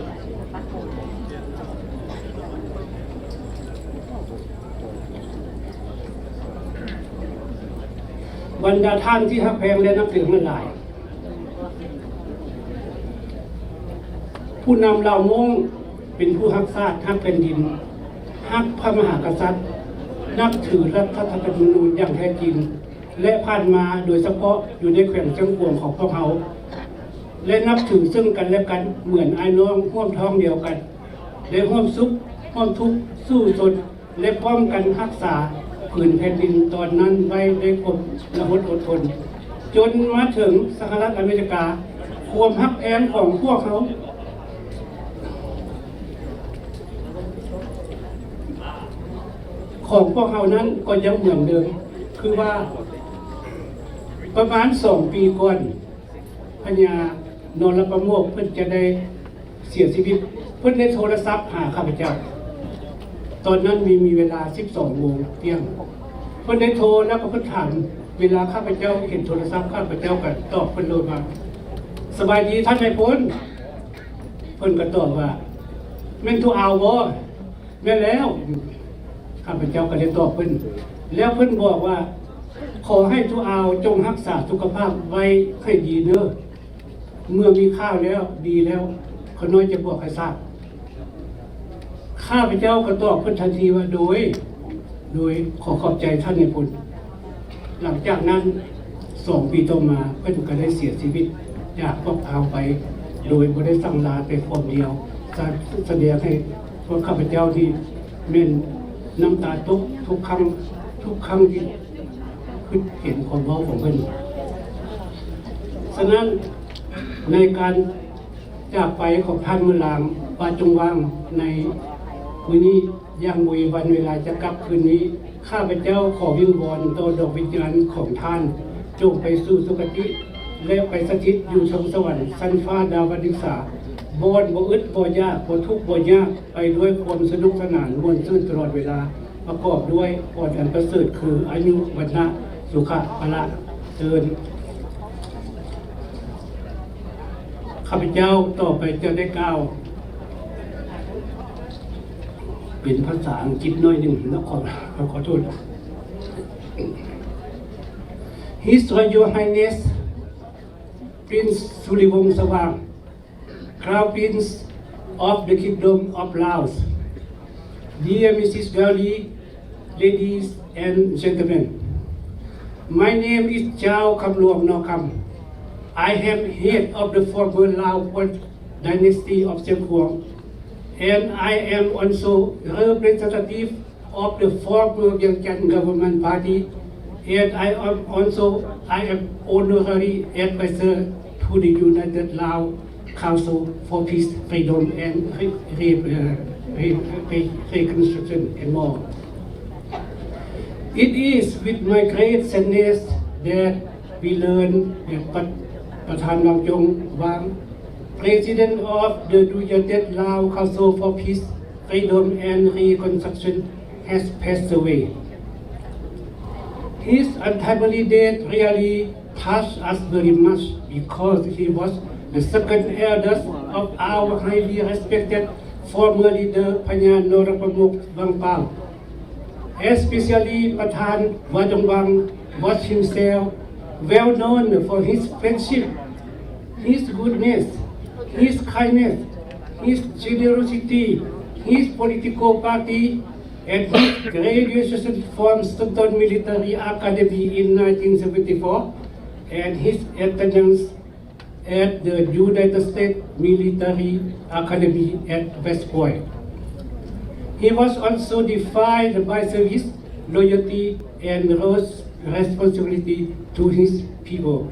บรรดาท่านที่ฮักแพงและนับถือมันหลายผู้นำเหล่ามงเป็นผู้ฮักชาติฮักแผ่นดินฮักพระมหากษัตริย์นับถือรัฐธรรมนูญอย่างแท้จริงและผ่านมาโดยเฉพาะอยู่ในแขวงเชียงขวงของพวกเขาและนับถือซึ่งกันและกันเหมือนไอ้น้องร่วมท้องเดียวกันและร่วมสุขร่วมทุกข์สู้จนและป้องกันรักษาผืนแผ่นดินตอนนั้นไว้ด้วยความระหดอดทนจนมาถึงสหรัฐอเมริกาความฮักแพงของพวกเขานั้นก็ยังเหมือนเดิมคือว่าประมาณ2 ปีก่อนพญานรประโมกเพิ่นจะได้เสียชีวิตเพิ่นได้โทรศัพท์หาข้าพเจ้าตอนนั้นมีเวลา 12 โมงเที่ยงเพิ่นได้โทรแล้วก็เพิ่นถามเวลาข้าพเจ้าเห็นโทรศัพท์ข้าพเจ้าก็ตอบเพิ่นโดยว่าสบายดีท่านนายพลเพิ่นก็ตอบว่าแม่นทูเอาบ่แม่นแล้วข้าพเจ้าก็ได้ตอบเพิ่นแล้วเพิ่นบอกว่าขอให้ทูเอาจงรักษาสุขภาพไว้ให้ดีเด้อเมื่อมีข้าวแล้วดีแล้วขน้อยจะบอกให้ทราบข้าพเจ้าก็ตอบเพิ่นทันทีว่าโดยขอขอบใจท่านนายพลหลังจากนั้น2 ปีต่อมาเพิ่นก็ได้เสียชีวิตจากพวกเอาไปโดยบ่ได้สั่งลาแต่ความเดียวแสดงให้พวกข้าพเจ้าที่เม่นน้ำตาตกทุกครั้งที่เห็นความเว้าของเพิ่นฉะนั้นในการจากไปของท่านเมื่อลางปาจงวางในมื้อนี้ยังบ่มีวันเวลาจะกลับคืนนี้ข้าพเจ้าขอวิงวอนต่อดวงวิญญาณของท่านจงไปสู่สุคติและไปสถิตอยู่ชมสวรรค์ชั้นฟ้าดาวดึกษาบ่อึดบ่ยากบ่ทุกข์บ่ยากไปด้วยความสนุกสนานม่วนซื่นตลอดเวลาประกอบด้วยพรอันประเสริฐคืออายุวรรณะสุขะพละเจริญข้าพเจ้าต่อไปจะได้กล่าวเป็นภาษาอังกฤษน้อยหนึ่งแล้วขอโทษ His Royal Highness Prince Suliwongsawan Crown Prince of the Kingdom of Laos Dear Mrs. Gowdy, ladies and gentlemen, my name is Chao Kamluang Nokam. I am head of the former Lao dynasty of Xiang Kuang, and I am also representative of the former Vientiane government party, and I am honorary advisor to the United Lao Council for Peace, Freedom and Reconstruction and more. It is with my great sadness that we learn that Pathan Neng Xiong Vang, President of the United Lao Council for Peace, Freedom and Reconstruction, has passed away. His untimely death really touched us very much because he was the second eldest of our highly respected former leader Phaya Norapamuk Vang. Especially Pathan Vang was himself well known for his friendship, his goodness, his kindness, his generosity, his political party, and his graduation from Stockton Military Academy in 1974, and his attendance at the United States Military Academy at West Point. He was also defined by service, loyalty, and responsibility to his people.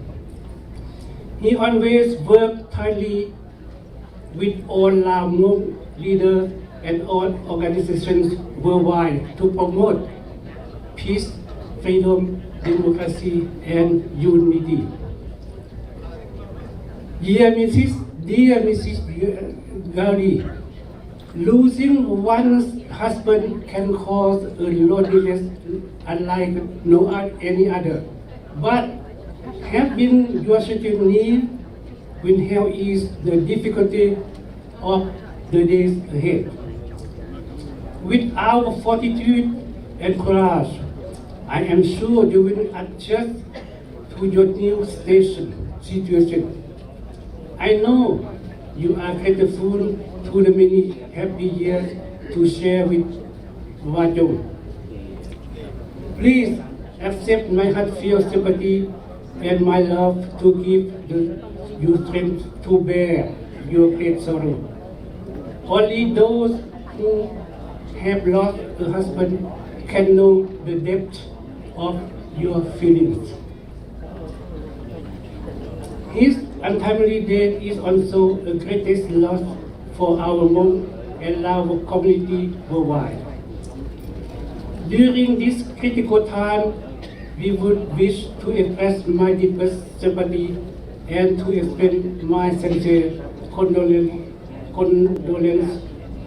He always worked tightly with all Lao leaders and all organizations worldwide to promote peace, freedom, democracy, and unity. Dear Mrs. Gauri, losing one's husband can cause a loneliness unlike no any other. But having your children near will help ease the difficulty of the days ahead. With our fortitude and courage, I am sure you will adjust to your new situation. I know you are grateful to the many happy years to share with Wajong. Please accept my heartfelt sympathy and my love to give you strength to bear your great sorrow. Only those who have lost a husband can know the depth of your feelings. His untimely death is also the greatest loss for our Hmong and Lao community worldwide. During this critical time, we would wish to express my deepest sympathy and to extend my sincere condolence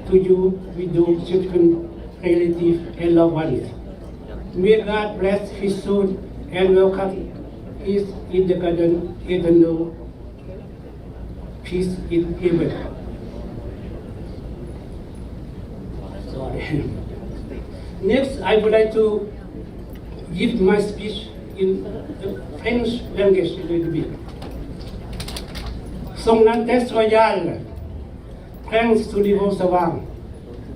to you, widow, children, relatives, and loved ones. May God bless his soul and welcome his in the garden, eternal peace in heaven. Sorry. Next, I would like to give my speech in the French language a little bit. Son Altesse Royale, Prince Sullivan Savant,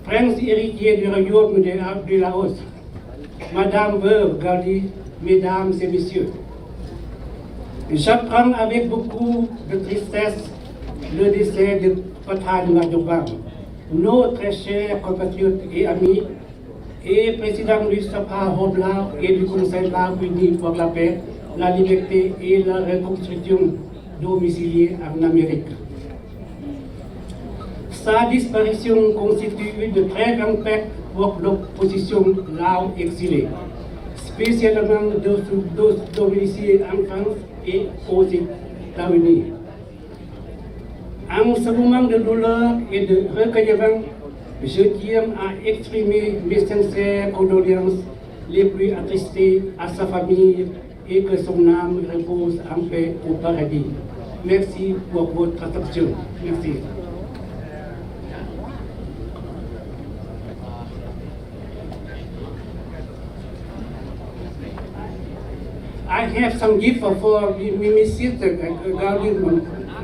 Prince héritier du royaume de Laos, Madame Veuve Gaudi, Mesdames et Messieurs, j'apprends avec beaucoup de tristesse le décès de Pathan Neng Xiong Vang, notre cher compatriote et ami, et président du Sapa Home Lao et du Conseil Lao uni pour la paix, la liberté et la reconstruction domiciliée en Amérique. Sa disparition constitue une très grande perte pour l'opposition Lao exilée, spécialement those domiciliés en France et aux États-Unis. En ce moment de douleur et de recueillement, je tiens à exprimer mes sincères condoléances les plus attristées à sa famille et que son âme repose en paix au paradis. Merci pour votre attention. Merci. I have some gift for Mrs. Sister Gaudi,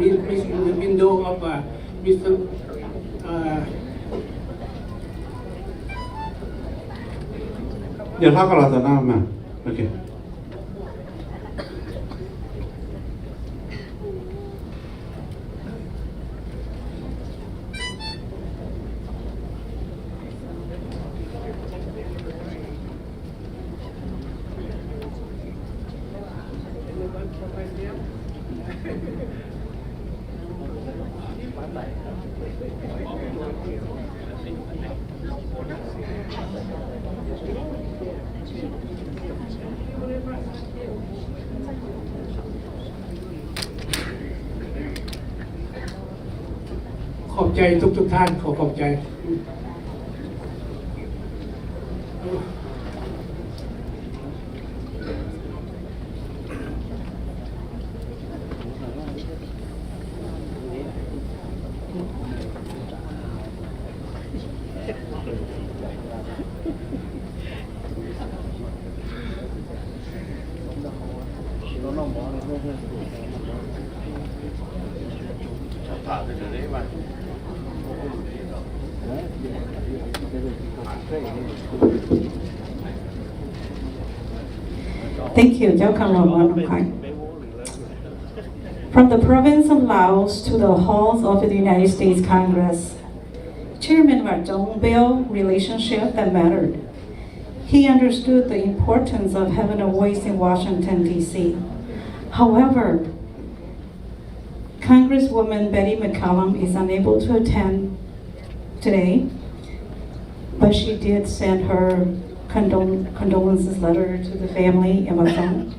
in the window of Mr. Dia tak kalau tanah mah, okay. ขอบใจทุกท่านขอบใจ Thank you, From the province of Laos to the halls of the United States Congress, Chairman Chong built relationship that mattered. He understood the importance of having a voice in Washington, D.C. However, Congresswoman Betty McCollum is unable to attend today, but she did send her condolences letter to the family and my son.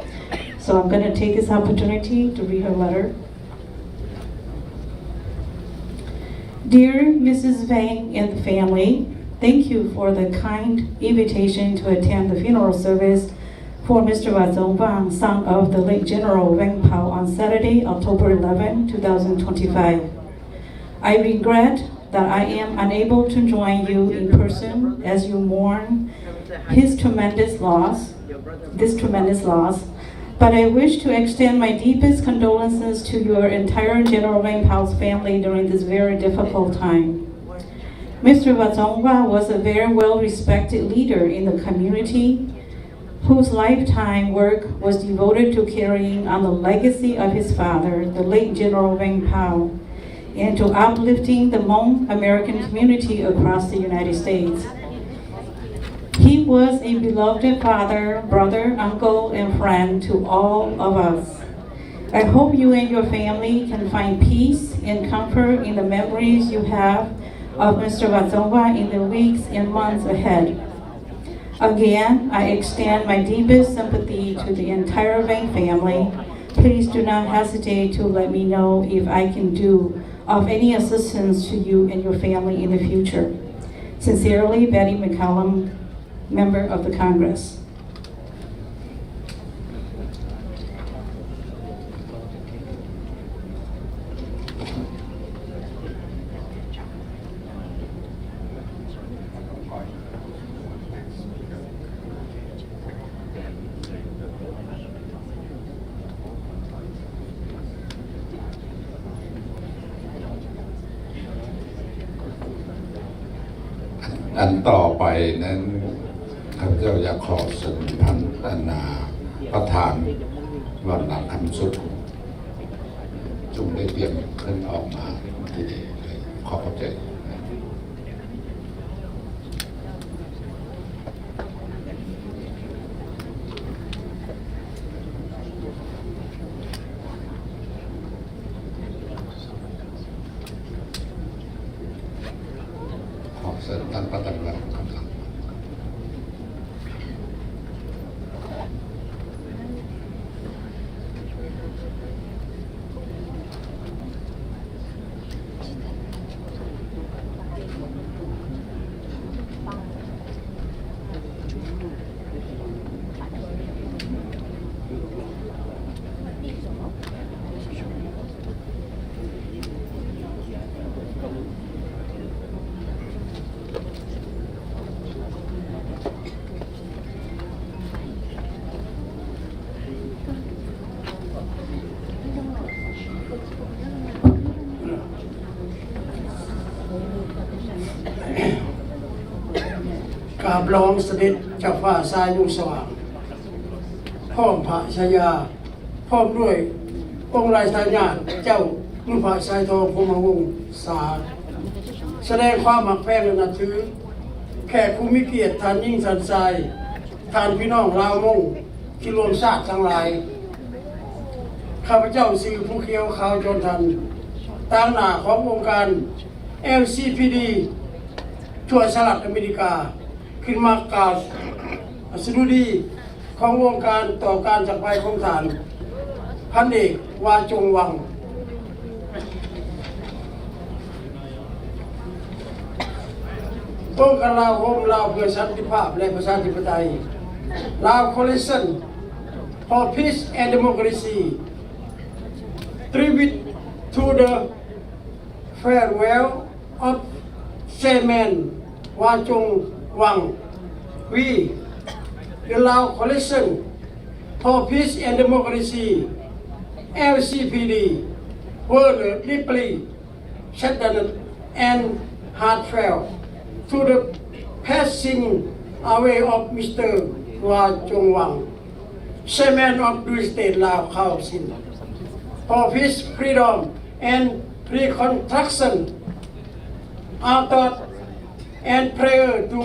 So I'm going to take this opportunity to read her letter. Dear Mrs. Vang and the family, thank you for the kind invitation to attend the funeral service for Mr. Vang, son of the late General Vang Pao, on Saturday, October 11, 2025. I regret that I am unable to join you in person as you mourn this tremendous loss, but I wish to extend my deepest condolences to your entire General Vang Pao's family during this very difficult time. Mr. Vang was a very well-respected leader in the community whose lifetime work was devoted to carrying on the legacy of his father, the late General Vang Pao, and to uplifting the Hmong American community across the United States. He was a beloved father, brother, uncle, and friend to all of us. I hope you and your family can find peace and comfort in the memories you have of Mr. Vang in the weeks and months ahead. Again, I extend my deepest sympathy to the entire Vang family. Please do not hesitate to let me know if I can do of any assistance to you and your family in the future. Sincerely, Betty McCollum, Member of the Congress. อันต่อไปนั้นข้าพเจ้าอยากขอเสนอพันนาประธานวันหลังคำสุดจุ่มได้เตรียมขึ้นออกมาทีนี้เลยขอขอบใจขอเสนอท่านประธานวันคำสั่งกราบร้องเสด็จเจ้าฟ้าสายลุงสว่างพร้อมพระชายาพร้อมด้วยองค์ราชญาติเจ้าลุงพระสายทองพรหมวงศ์สาแสดงความหักแพงและนับถือแขกผู้มีเกียรติท่านยิ่งสันทรายท่านพี่น้องลาวมงที่รวมชาติทั้งหลายข้าพเจ้าสื่อผู้เขียวข่าวจนทัน ทางหน้าขององค์การ LCPD ทั่วสหรัฐอเมริกาขึ้นมากล่าวสดุดีของวงการต่อการจากไปของฐานพันเอกวาจงวังองค์การลาวโฮมลาวเพื่อสันติภาพและประชาธิปไตยลาว Coalition for Peace and Democracy tribute to the farewell of Chairman Wa Chong Wang. We, the Lao Coalition for Peace and Democracy, LCPD, were deeply saddened and heartfelt to the passing away of Mr. Wa Chong Wang, Chairman of the State Lao Council for Peace, Freedom and Reconstruction. Our thought and prayer to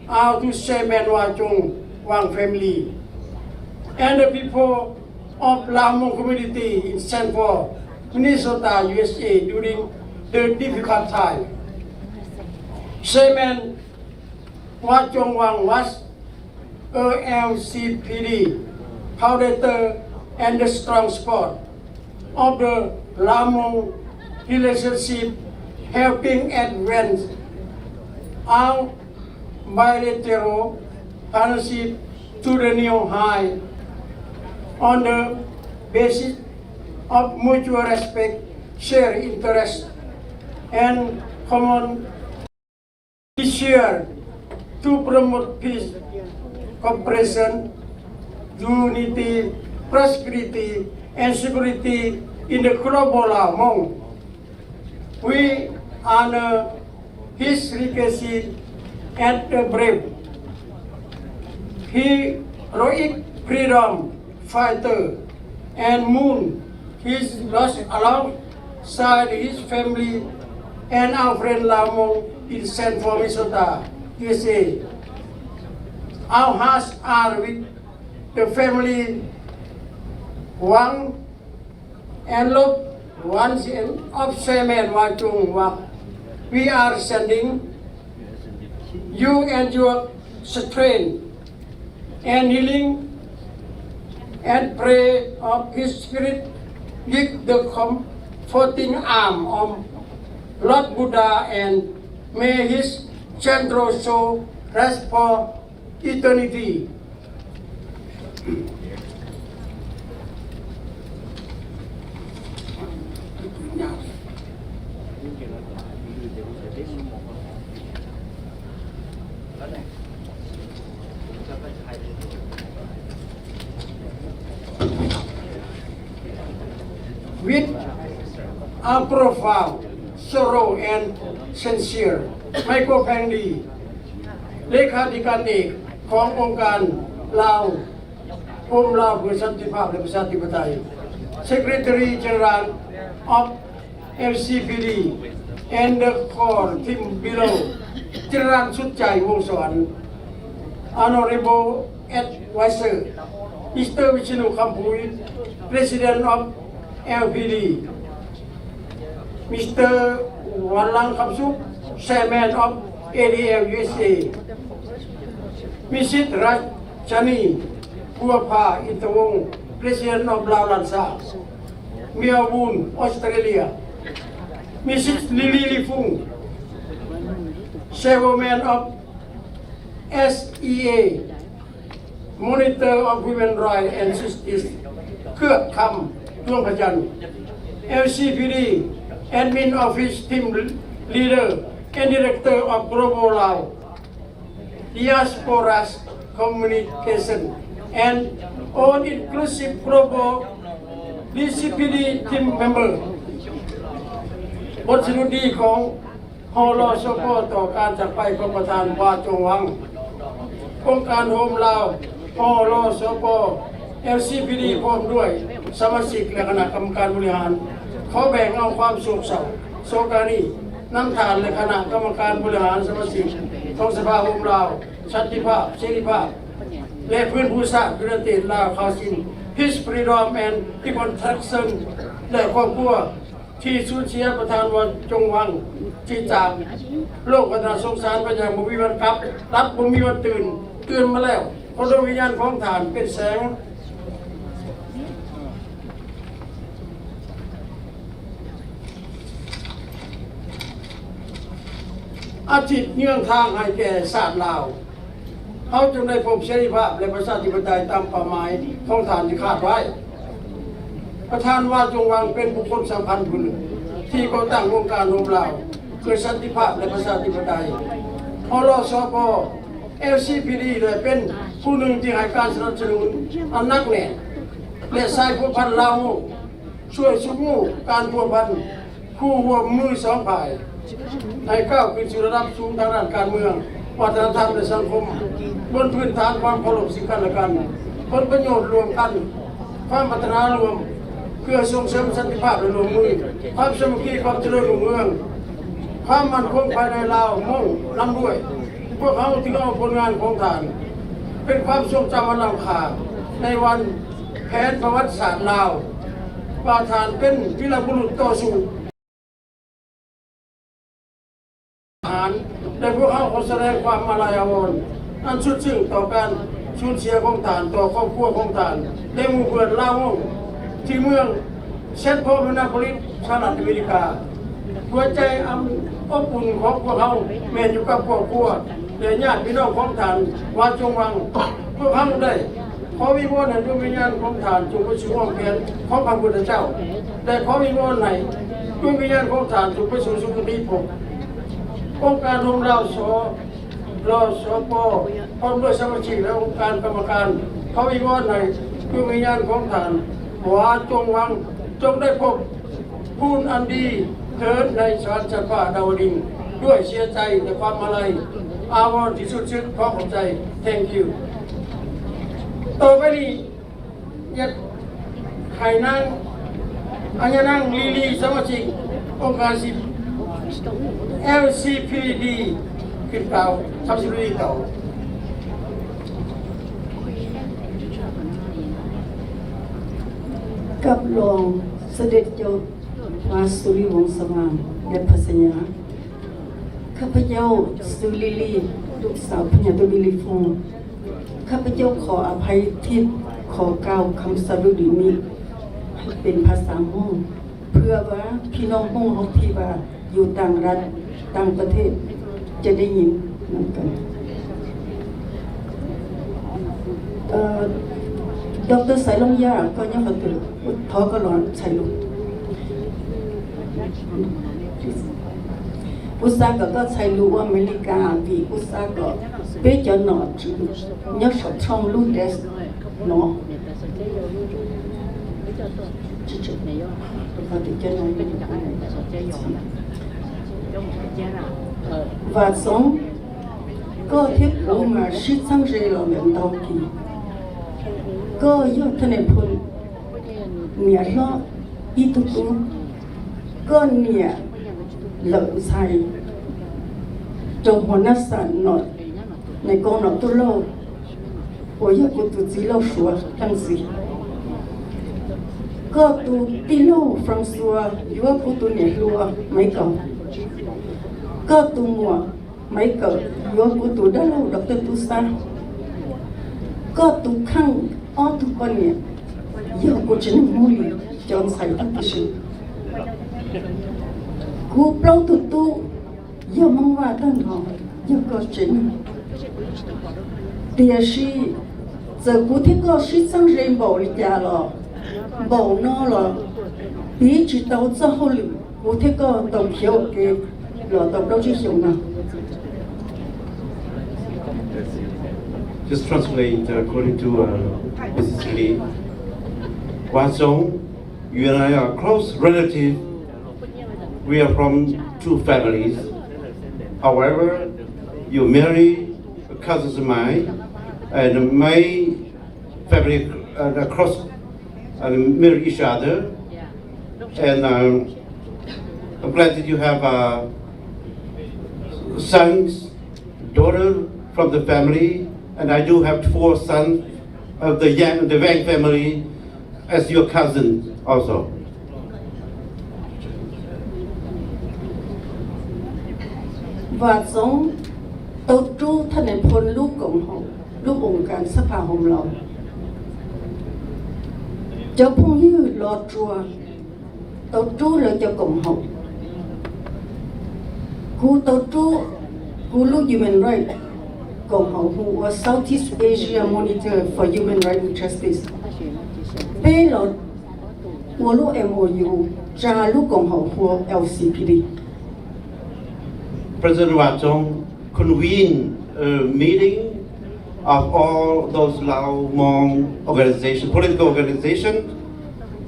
our to Chairman Wa Chong Wang family and the people of Lamong community in St. Paul, Minnesota, USA during the difficult time. Chairman Wa Chong Wang was a LCPD Collaborator and the strong support of the Lamong relationship, helping advance our bilateral partnership to the new high on the basis of mutual respect, shared interest, and common desire to promote peace, cooperation, unity, prosperity, and security in the global Lamong. We honor his legacy and the brave, heroic freedom fighter, and moon his lost alongside his family and our friend Lamong in St. Paul, Minnesota, USA. Our hearts are with the family Wang and loved ones of Chairman Wa Chong Wang. We are sending you and your strength and healing and pray of his spirit with the comforting arm of Lord Buddha, and may his gentle soul rest for eternity. With a profound sorrow and sincere ไมโครแพงดีเลขาธิการเอกขององค์การลาวกรมลาวเพื่อสันติภาพและประชาธิปไตย Secretary General of LCPD and the core team below จรัญสุดใจวงศ์สวรรค์ Honorable Advisor Mr. Vishnu Kampuy President of LPD Mr. Walang Kamsuk Chairman of ADL USA Mrs. Rajani Purapa Intawong President of Lao Lansa Melbourne, Australia Mrs. Lily Lifung Chairwoman of SEA Monitor of Human Rights and Justice เครือคำร่วมพยัญชนะ LCPD Admin Office Team Leader and Director of Global Lao Diaspora Communication and all inclusive global LCPD Team Member บทสรุปดีของฮอลอชปต่อการจากไปของประธานวาจงวังองค์การโฮมลาวฮอลอชปLCPD พร้อมด้วยสมาชิกและคณะกรรมการบริหารขอแบ่งเอาความโศกเศร้าโศกานีน้ำทานและคณะกรรมการบริหารสมาชิกของสภาโฮมลาวสันติภาพเสรีภาพและเพื่อนผู้สร้างประเทศลาวคาซิน Peace Freedom and Reconstruction และครอบครัว ที่สูญเสียประธานวันจงวังที่จากโลกวัฒนสงสารไปอย่างบุมีวันกลับรับบุมีวันตื่นมาแล้วเพราะดวงวิญญาณของฐานเป็นแสงอาทิตย์เนื่องทางให้แก่ชาติลาวเขาจึงได้พบเสรีภาพและประชาธิปไตยตามเป้าหมายของฐานที่คาดไว้ประธานว่าจงวังเป็นบุคคลสำคัญผู้หนึ่งที่ก่อตั้งวงการรวมลาวเพื่อสันติภาพและประชาธิปไตยอรสป LCPD เลยเป็นผู้หนึ่งที่ให้การสนับสนุนอันนักแน่และสายผู้พันลาวช่วยสุขมู่การพัวพันคู่หัวมือสองฝ่ายให้ก้าวขึ้นสู่ระดับสูงทางด้านการเมืองวัฒนธรรมและสังคมบนพื้นฐานความเคารพซึ่งกันและกันผลประโยชน์รวมกันความพัฒนารวมเพื่อส่งเสริมสันติภาพและร่วมมือความสามัคคีความเจริญรุ่งเรืองความมั่นคงภายในลาวมุ่งนำด้วยพวกเขาที่เอาผลงานของฐานเป็นความทรงจำอันล้ำค่าในวันแผนประวัติศาสตร์ลาวว่าฐานเป็นวีรบุรุษต่อสู้และพวกเขาขอแสดงความอาลัยอาวรณ์อันสุดซึ้งต่อการสูญเสียของฐานต่อครอบครัวของฐานและหมู่เพื่อนลาวที่เมืองเซนต์พอลมินาโพลิสสหรัฐอเมริกาหัวใจอบอุ่นของพวกเขาแม้อยู่กับครอบครัวและญาติพี่น้องของฐานว่าจงวังพวกเขาได้ขอวิงวอนให้ดวงวิญญาณของฐานจงไปสู่อ้อมแขนของพระพุทธเจ้าและขอวิงวอนให้ดวงวิญญาณของฐานจงไปสู่สุคติภพองค์การรวมเราสปพร้อมด้วยสมาชิกและองค์การกรรมการเขาวิงวอนในดวงวิญญาณของฐานว่าจงวังจงได้พบพูนอันดีเถิดในสวรรค์ชั้นฟ้าดาวดึงส์ด้วยเสียใจและความอาลัยอาวรณ์ที่สุดซึ้งขอขอบใจ thank you ต่อไปนี้อยากให้นั่งอันยนั่งลีสมาชิกองค์การLCPD ขึ้นเก่าทำสิ่งดีเก่ากับหลวงเสด็จโยมาสุริวงศ์สว่างและพัสญาข้าพเจ้าสุลิลีลูกสาวพญาตุบิลิฟงข้าพเจ้าขออภัยที่ขอกล่าวคำสรุปนี้ให้เป็นภาษาห้องเพื่อว่าพี่น้องห้องเขาที่ว่าอยู่ต่างรัฐต่างประเทศจะได้ยินเหมือนกันดร.สายลงยาก็ยังมาตื่นท้อก็ร้อนใส่ลูกอุตสาหก็ใช้ลูกอเมริกาวีอุตสาหก็เป็นจนอจียังชอบช่องลูกเดสเนาะvà sống có thiết của mà sĩ sang rê là miệng đau kỳ có yêu thân em phun nghĩa lo ít tu có nghĩa lợi sai trong hoàn nát sản nọ này con nọ tu lâu ôi yêu của tu chỉ lâu xua tăng gì có tu ti lâu from xua yêu của tu nhẹ lúa mấy cầu có tu mùa mấy cỡ vô của tu đã lâu đọc tên tu sa có tu khăn o tu con nhẹ vô của chính mùi chọn sai tất cả sự cú lâu tu vô mong vào tân họ vô có chính tia si giờ cú thích có si sang rèn bầu đi già lò bầu no lò bí chỉ tàu cho hậu lì cú thích có tổng hiệu cái Just translate according to Mrs. Lee. Chong, you and I are close relatives. We are from two families. However, you marry cousins of mine, and my family across and marry each other. And I'm glad that you have sons, daughter from the family, and I do have 4 sons of the Vang family as your cousin also. và giống tàu tru thân này phun lúc cộng hòa lúc ôngการสภาของเราเจ้าพงยืดรอจัวเตาจู้เลยจะกลมหกกูเตาจู้กูลูก human right กลมหกกูว่า Southeast Asia Monitor for Human Rights and Justice เป้เราหัวลูก MOU จาลูกกลมหกหัว LCPD President Chong convened a meeting of all those Lao Hmong organizations, political organizations,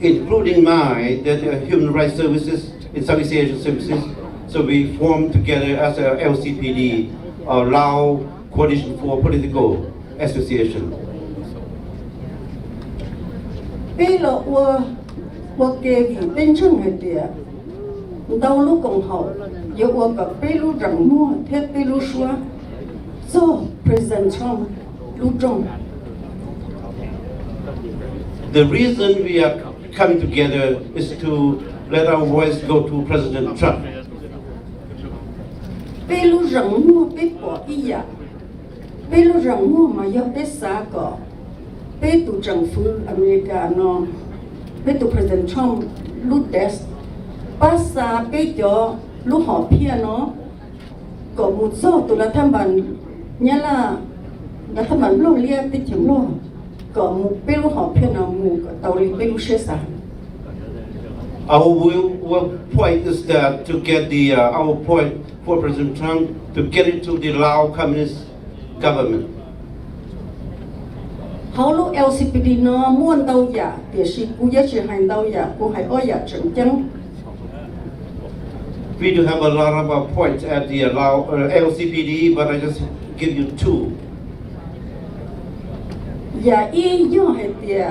including mine, that Human Rights Services in Southeast Asian Services. So we formed together as a LCPD, Lao Coalition for Political Association. ปีละว่าเกวีเป็นช่างเหตุเดียดาวลูกของเขาเยอะว่ากับปีลูกรังมั่วเทปปีลูกชัวโซ่ President Trump ลูกจง The reason we are coming together is to let our voice go to President Trump. ปีลูกรังมั่วปีปออียาปีลูกรังมั่วมาเยอะปีสาก่อปีตุจังฟูอเมริกาโนปีตุ President Trump ลูกเดสภาษาปีจ่อลูกหอบเพียเนาะก็มุดโซ่ตุรัฐบาลเนี่ยล่ะรัฐบาลโลกเรียกติดเข็มโลกก็มุปีลูกหอบเพียเนาะมุก็เตาลีปีลูกเชสา Our point is that to get our point for President Trump to get into the Lao Communist government. เขาลูก LCPD เนาะม้วนเตาหยาเดี๋ยวสิกูอยากจะให้เตาหยากูให้อ้อยหยาจังจัง We do have a lot of points at the LCPD, but I just give you two. อย่าอี้ย่อให้เตีย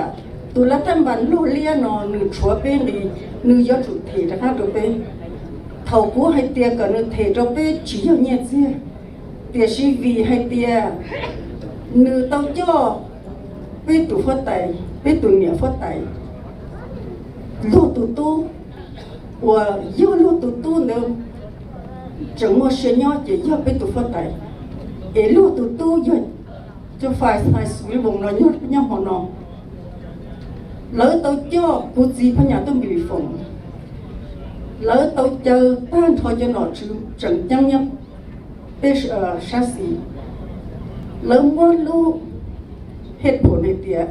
ตุลาตันบันโลเลียนอหนึ่งชัวเป็นดีหนึ่งยอดจุดเทนะคะตัวเป็นเท่ากูให้เตียกับหนึ่งเทตัวเป็นจีอย่างเงี้ยเสียเตียชีวีให้เตียหนึ่งเต้าจ่อเป็นตัวฟัดไตเป็นตัวเหนียวฟัดไตโลตุตู้ว่าย่อโลตุตู้เนี่ยจังหวะเชียร์ย่อจะย่อเป็นตัวฟัดไตโลตุตู้ย่อจะฝ่ายสุริวงศ์น้อยย่อหัวนอlỡ tôi cho cô gì phải nhà tôi bị phòng lỡ tôi chờ tan thôi cho nó chứ chẳng chăng nhá bây giờ xa xỉ lỡ mua lu hết bộ này tiệt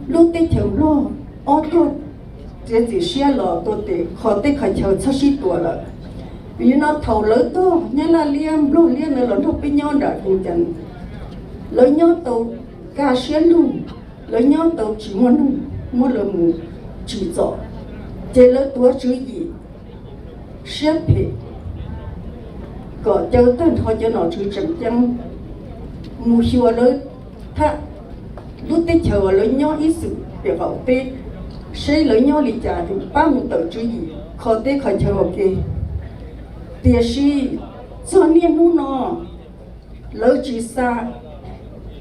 lu tết chồng lo ô tô chỉ xe lò tôi tết khó tết khai chờ sáu xí tuổi rồi vì nó thầu lỡ tôi nhá là liêm lu liêm này là nó bị nhon đã hình thành lỡ nhon tôi cả xe luôn lấy nhau tàu chỉ muốn làm mù chỉ rõ chỉ lấy tua chữ gì xếp hệ có châu tên thôi cho nó chữ chẳng chăng mù xua lấy thà lúc tết chờ lấy nhau ít sự để bảo tết sẽ lấy nhau lý trả thì ba mươi tàu chữ gì khó tết khỏi chờ ok tiền si cho niên nu nó lấy chỉ xa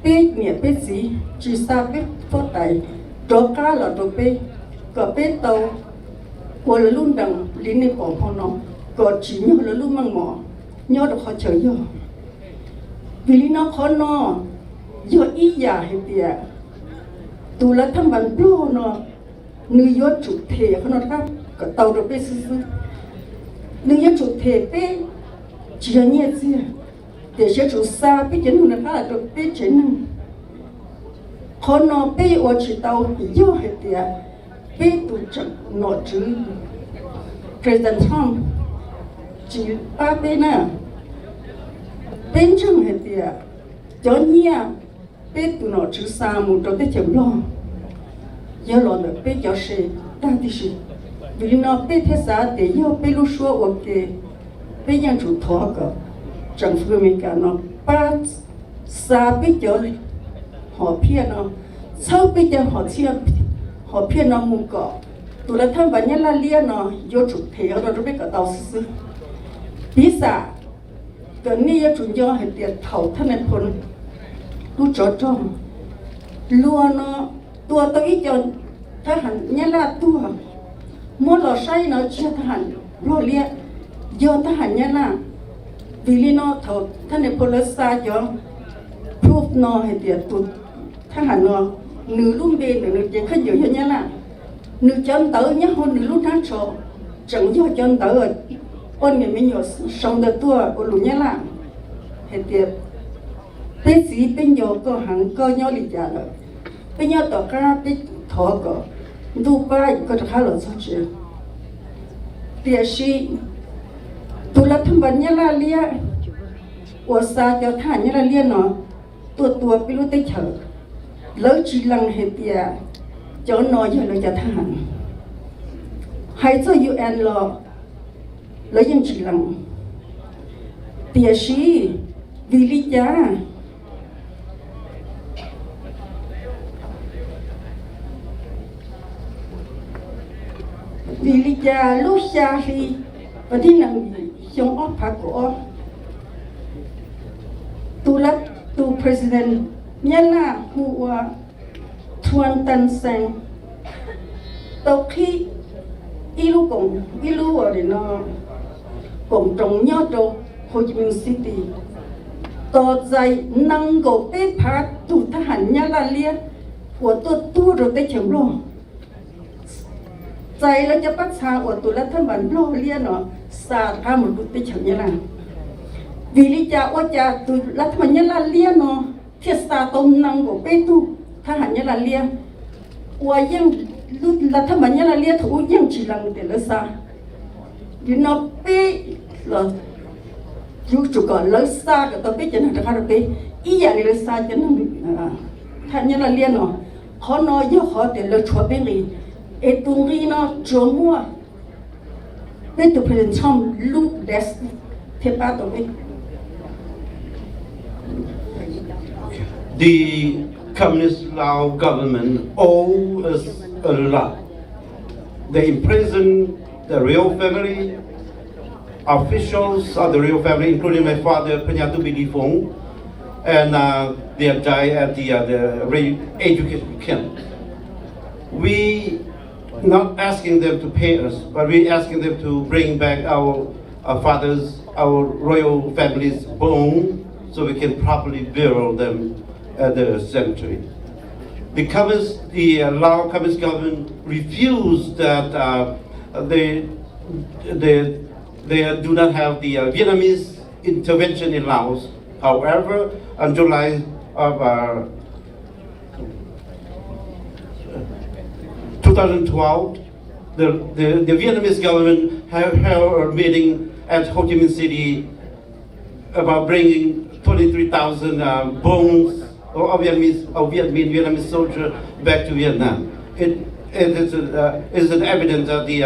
biết nghĩa biết gì chỉ sao biết phát tài cho cá là cho biết có biết tàu của là luôn đằng lý này bỏ họ nó có chỉ nhớ là luôn mang mỏ nhớ được họ chờ giờ vì lý nó khó nó giờ ý giả hay tiệt tụ là thằng bạn pro nó nữ yết chủ thể họ nó khác có tàu được biết sư nữ yết chủ thể biết chỉ là nhẹ gì để cho chủ xa biết chuyện nó khác là được biết chuyện họ nó biết ở chỉ tàu yếu hết tiệt biết tụ chẳng nó chứ President Trump chỉ ba bên à bên trong hết tiệt cho nhẹ biết tụ nó chứ xa một chỗ để chậm lo giờ lo được biết cho xe ta thì gì vì nó biết thế sao để yếu biết lúc xưa ok biết nhân chủ thọ cả chẳng phải mình cả nó ba xa biết cho họ phiền nó sau biết cho họ chia họ phiền nó mua cỏ tụi là tham vấn nhân là liên nó vô chủ thể ở đó biết cả tàu sư bí xả cái này chủ do hệ tiền thầu thân này phun lúc cho trong luôn nó tua tôi ít cho thay hẳn nhân là tua mua lò xay nó chia thay hẳn lò liên do thay hẳn nhân là vì lý nó thầu thân này policy cho proof nó hay tiệt tụt thằng hẳn nó nữ luôn bên nữ chỉ khơi nhiều như là nữ chân tới nhá hôn nữ lúc tháng số chẳng do chân tới rồi ôn người mình nhiều sống được tua ôn lũ nhá là hay tiệt bây giờ bên nhiều có hàng có nhau lý giải rồi bây giờ tao cái bên thọ có Dubai có được hai lần sau chứ tiệt sĩ tụi là thằng bạn nhá là lia ở xa cho thằng nhá là lia nó tua bị lúc tới chợ lỡ chỉ lăng hết tiệt cho nó giờ nó cho thằng hay cho UN lo lỡ những chỉ lăng tiệt sĩ vì lý do vì lý do lúc xa thì và đi nâng Xiong ốp phá của tu president nhớ là hùa thuần tân sang tàu khi ilu ở đây nó cùng trong nhớ đồ Hồ Chí Minh City tàu dây nâng gỗ bếp phá tu thả hẳn nhớ là lia của tôi tu rồi tới chấm luônใจเราจะปักษาอดตัวแล้วท่านบันโลเลียนเนาะศาสตร์ข้ามรุติฉันยันวิริจาว่าจะตัวรัฐมันยันเลียนเนาะเทศตาตมนังกับเปตุทหารยันเลียว่ายังรัฐมันยันเลียถูกยังจีรังเตลซาดินเปเรายุจุกเลซากับตัวเปจันทร์ข้าเปอีอย่างนี้เลซาจันทร์ท่านยันเลียนเนาะเขาเนาะย่อเขาแต่เราชัวเป็นเลยEtunrino Jomua Beto President Chong Lub Des Tepato. The Communist Lao government owes us a lot. They imprison the royal family, officials of the royal family, including my father, Penyatu Bidifong, and they have died at the re-education camp. We not asking them to pay us, but we asking them to bring back our fathers, our royal family's bone, so we can properly bury them at the cemetery. Because the Lao Communist government refused that they do not have the Vietnamese intervention in Laos. However, on July of 2012, the Vietnamese government held a meeting at Ho Chi Minh City about bringing 23,000 bones of Vietnamese soldiers back to Vietnam. It is an evidence of the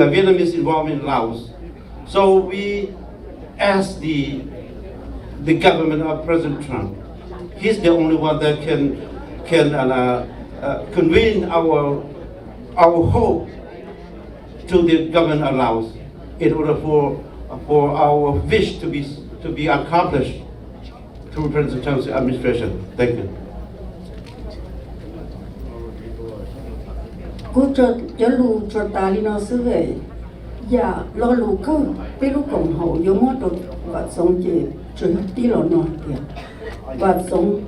Vietnamese involvement in Laos. So we asked the government of President Trump. He's the only one that can convey our hope to the government of Laos in order for our wish to be accomplished through President Trump's administration. Thank you. Cô cho lù cho ta đi nó xứ về, dạ lo lù cơ, cái lúc cộng hậu vô mót rồi và sống chỉ chơi tí lo nọ kìa, và sống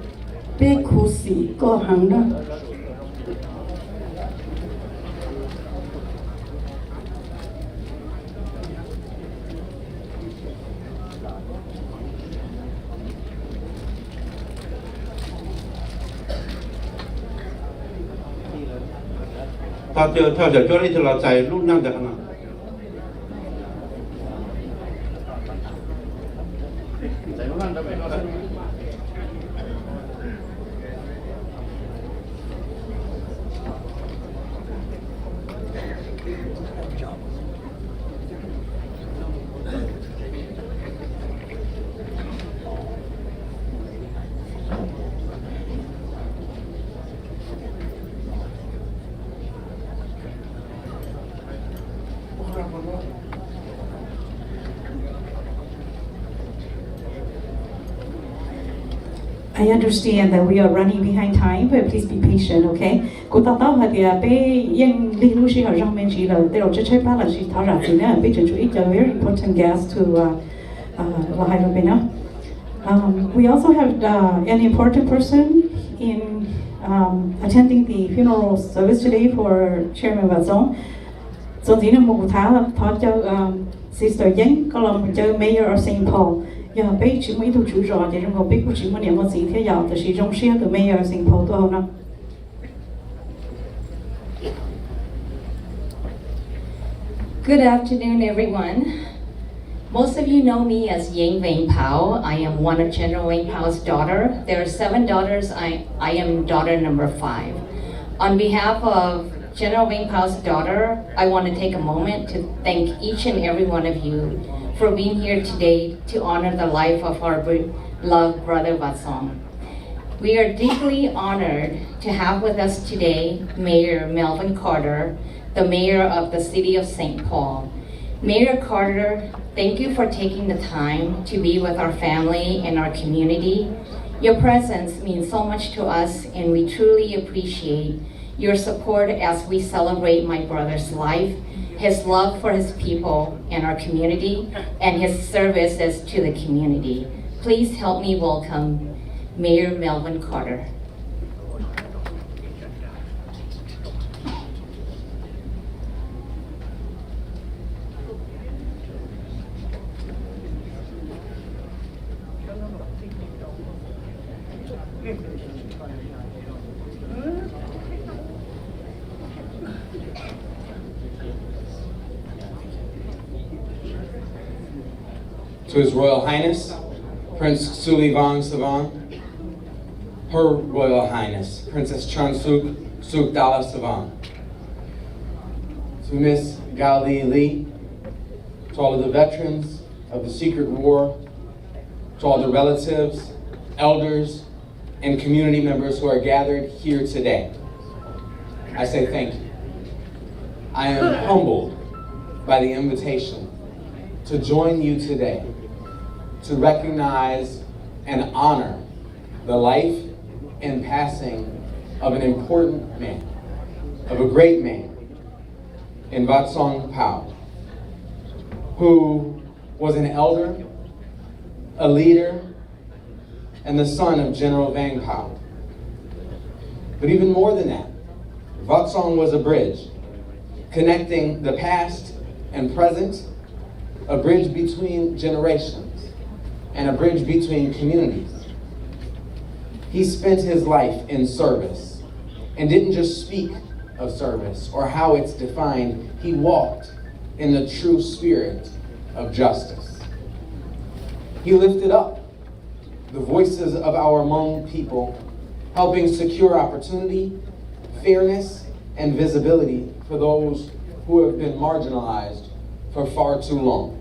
bé khu sĩ có hàng đó. Theo giờ cho đây thì là chạy lúc nào được nào? I understand that we are running behind time, but please be patient, okay? Cô ta tao hạt địa bé yên li lu shi ở trong bên chỉ là để rồi chơi ba là chỉ tháo ra gì nữa, bé chú ý very important guest to là hai bên đó. We also have an important person in attending the funeral service today for Chairman Vang. So chỉ là một tháng thọ cho Sister Yang, có làm cho Mayor of St. Paul. Giờ bây chỉ mấy thủ chủ rõ thì trong cuộc biết của chỉ một điểm một gì thế giờ thì trong xe từ Mayor of St. Paul tôi không. Good afternoon, everyone. Most of you know me as Yang Vang Pao. I am one of General Vang Pao's daughter. There are 7 daughters. I am daughter number 5. On behalf of General Vang Pao's daughter, I want to take a moment to thank each and every one of you for being here today to honor the life of our beloved brother Vang. We are deeply honored to have with us today Mayor Melvin Carter, the mayor of the city of St. Paul. Mayor Carter, thank you for taking the time to be with our family and our community. Your presence means so much to us, and we truly appreciate your support as we celebrate my brother's life, his love for his people and our community, and his services to the community. Please help me welcome Mayor Melvin Carter. To His Royal Highness, Prince Suli Vang Savan, Her Royal Highness, Princess Chong Suk Dala Savan, to Miss Gao Li Li, to all of the veterans of the Secret War, to all the relatives, elders, and community members who are gathered here today, I say thank you. I am humbled by the invitation to join you today to recognize and honor the life and passing of an important man, of a great man, in Vang Pao, who was an elder, a leader, and the son of General Vang Pao. But even more than that, Vang was a bridge connecting the past and present, a bridge between generations, and a bridge between communities. He spent his life in service and didn't just speak of service or how it's defined. He walked in the true spirit of justice. He lifted up the voices of our Hmong people, helping secure opportunity, fairness, and visibility for those who have been marginalized for far too long.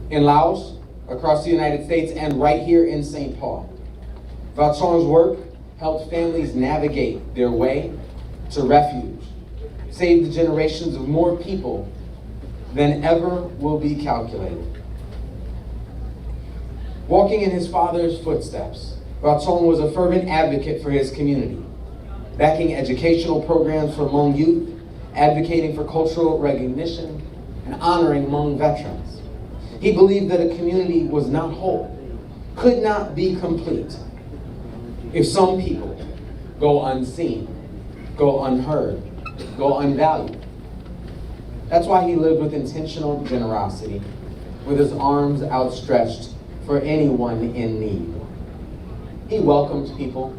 In Laos, across the United States, and right here in St. Paul, Vang's work helped families navigate their way to refuge, saved the generations of more people than ever will be calculated. Walking in his father's footsteps, Vang was a fervent advocate for his community, backing educational programs for Hmong youth, advocating for cultural recognition, and honoring Hmong veterans. He believed that a community was not whole, could not be complete, if some people go unseen, go unheard, go unvalued. That's why he lived with intentional generosity, with his arms outstretched for anyone in need. He welcomed people,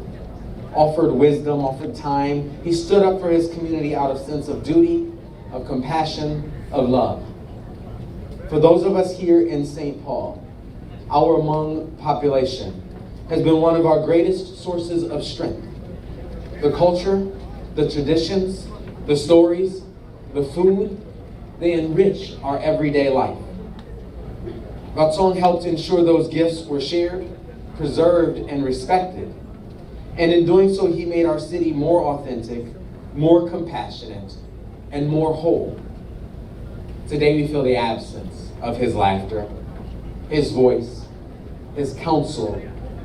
offered wisdom, offered time. He stood up for his community out of sense of duty, of compassion, of love. For those of us here in St. Paul, our Hmong population has been one of our greatest sources of strength. The culture, the traditions, the stories, the food, they enrich our everyday life. Vang helped ensure those gifts were shared, preserved, and respected. And in doing so, he made our city more authentic, more compassionate, and more whole. Today we feel the absence of his laughter, his voice, his counsel,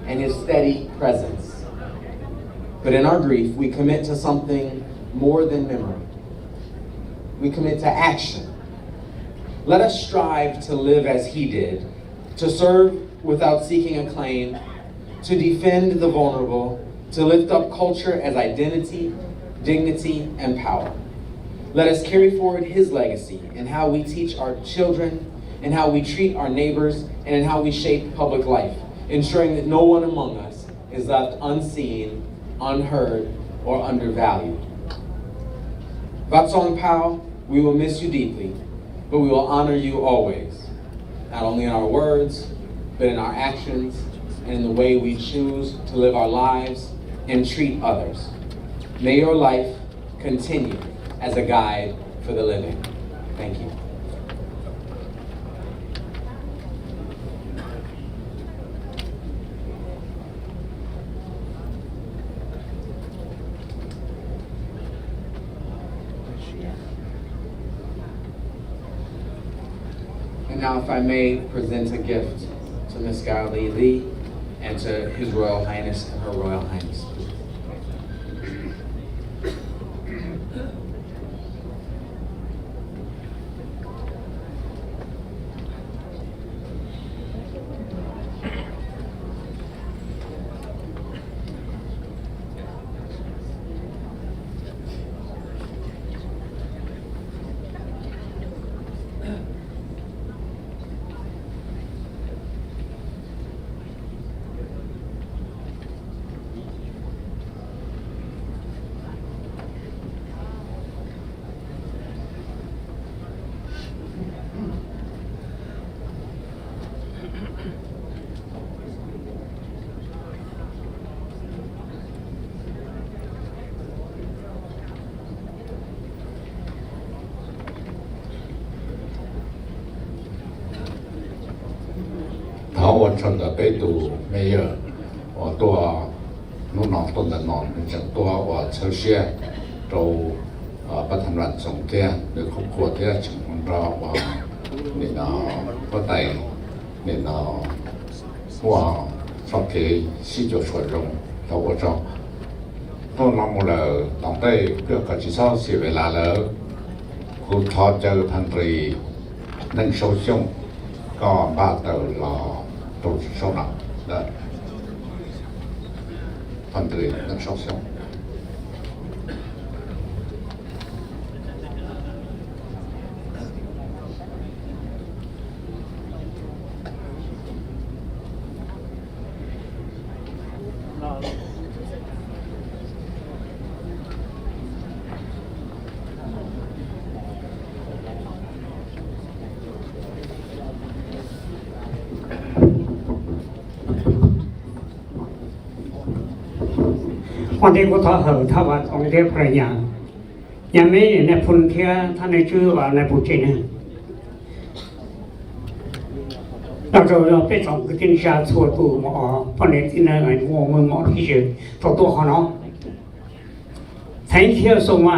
and his steady presence. But in our grief, we commit to something more than memory. We commit to action. Let us strive to live as he did, to serve without seeking acclaim, to defend the vulnerable, to lift up culture as identity, dignity, and power. Let us carry forward his legacy in how we teach our children, in how we treat our neighbors, and in how we shape public life, ensuring that no one among us is left unseen, unheard, or undervalued. Vang Song Pao, we will miss you deeply, but we will honor you always, not only in our words, but in our actions, and in the way we choose to live our lives and treat others. May your life continue as a guide for the living. Thank you. And now if I may present a gift to Ms. Gao Li and to His Royal Highness and Her Royal Highness.我穿的北都没有，我多努脑多的脑，就多我抽血，就不谈乱总的，那个国的情况着我，你那不带，你那我上给洗脚水用，到我这，都那么了，当代เพื่อกิจเสียเวลาแล้วคุณทอดเจอพันตรีนั่งโซเชียลก็บ้าเตอรอตัวโซนักนะพันตรีนั่งโซเชียลวันที่กูท้อเหอะถ้าว่าองค์เทพพระยายังไม่ในพุนเทียท่านในชื่อว่าในปุจินะเราจะไปส่ง个天下错度嘛，不能听那个我们毛皮鞋做多好呢。前天说嘛，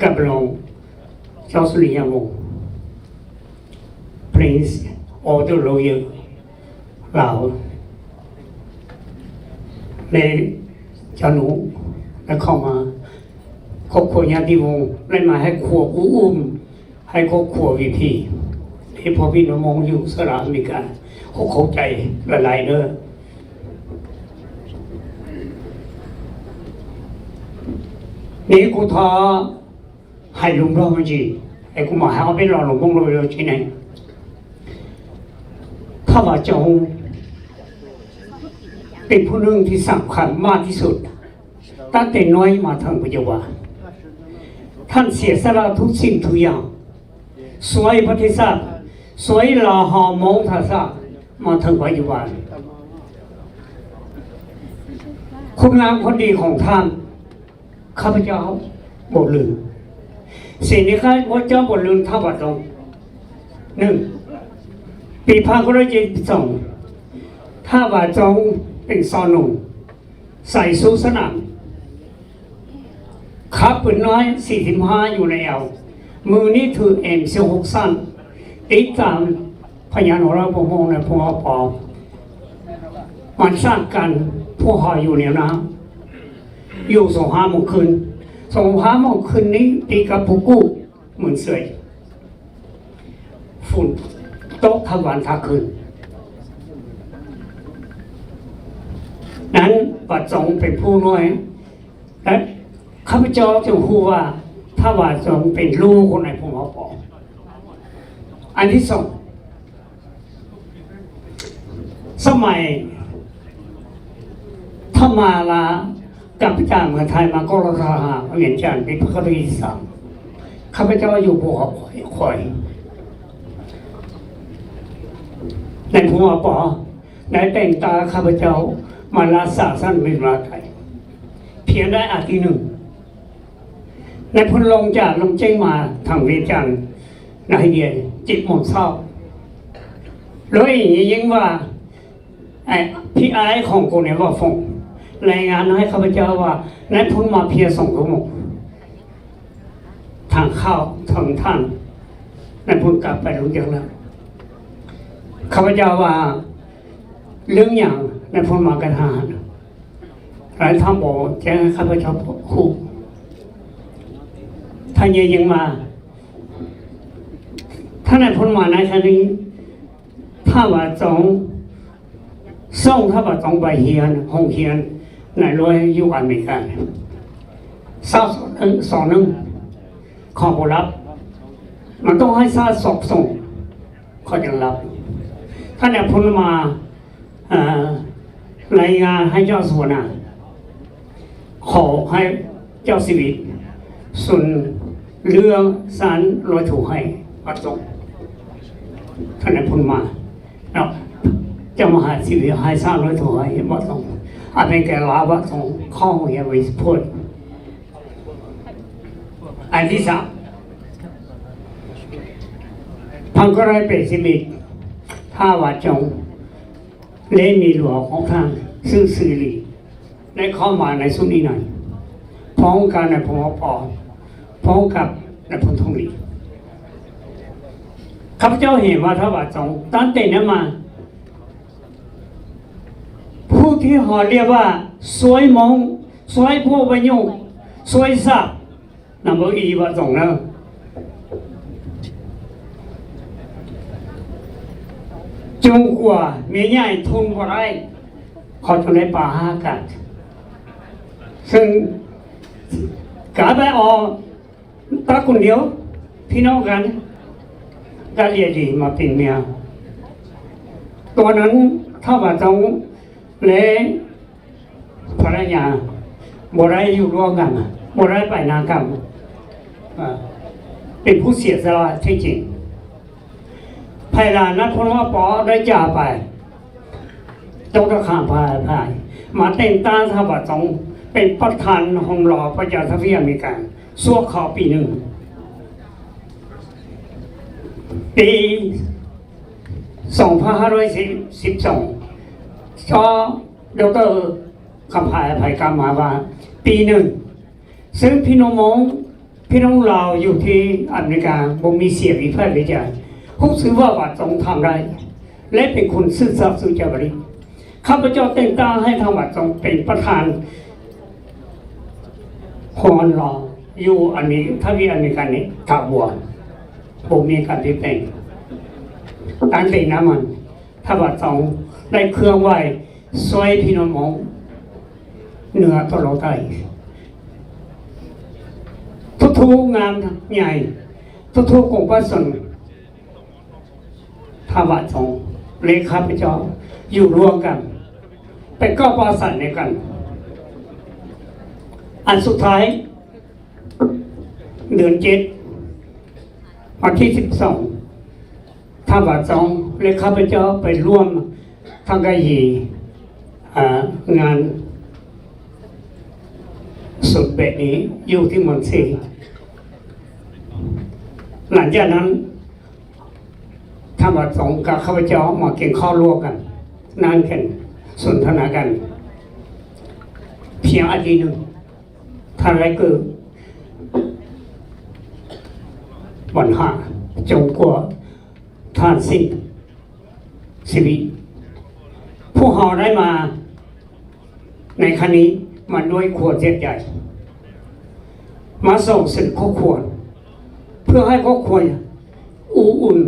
干不了，教书里样么，Prince， 我都老有老。เลยจะหนูแล้วเข้ามาครอบครัวญาติวงศ์เลยมาให้ครัวอุ้มให้ครอบครัววีพีที่พอพี่น้องมองอยู่สหรัฐอเมริกาเขาเข้าใจหลายๆเด้อนี่กูท้อให้ลุงรอมาจีไอ้กูมาหาไปรอหลวงพ่อเราที่ไหนถ้าว่าจงเป็นผู้หนึ่งที่สำคัญมากที่สุดตั้งแต่น้อยมาถึงปัจจุบันท่านเสียสละทุกสิ่งทุกอย่างสวยประเทศชาติสวยลาหอมองทัศน์มาถึงปัจจุบันคุณงามคนดีของท่านข้าพเจ้าบ่ลืมสิ่งนี้ข้าพเจ้าบ่ลืมท่าบัดลงหนึ่งปี1972ถ้าว่าจงเป็นซอนุใส่สู้สนามขับปืนน้อย45อยู่ในเอวมือนี้ถือM16สั้นติดตามพยานของเราผมมองในพอปอ มันสร้างกันผู้หอยอยู่เนี่ยนะอยู่2-5 โมงคืน2-5 โมงคืนนี้ตีกับผู้กู้เหมือนเสยฝุ่นโต๊ะทั้งวันทั้งคืนนั้นปัจจงเป็นผู้น้อยและข้าพเจ้าจึงพูดว่าถ้าว่าจงเป็นลูกคนไหนผมเอาบอกอันที่สองสมัยถ้ามาลากับพิจารเมืองไทยมาก็ราคาเหรียญจานเป็นพระคดีสั่งข้าพเจ้าอยู่บัวข่อยในภูมิปอได้แต่งตาข้าพเจ้ามาลาสาสั้นเป็นราไทยเพียงได้อาทิตย์หนึ่งในพลลงจากลงเจ้งมาทางเวียงจันทร์ในเดีย7 โมงเช้าแล้วอย่างนี้ยิ่งว่าพี่ไอ้ของกูเนี่ยว่าฟงรายงานให้ข้าพเจ้าว่าในพลมาเพีย2 ชั่วโมงทางเข้าทางท่านในพลกลับไปลงจังแล้วข้าพเจ้าว่าเรื่องอย่างในพลมากระทานหลายท่านบอกแจ้งให้ข้าพเจ้าคู่ท่านยังมาท่านในพลมาในครั้งนี้ถ้าว่าส่งถ้าว่าไปเฮียนห้องเฮียนในรวยอยู่อเมริกา2 ขอรับมันต้องให้ซาสอบส่งเขาจะรับท่านในพลมารายงานให้เจ้าสวนขอให้เจ้าสิริส่วนเรื่องสารลอยถูกให้ประสงค์ท่านในพลมาเจ้ามหาสิริให้สารลอยถูกให้ประสงค์อาเป็นแก่ลาประสงค์ข้องอย่าไปพูดอันที่3พังก็ได้เป็นสิริถ้าว่าจงเล่นมีหลวงของทางซื่อสิริได้เข้ามาในสุนีหน่อยพร้อมกันในพลปอพร้อมกับในพลทองหลีข้าพเจ้าเห็นว่าถ้าว่าจงตั้งแต่นั้นมาผู้ที่หอเรียกว่าสวยมองสวยพวกวิญญาณสวยสักนั่นบอกอีว่าจงนะจงกว่ามีใหญ่ทุนกว่าไรเขาจะได้ป่าหากันซึ่งกาไปออกตาคนเดียวพี่น้องกันได้เรียดีมาเป็นเมียตัวนั้นถ้าว่าจงและภรรยาบ่ได้อยู่ร่วมกันบ่ได้ไปนากรรมเป็นผู้เสียสละที่จริงภายหลังนั้นพลว่าปอได้จ่าไปเจ้าตะขามภายมาแต่งตั้งทบตรงเป็นประธานห้องรอประชาธิปไตยอเมริกันชั่วคราวปี 1ปี2512ก็ดร.คำพายภัยกรรมมาว่าปี 1ซึ่งพี่น้องเราอยู่ที่อเมริกาบ่มีเสียงวิพากษ์วิจารณ์ผู้ซื้อว่าจงทำได้และเป็นคนซื่อสัตย์สุจริตข้าพเจ้าแต่งตั้งให้ทางวัดจงเป็นประธานฮอนรออยู่อันนี้ถ้ามีอเมริกันนี้ถาวรบ่มีการเปลี่ยนแปลงตั้งแต่นั้นมันถ้าวัดจงได้เครื่องไหวสวยพี่น้องเหนือตลอดไปทุกงานใหญ่ทุกกองพระสงฆ์ถ้าว่าจงเลขาพเจ้าอยู่ร่วมกันเป็นก็ประสานในกันอันสุดท้ายเดือน7วันที่12ถ้าว่าจงเลขาพเจ้าไปร่วมทางกายงานสุดแบบนี้อยู่ที่มอนซีหลังจากนั้นถ้าว่าสงกับข้าพเจ้ามาเก่งข้อร่วมกันนั่งกันสนทนากันเพียงอาทิตย์ 1ถ้าอะไรเกิดวันหาจงกว่าท่านสิ้นชีวิต พวกเราได้มาในครั้งนี้มาด้วยความเสียใจมาส่งสิ่งครอบครัวเพื่อให้ครอบครัวอุ่น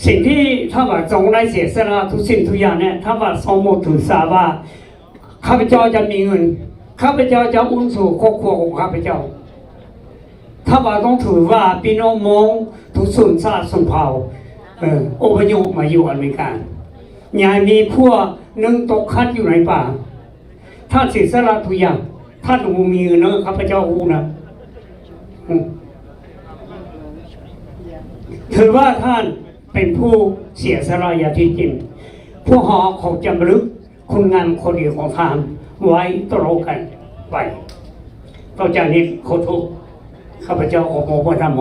สิ่งที่ถ้าว่าจงได้เสียสละทุกสิ่งทุกอย่างเนี่ยถ้าว่าสมมติถือสาว่าข้าพเจ้าจะมีเงินข้าพเจ้าจะอุ่นสู่ครอบครัวของข้าพเจ้าถ้าว่าต้องถือว่าพี่น้องมองทุกส่วนชาติส่วนเผ่าอพยพมาอยู่อเมริกาอย่ามีพวกนึ่งตกคัดอยู่ในป่าถ้าเสียสละทุกอย่างถ้าหนูมีเงินนะข้าพเจ้าอูนะถือว่าท่านเป็นผู้เสียสละอย่างที่จริงพวกเขาจะบลึกคุณงามคนดีของท่านไว้ตลอดกันไปต่อจากนี้ขอโทษข้าพเจ้าขอโมพระธรรม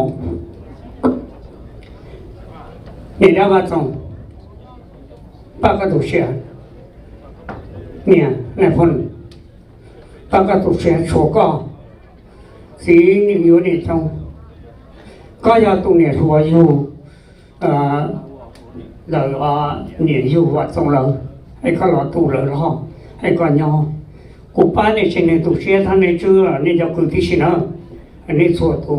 นี่ได้มาส่งปากกาตุเชียเนี่ยในพลปากกาตุเชียโชก็สีนิ่งอยู่ในช่องก็ยาตรงเนี่ยทัวอยู่เราเนี่ยอยู่วัดตรงเราให้เขาหล่อตู้เลยแล้วให้ก่อนยอกูป้าเนี่ยเช่นในตุเชียท่านในชื่อนี่จะคือที่ชินะอันนี้ส่วนตัว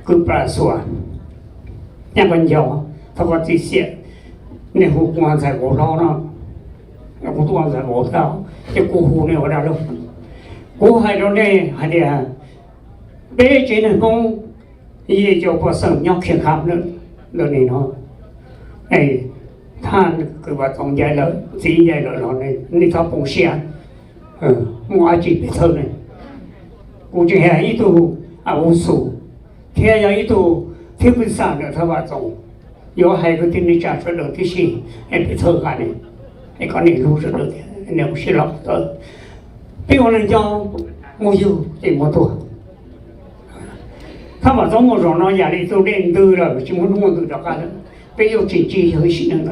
คือปลาส่วนยังกันยอถ้าว่าที่เสียเนี่ยหูกวนใส่หัวเราเนาะกูตัวใส่หัวเราจะกูหูเนี่ยว่าได้แล้วกูให้เราเนี่ยให้เดียเบ้เจนงยี่เจ้าพอสั่งยกเขียนคำเนี่ยเรื่องนี้เนาะไอ้ท่านคือว่าต้องใหญ่เลยสีใหญ่เลยเราเนี่ยนี่ถ้าปงเสียมัวจีไปเท่านั้นกูจะเห็นอีตัวอาวุโสเทียยังอีตัวที่เป็นสารเนี่ยถ้าว่าต้องย้อนให้ก็ที่นี่จะช่วยเหลือที่สี่ไอ้ไปเท่ากันเนี่ยไอ้คนนี้รู้ช่วยเหลือเนี่ยไม่ใช่หรอกตัวพี่คนนั้นจะมัวอยู่เต็มตัวถ้าว่าต้องมัวรอน้อยอย่างนี้ตัวเด่นดื้อเลยชิมุนมัวดื้อจากกันไป有经济有些那个，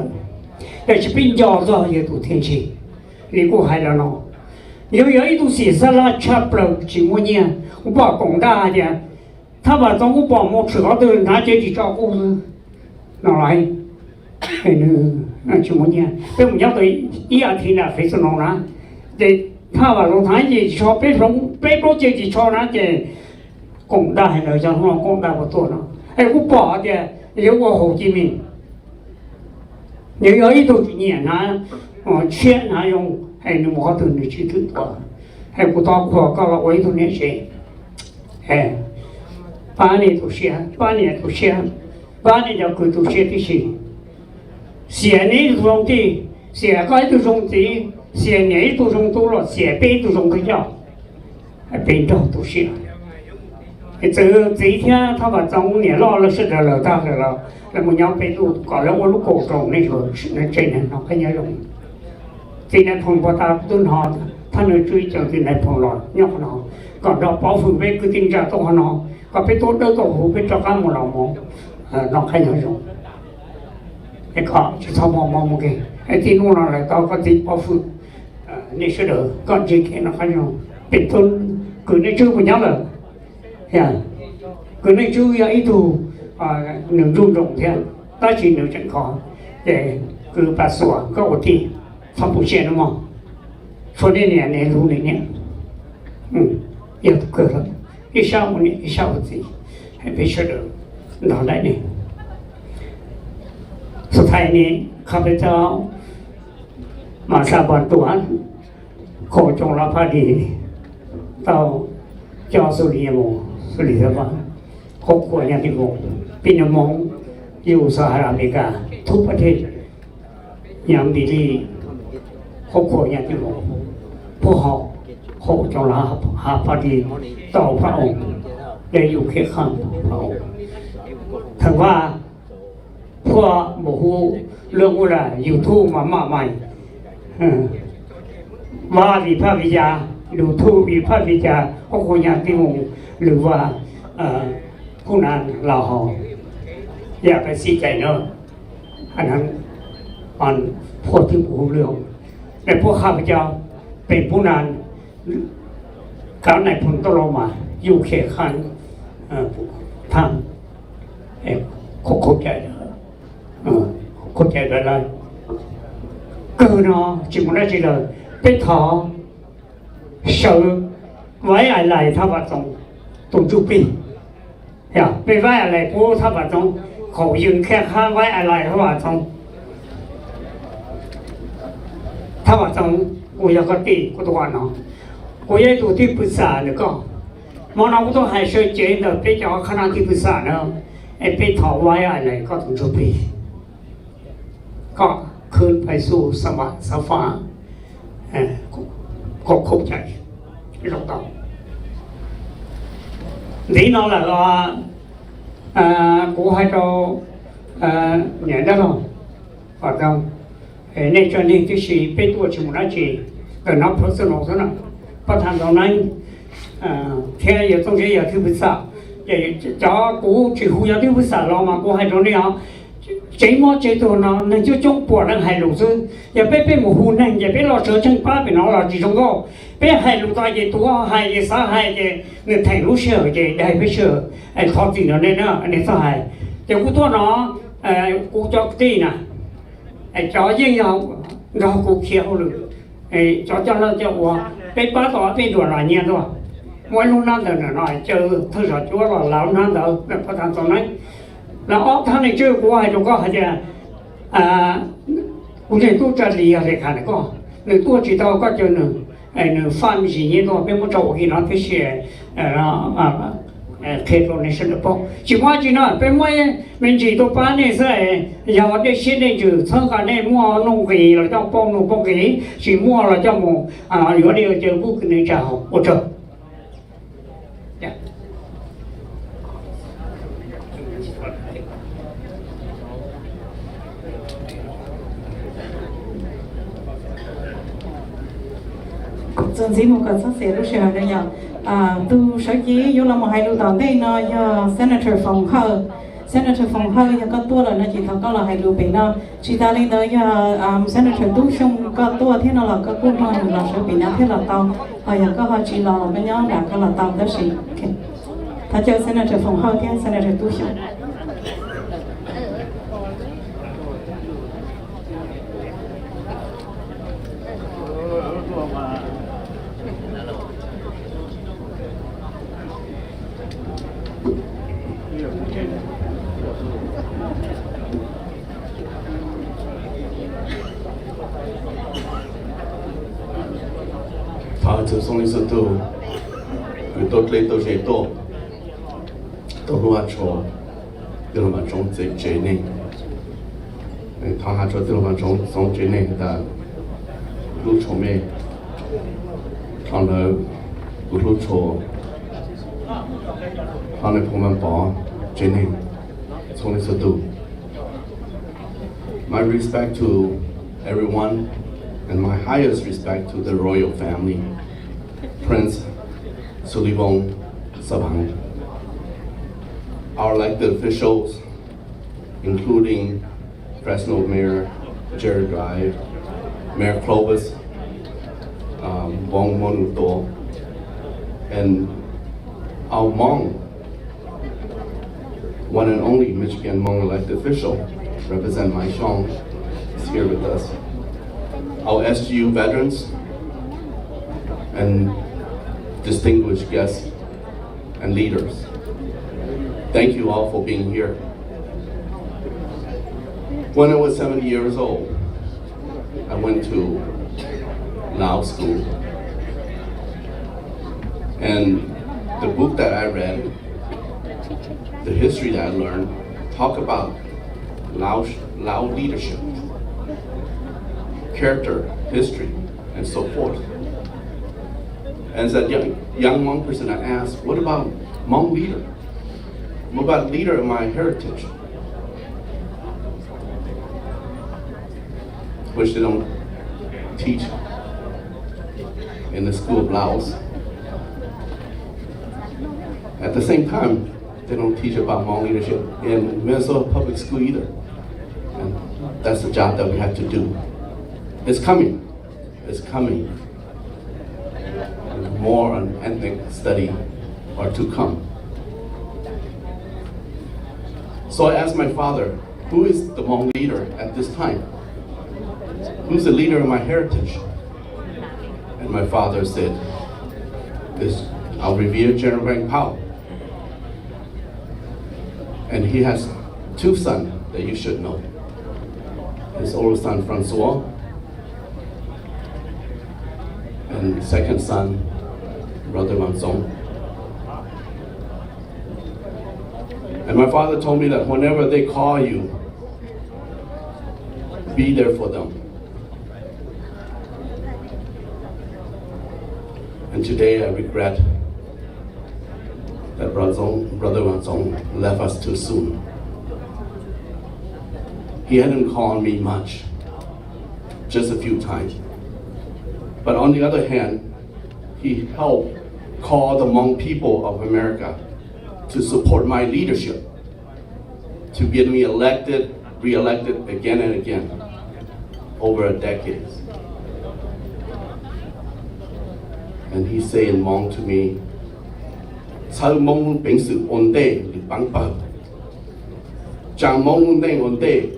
但是比较早也都天气，你过海了喏。有一度写上了差不多几五年，我把工大的，他把中国保姆吃好的拿这去照顾哪来？那几五年，被我们要对一两天了，非是弄了，这他把龙潭这去抄，被不这去抄那这工大还了，像那工大不多呢，哎，我把的有个胡志明。有一度年啊，钱啊用，还你冇得你去得多，还不到过搞了我一度年些，哎，8年都写，8年都写，8年就佢都写的是，写你都用的，写该都用的，写你都用多了，写背都用的要，还背着都写。这一天他把中年老了是的了，大了了。แล้วมึงยังไปดูก่อนแล้วว่าลูกโกตรงนี่เหรอนั่นใจนั้นเราขยันลงใจนั้นพงปตาต้นหอท่านเลยช่วยเจ้าที่ไหนพงหลอดยกหนอก่อนเราเป่าฝืนไปคือติงจากตัวหนอก็ไปตัวเดินตัวหูไปจับข้ามเรามองเราขยันลงไอ้ข้าจะทำมองกันไอ้ที่นู่นอะไรต่อก็ติดเป่าฝืนนี่เสด็จก่อนจีเคนเราขยันลงเป็นต้นคือในชื่อมันยังเลยเฮ้ยคือในชื่อยังอีตัวหนึ่งรุ่งรงเทียนตั้งชื่อหนึ่งจันทร์แต่คือปัสสาวะก็อดที่ทำผู้เชี่ยวนะมั้งส่วนนี้เนี่ยในรู้เนี่ยอย่าเกิดแล้วอีชาวมันนี่อีชาวที่ให้ไปช่วยเหลือเราได้เนี่ยสุดท้ายนี้ข้าพเจ้ามาสาบานตัวขอจงรับพระดีต่อเจ้าสุริยมงสุริยภาครอบครัวญาติวงศ์พี่น้องอยู่สหรัฐอเมริกาทุกประเทศยังดีครอบครัวญาติวงศ์พวกเขาขอจงรับพระดีต่อพระองค์ได้อยู่เคียงข้างพระองค์ถึงว่าพวกบุหูเรื่องอะไรยูทูบมากมายว่าวิพากษ์วิจารณ์ดูทูบวิพากษ์วิจารณ์ครอบครัวญาติวงศ์หรือว่าผู้นั้นเราอย่าไปซีใจเนอะอันนั้นมันพูดถึงผู้เรื่องแต่พวกข้าพเจ้าเป็นผู้นั้นการในผลตลอดมาอยู่เขตขันทางเข้าใจเข้าใจอะไร cờ nó chỉ muốn nói chỉ là biết thọ sợ với ai lại thao vật trong tổng chu pi ya bị với ai lại cố thao vật trong khẩu dương khe khá với ai lại thao vật trong thao vật trong我要个地我都玩了我也都地不散的个mà nó cũng có hai sợi chế được bây giờ khả năng thì不散呢ไอ้ไปถอไว้อะไรก็ต้องจบปีก็คืนไปสู่สวรรค์สฟ้าก็คงใจลงต่อนี่nó là của hai trò nhận đó rồi và đâu nên cho nên cái gì bên tôi chỉ muốn nói chỉ ở nó personal thôi nè bắt thành đầu này theo giờ trong cái giờ thứ bứt xả cho cú chỉ hú giờ thứ bứt xả lo mà cú hai trò này à chế mò chế đồ nó nên cho trong bộ đang hai lục sư giờ bên một hú này giờ bên lo sửa chân ba bên nó là chỉ trong đó bên hai lục ta giờ tua hai giờ sáu hai giờ người thành lục sửa giờ đại bên sửa anh thọ gì nó nên đó anh sao hai giờ cú tua nó cú cho tí nè anh cho riêng nhau rồi cú khéo được cho nó cho qua bên ba tỏ bên đồ là nhiều thôi mỗi lúc nào đó nói chơi thưa rồi chúa là lão nào đó là phát thanh trong này là ốc thằng này chơi qua hay có hay là cũng nên tu chân lý để khả năng có nên tu chỉ tao có chơi nữa nên phạm gì như đó bên một chỗ khi nó cái gì thế rồi nên sinh được chỉ qua chỉ nói bên ngoài mình chỉ tu bán này sẽ giờ cái xin này chữ thằng cái này mua nông kỳ là cho bông nông bông kỳ chỉ mua là cho một有的就不可能找我这。dân sĩ một cái sắc sẽ lúc sau đây giờ tu sở chỉ vô là một hai lưu tàu đây nó do senator phòng hờ giờ có tua là nó chỉ thằng có là hai lưu bị nó chỉ ta lên tới giờ senator tu xong có tua thế nào là có cuốn hoa là sẽ bị nó thế là tàu giờ có họ chỉ là bên nhau đã có là tàu đó gì ta cho senator phòng hờ thế senator tu xong từ sông lên từ tôi lấy tôi chế tôi loa cho từ mà trong chế này thằng hà cho từ mà trong sông chế này đã lúc cho mẹ thằng là lúc cho thằng này phong man bỏ chế này sông lên từ my respect to everyone and my highest respect to the royal family. Prince Sullivan Sabang, our elected officials, including Fresno Mayor Jared Drive, Mayor Clovis, Vang Monuto, and our Hmong, one and only Michigan Hmong elected official, Representative Neng Xiong, is here with us. Our SGU veterans and distinguished guests and leaders. Thank you all for being here. When I was 7 years old, I went to Lao school. And the book that I read, the history that I learned, talk about Lao leadership, character, history, and so forth. And as a young Hmong person, I asked, what about Hmong leader? What about leader of my heritage? Which they don't teach in the school of Laos. At the same time, they don't teach about Hmong leadership in Minnesota public school either. And that's the job that we have to do. It's coming. It's coming. More on ethnic study are to come. So I asked my father, who is the Hmong leader at this time? who's the leader of my heritage? And my father said, this, I'll revere General Vang Pao. And he has two sons that you should know. His oldest son, Francois, and second son, Brother Van Zong. And my father told me that whenever they call you, be there for them. And today I regret that Brother Van Zong left us too soon. He hadn't called me much, just a few times. But on the other hand, he helped call the Hmong people of America to support my leadership, to get me elected, re-elected again and again, over a decade. And he said in Hmong to me, "Sao Hmong bình sự ổn định li bang bao, Chang Hmong nên ổn định,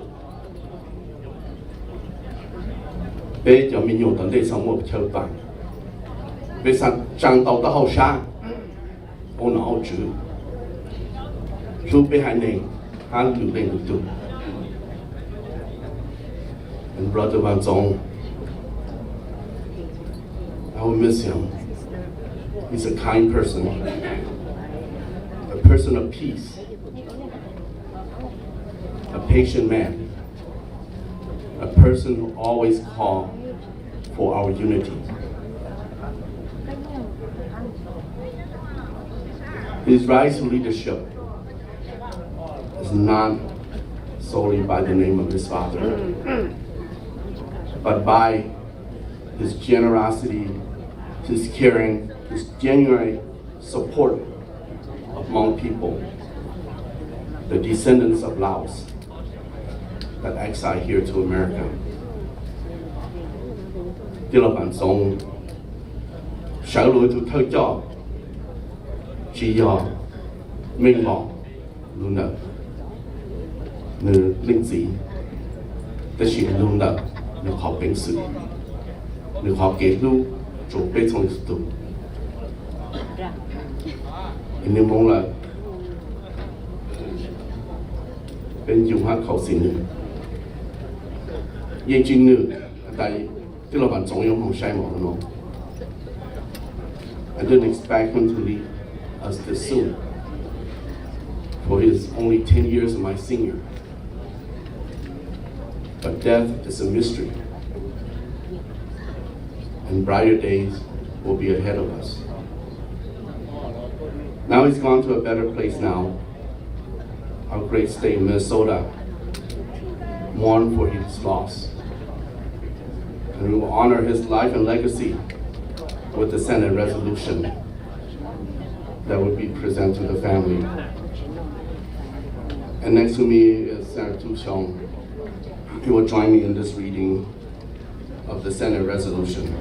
bé cho mình dùng tận đây sống một châu bang, bé sang Chang tàu ta hậu sa, ôn hậu chữ, chú bé hai nên han lưu lên được tu." And Brother Van Zong, I will miss him. He's a kind person, a person of peace, a patient man, a person who always called for our unity. His rise to leadership is not solely by the name of his father, but by his generosity, his caring, his genuine support of Hmong people, the descendants of Laos that exiled here to America. Tila Van Zong, Shao Lui Tu Thao Cho, Chi Yo, Minh Lo, Luna, Nữ Linh Dĩ, Tất Sĩ Luna, Nữ Học Bình Sự, Nữ Học Kế Lưu, Chủ Bê Thông Sự Tu. Nhưng mong là bên dùng hát khẩu xin nữ yên chính nữ tại tức là bạn sống giống không sai mỏ nó. I didn't expect him to leave us this soon, for he is only 10 years my senior. But death is a mystery, and brighter days will be ahead of us. Now he's gone to a better place now. Our great state of Minnesota mourn for his loss. And we will honor his life and legacy with the Senate resolution that will be presented to the family. And next to me is Senator Chong. He will join me in this reading of the Senate resolution.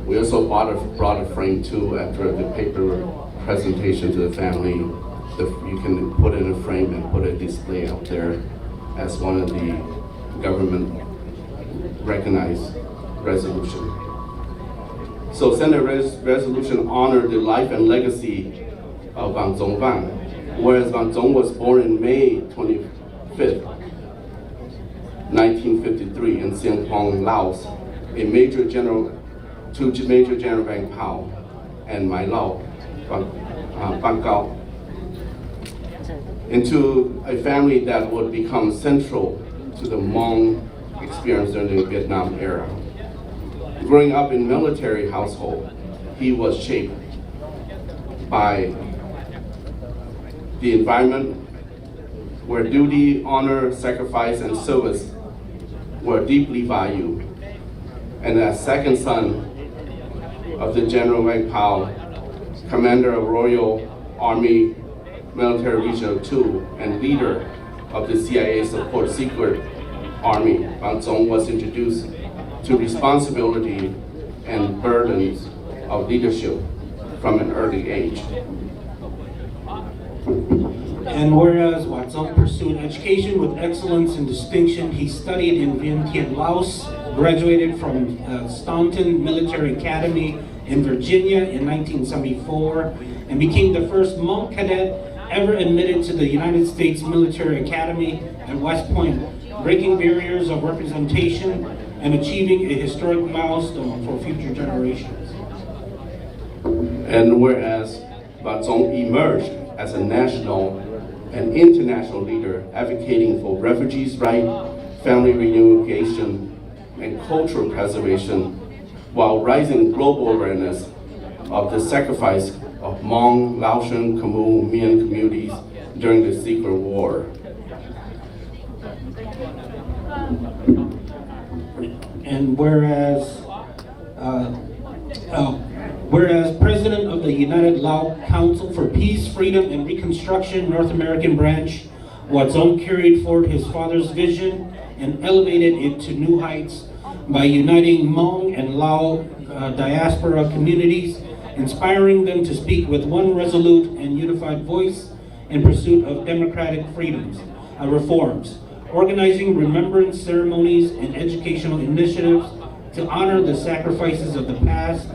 We also brought a frame too after the paper presentation to the family. You can put in a frame and put a display out there as one of the government recognized resolution. So Senate resolution honored the life and legacy of Vang Zong Vang, whereas Vang Zong was born in May 25th, 1953 in Siang Pong, Laos, to Major General Vang Pao and my Lao, Vang Cao, into a family that would become central to the Hmong experience during the Vietnam era. Growing up in military household, he was shaped by the environment where duty, honor, sacrifice, and service were deeply valued. And as second son of the General Vang Pao, commander of Royal Army Military Region 2 and leader of the CIA Support Secret Army, Vang Zong was introduced to responsibility and burdens of leadership from an early age. And whereas Watson pursued education with excellence and distinction, he studied in Vientiane, Laos, graduated from Staunton Military Academy in Virginia in 1974, and became the first Hmong cadet ever admitted to the United States Military Academy at West Point, breaking barriers of representation and achieving a historic milestone for future generations. And whereas Vang emerged as a national and international leader advocating for refugees' rights, family reunification, and cultural preservation, while raising global awareness of the sacrifice of Hmong, Laotian, Khmer, Mien communities during the Secret War. And whereas President of the United Lao Council for Peace, Freedom, and Reconstruction North American Branch, Watson carried forward his father's vision and elevated it to new heights by uniting Hmong and Lao diaspora communities, inspiring them to speak with one resolute and unified voice in pursuit of democratic freedoms, reforms, organizing remembrance ceremonies and educational initiatives to honor the sacrifices of the past,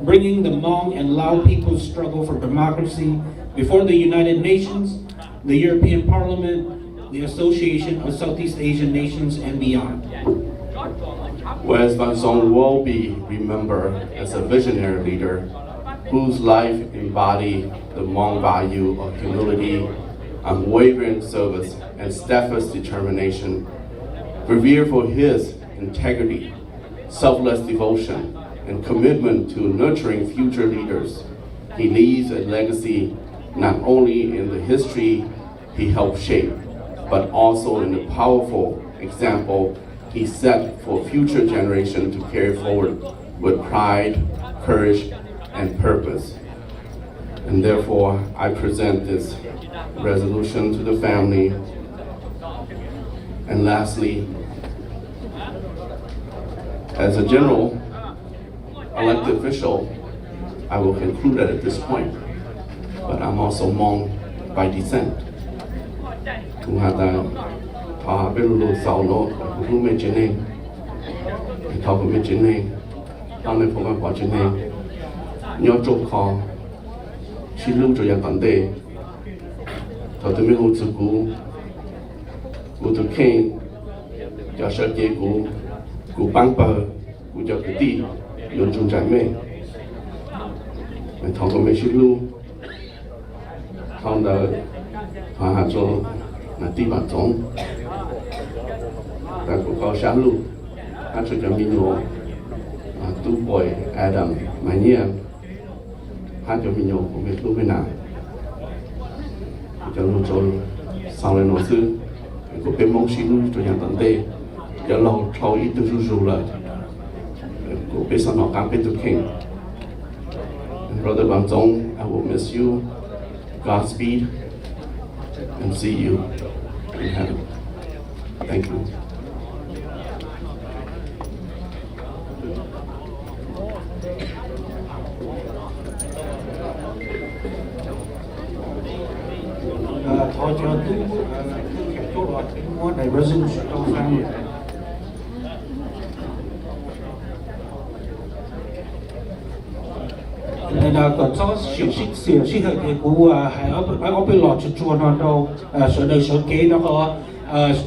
bringing the Hmong and Lao people's struggle for democracy before the United Nations, the European Parliament, the Association of Southeast Asian Nations, and beyond. Whereas Vang will be remembered as a visionary leader whose life embodied the Hmong value of humility, unwavering service, and steadfast determination, revered for his integrity, selfless devotion, and commitment to nurturing future leaders. He leaves a legacy not only in the history he helped shape, but also in the powerful example he set for future generations to carry forward with pride, courage, and purpose. And therefore, I present this resolution to the family. And lastly, as a general elected official, I will conclude at this point, but I'm also Hmong by descent. Nhớ trông khó, chỉ lưu cho dân tận đề, thọ tụi mình hỗ trợ cú tụi khen, cho sở chế cú băng bờ, cú cho cái tì, yon chung trái mê, mình thọ tụi mình chỉ lưu, thọ đỡ, thọ hạ cho là tì bản giống, ta cũng có sáng lưu, hát cho mình nhớ, tu boy Adam, Maya. Hát cho mình nhổ của việc lúc nào cho lúc cho sau này nó sư có cái mong xin lúc cho nhà tận tê cho lâu sau ít tôi rủ là có cái sau nó cảm cái tôi khen. Brother Vang Zong, I will miss you. Godspeed and see you in heaven. Thank you. Thôi cho tôi muốn đầy resolution trong family. Nên là có cho sự sự hệ cái cú hay ở bên lọ chuột nó đâu sở đời sở kế nó có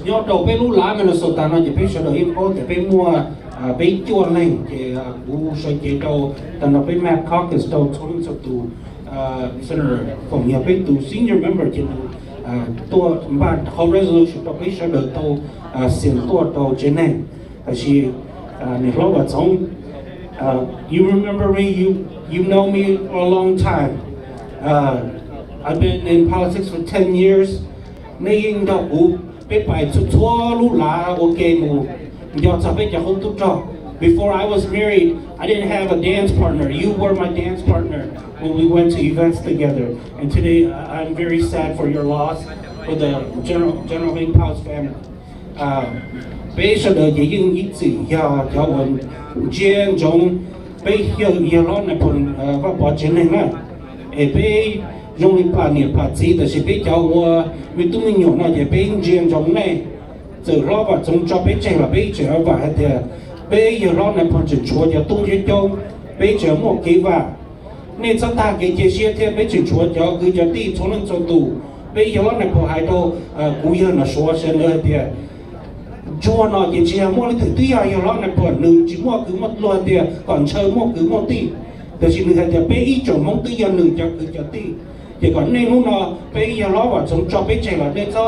nhớ đầu bên lú lá mình nó sốt nó chỉ bên sở đời im có chỉ bên mua bên chuột này thì cú sở kế đâu tận nó bên map caucus đâu chúng tôi tụ senator phòng nhà bên tụ senior member trênตัวบ้านเขา resolution ตัวไปเสนอตัวเสียงตัวเจนนี่แต่ชีในรอบสอง you remember me you know me for a long time I've been in politics for 10 years ในยิ่งดอกกูไปทั่วลูกหลาโอเคมูยอดจะไปจากคนทุกจอ Before I was married, I didn't have a dance partner. You were my dance partner when we went to events together. And today, I'm very sad for your loss, for the General Vang Pao's family. Bây giờ đời chỉ những ít gì cho mình chiến chống bây giờ lo này còn và bỏ chiến này nè. Bây trong đi plan nhiệt plan gì thì sẽ bị cháu vì tụi mình nhỏ nó sẽ bị riêng trong này từ đó và trong cho bị chạy là bị chạy và hết thì bây giờ đó này phần chuyển chúa cho tung trên châu bây giờ một cái và nên chúng ta cái chia sẻ thì bây giờ chúa cho cứ cho đi cho nên cho tù bây giờ này có hai đồ cú giờ nó số sẽ nữa thì chúa nó chỉ chia mua lấy từ tuy giờ đó này có nữ chỉ mua cứ một lô thì còn chơi mua cứ một tíแต่สิ่งหนึ่งที่เป็นอีจงมองตีอย่างหนึ่งจะคือจะตีแต่ก่อนในนู้นเนาะเป็นอีล้อว่าสมจอบเป็นใจละเนี่ยก็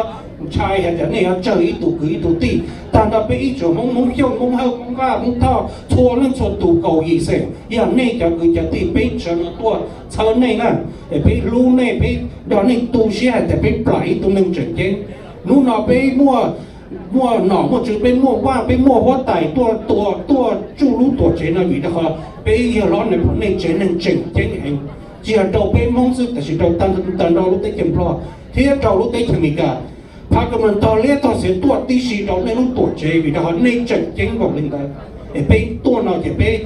ชายเห็นแต่เนี่ยเจออีตัวคืออีตัวตีแต่ถ้าเป็นอีจงมองเที่ยวมองเฮามองก้ามองท่อทัวร์นั่นทัวร์ตัวเก่าอีเสียอย่างนี้จะคือจะตีเป็นเชิงตัวเชิงนี่นั่นแต่เป็นรู้นี่เป็นตอนนี้ตัวเสียแต่เป็นปลายตัวหนึ่งจริงๆนู้นเนาะเป็นมั่วหน่อมั่วจืดเป็นมั่วว่าเป็นมั่วว่าไต่ตัวจูรู้ตัวเจนอยู่นะครับbây giờ nó này phần này chế nên chỉnh hành chỉ là đầu bên mong sựแต่đầu tan đầu lúc tới chấm lo thế đầu lúc tới chấm gì cả phát cái mình to liệt to sẽ tuột tí xí đầu này lúc tuột chế vì đó này chỉnh vào linh đấy bên tuột nào thì bên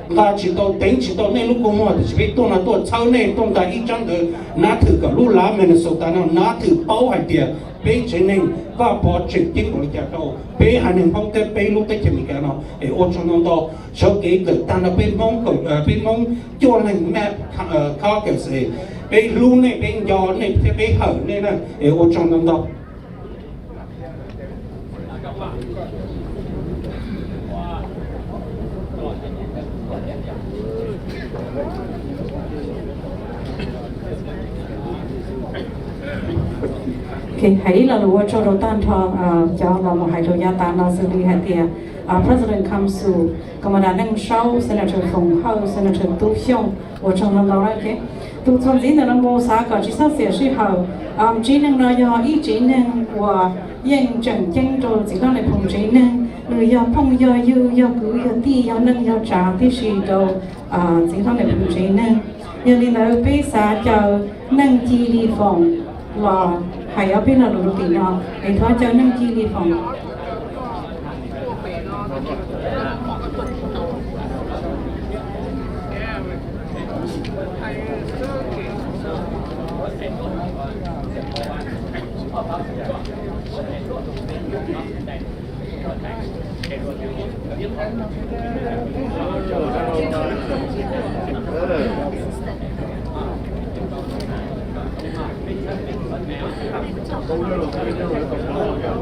là chỉ đầu tính chỉ đầu này lúc công mua thì bên tuột nào tuột sau này tuột tại ít chẳng được nát thử cả lúc lá mình sầu ta nào nát thử bao hải tiền bên chế nên và bỏ chỉnh vào linh chả đâu bên hai nên phong tới bên lúc tới chấm gì cả nào ôn trong đó sau cái được ta là bên mong cho nên mẹ khó cái gì bên luôn này bên gió này bên hở này nè ở trong năm đó hãy là lúa cho đầu tan thọ cho là một hai đầu gia tan là xử lý hạt tiền. President comes to Commandant Neng Xiong, Senator Vang, Senator Lub Xiong, và trong năm đó đấy, tụi trong diễn là năm xã có chỉ sát sẽ sĩ hậu, chỉ năng nói do ý chỉ năng và yên trận chân rồi chỉ có lại phòng chỉ năng, người do phong do dư do cứ do ti do nâng do trả thì sĩ đầu chỉ có lại phòng chỉ năng, giờ đi tới bây xã chờ nâng chi đi phòng và hay ở bên là đồ tiền nào để thoát cho nâng chi đi phòng.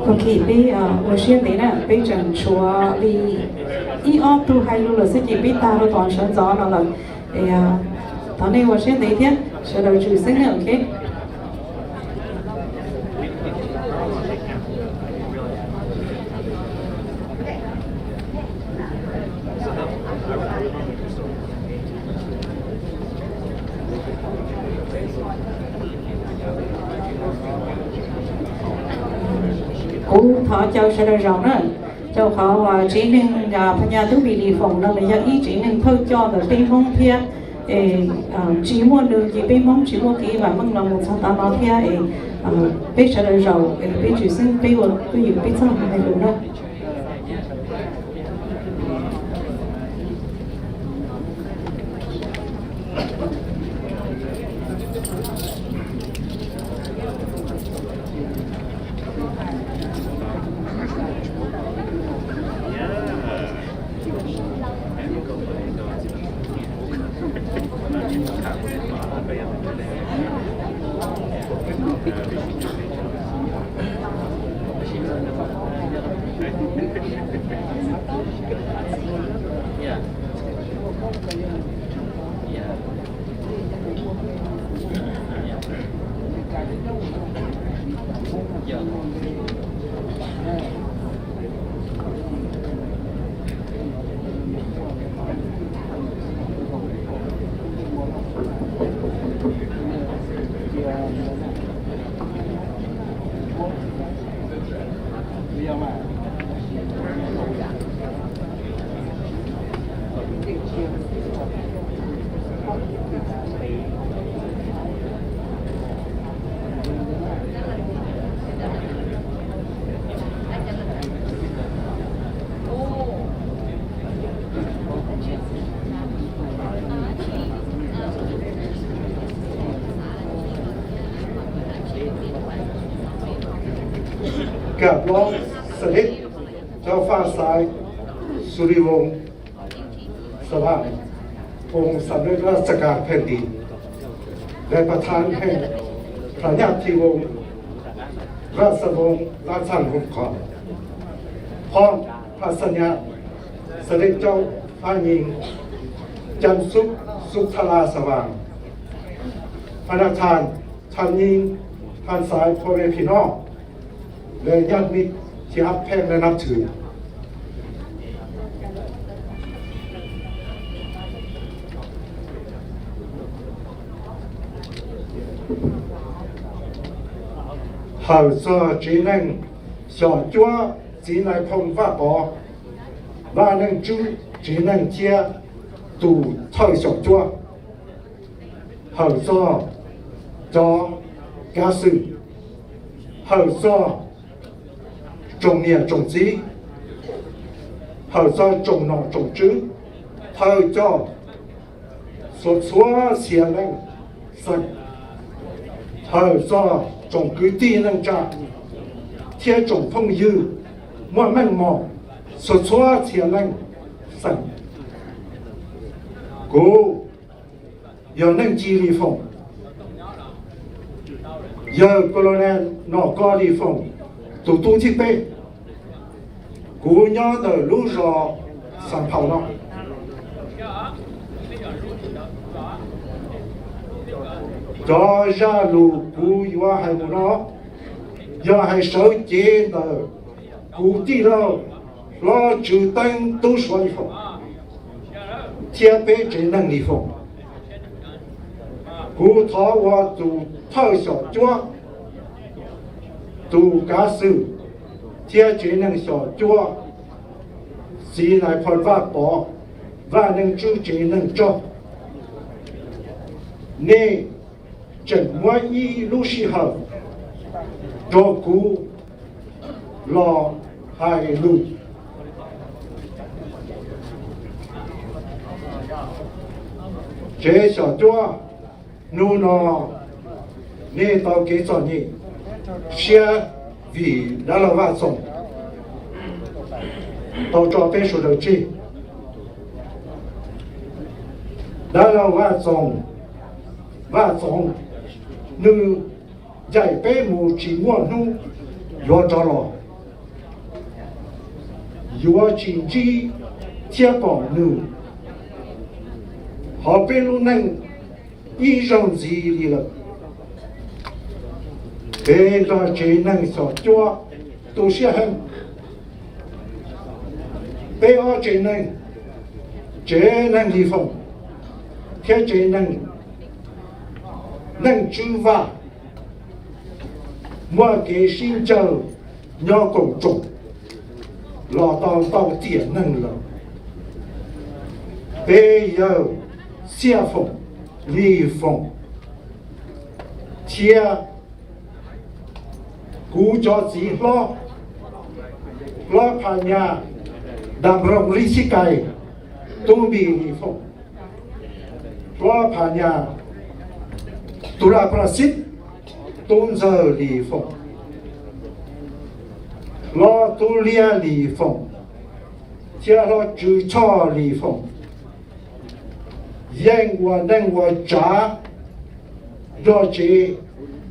Còn khi bây ở xuyên đấy là bây giờ chúa đi ý óc tu hay luôn là sẽ chỉ biết ta rồi toàn sơn gió nó là để tối nay ở xuyên đấy thế sẽ đầu chủ sinh nữa ok. Cú thọ châu sẽ được rộng nữa, châu họ chỉ nên phần nhà tú bị đi phòng nó là do ý chỉ nên thôi cho được bên mong phía, chỉ mua được gì bên mong chỉ mua kỹ và mong là một sản phẩm nào phía, bên sẽ được rộng, bên chủ sinh bên của tôi dùng bên sau này được đó. กับร้องเสด็จเจ้าฟ้าสายสุริวงศ์สว่างองค์สมเด็จราชการแผ่นดินและประธานแห่งพระญาติวงศ์ราชวงศ์ราชสันหุ่นขอพร้อมพระสัญญาเสด็จเจ้าฟ้าหญิงจันทร์สุขลาสว่างพระประธานท่านหญิงท่านสายพ่อแม่พี่น้องและญาติมิตรที่รักแพงและนับถือ好做只能小抓只能碰发宝万能猪只能接赌太小抓好做做家事好做种业种子好做种农种植好做所说些人生好做种居地能长贴种朋友我们么所说些人生故有能激励风有个人脑高里风都东西背姑娘的路上上跑了这下路姑要还不孬要还手机的姑地了老主灯都说一风天北只能离风姑头我都套小脚都假手天只能小脚是来判法宝万能主只能做你怎么一路时候照顾老海路这小脚努呢你到给做你先为那老外送到这边说的这那老外送外送你在北木只我努要着了要经济贴保你好比如能一种子里了别个只能小脚都是很别个只能离风天只能知法我给新州要公众老到点能了别有下风离风天กูจอสีล้อพญาดำรงฤทธิ์ไกตุ้มบีลีฟงล้อพญาตุลาประสิทธิ์ตุ้มเจอลีฟงล้อตุเลียลีฟงเจ้าล้อจูชอลีฟงยังว่านั่งว่าจ้ารอเจ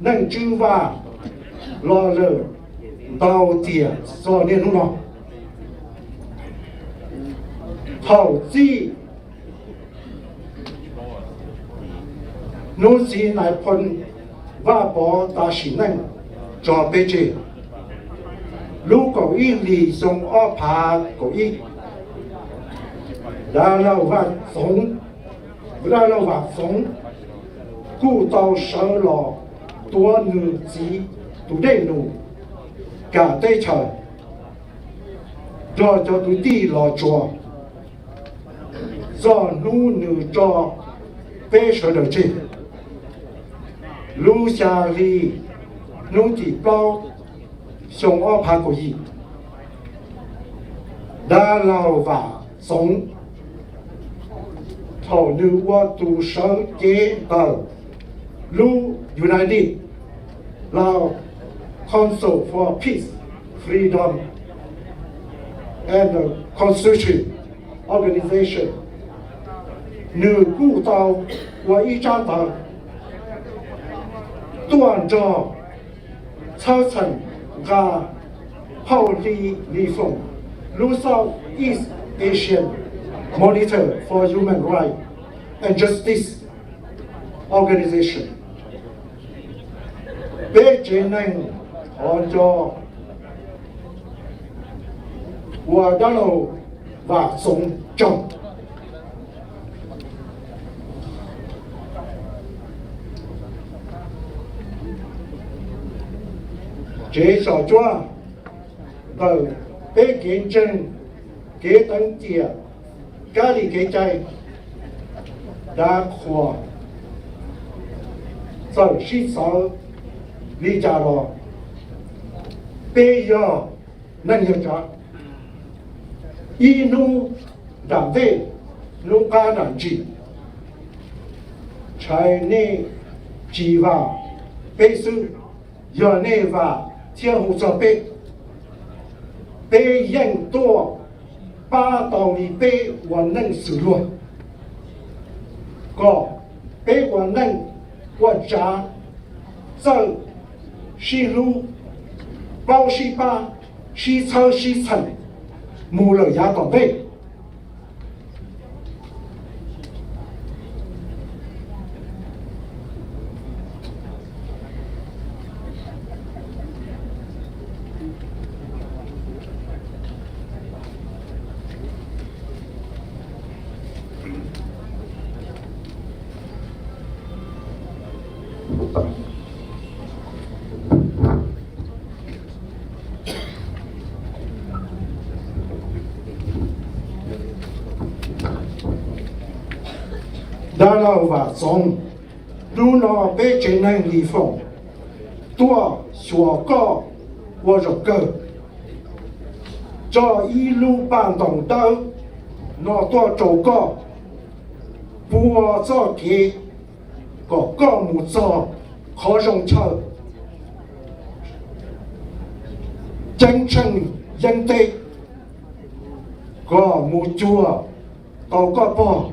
นั่งจูว่า老了到底少年弄了好记努是来喷ว่าบ่ตาสินั่งจอไปเจลูกก็อีหลีทรงอ้อพาก็อีดาเราว่าสงดาเราว่าสงกู้เตาเสือหล่อตัวหนึ่งจีtu đây nụ cả đây chờ cho tu đi lo cho do nu nữ cho bê sở đời trên lu xa li nu thì bao sống ở phá của gì đã lao và sống thầu nữ qua tu sở kế tờ lu United lao Council for Peace freedom and constitution organization. Nữ cụ tàu và y trang tàu toàn trò超层ga hậu lý phong Lub South East Asian Monitor for Human Rights and Justice Organization. Bế chế nâng họ cho và đã lâu và sống trong chế sở cho từ bế kiến chân kế tấn tìa cá lý kế chay đã khỏa sở sĩ sở lý trả lo bế giờ nâng hiệu trả y nung đảm vệ nung ca nản chỉ trái nê chỉ vào bế sư giờ nê và thiên hồ sở bế bế yên tổ ba tàu lý bế và nâng sử luật có bế và nâng và trả giờ xí lưu bao xí ba xí thơ xí thần mù lời giá toàn bế đã lâu và sống đủ nó bế chế nâng lý phong tua xua có và rộng cơ cho y lưu bàn đồng tớ nó tua trâu có bùa cho kế có một cho khó rộng chờ chân chân dân tê có một chùa có bò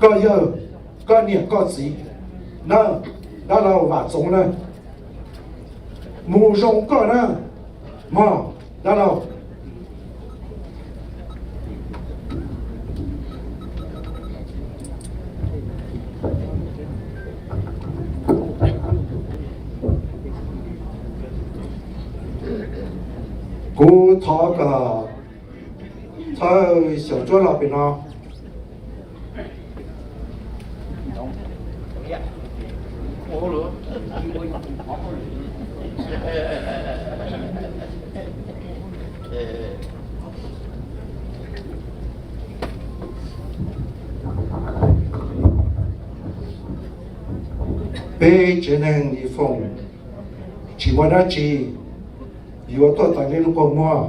có giờ có niệm có gì nè đã lâu và sống nè mù rồng có nè mà đã lâu cú thọ cả thời小桌老边呢被只能离风，chỉ qua đó chỉ yếu tôi tại nên lúc có mua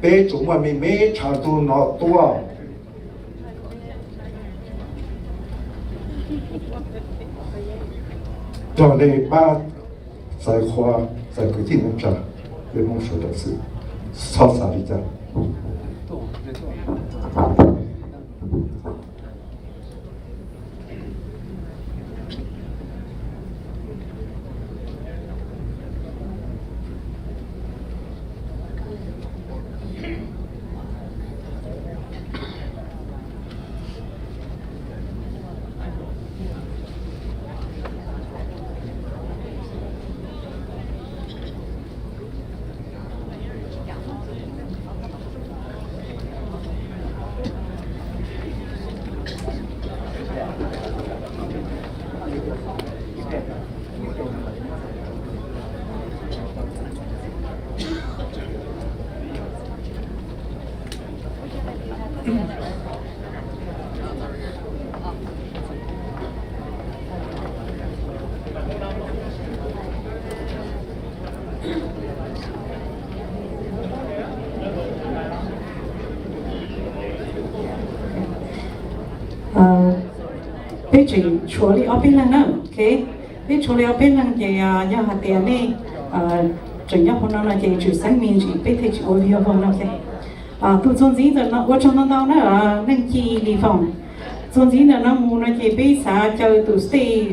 bé chúng mà mình mấy trả tu nó tua cho nên ba giải khoa giải quyết thì nó trả về mong số đặc sự so sánh đi ra bây giờ处理ở bên này nữa, ok? Bây处理ở bên này thì nhà hạt tiền này 整要碰到那些就生命是被提起我要碰那些tu zon gì rồi nó ở trong đó nó nên chi đi phòng zon gì nó muốn nó chỉ bị sa cho tu state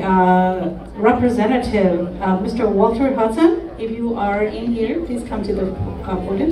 representative Mr. Walter Hudson, if you are in here, please come to the podium.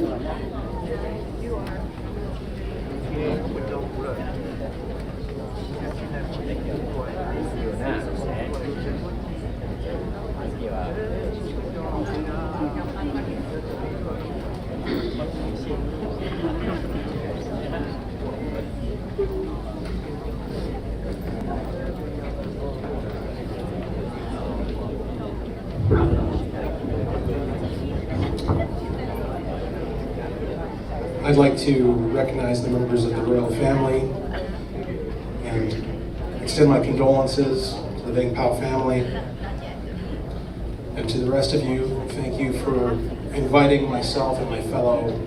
I'd like to recognize the members of the royal family and extend my condolences to the Vang Pao family. And to the rest of you, thank you for inviting myself and my fellow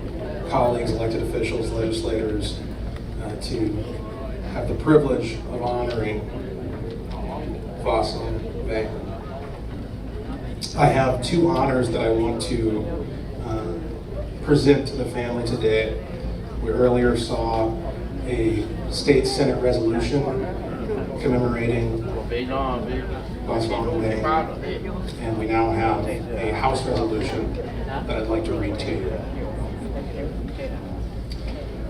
colleagues, elected officials, legislators, to have the privilege of honoring Vang. I have two honors that I want to present to the family today. We earlier saw a state senate resolution commemorating Vang, and we now have a house resolution that I'd like to read to you.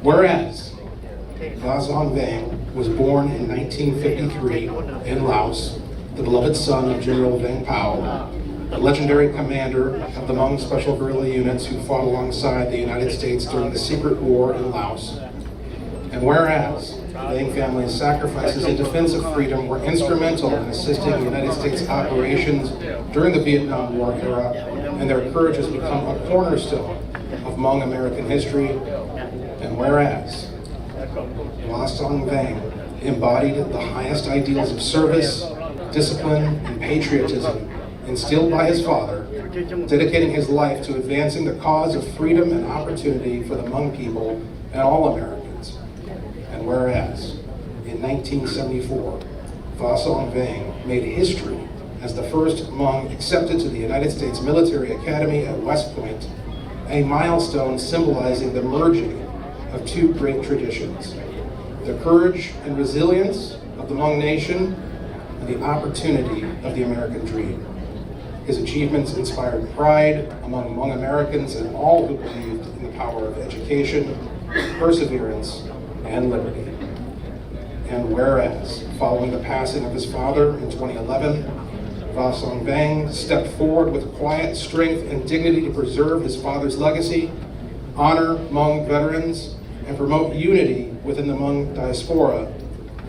Whereas Vang was born in 1953 in Laos, the beloved son of General Vang Pao, a legendary commander of the Hmong Special Guerrilla Units who fought alongside the United States during the secret war in Laos. And whereas the Vang family's sacrifices in defense of freedom were instrumental in assisting the United States operations during the Vietnam War era, and their courage has become a cornerstone of Hmong American history. And whereas Vang embodied the highest ideals of service, discipline, and patriotism instilled by his father, dedicating his life to advancing the cause of freedom and opportunity for the Hmong people and all Americans. And whereas, in 1974, Vang made history as the first Hmong accepted to the United States Military Academy at West Point, a milestone symbolizing the merging of two great traditions, the courage and resilience of the Hmong nation and the opportunity of the American dream. His achievements inspired pride among Hmong Americans and all who believed in the power of education, perseverance, and liberty. And whereas, following the passing of his father in 2011, Vang stepped forward with quiet strength and dignity to preserve his father's legacy, honor Hmong veterans, and promote unity within the Hmong diaspora.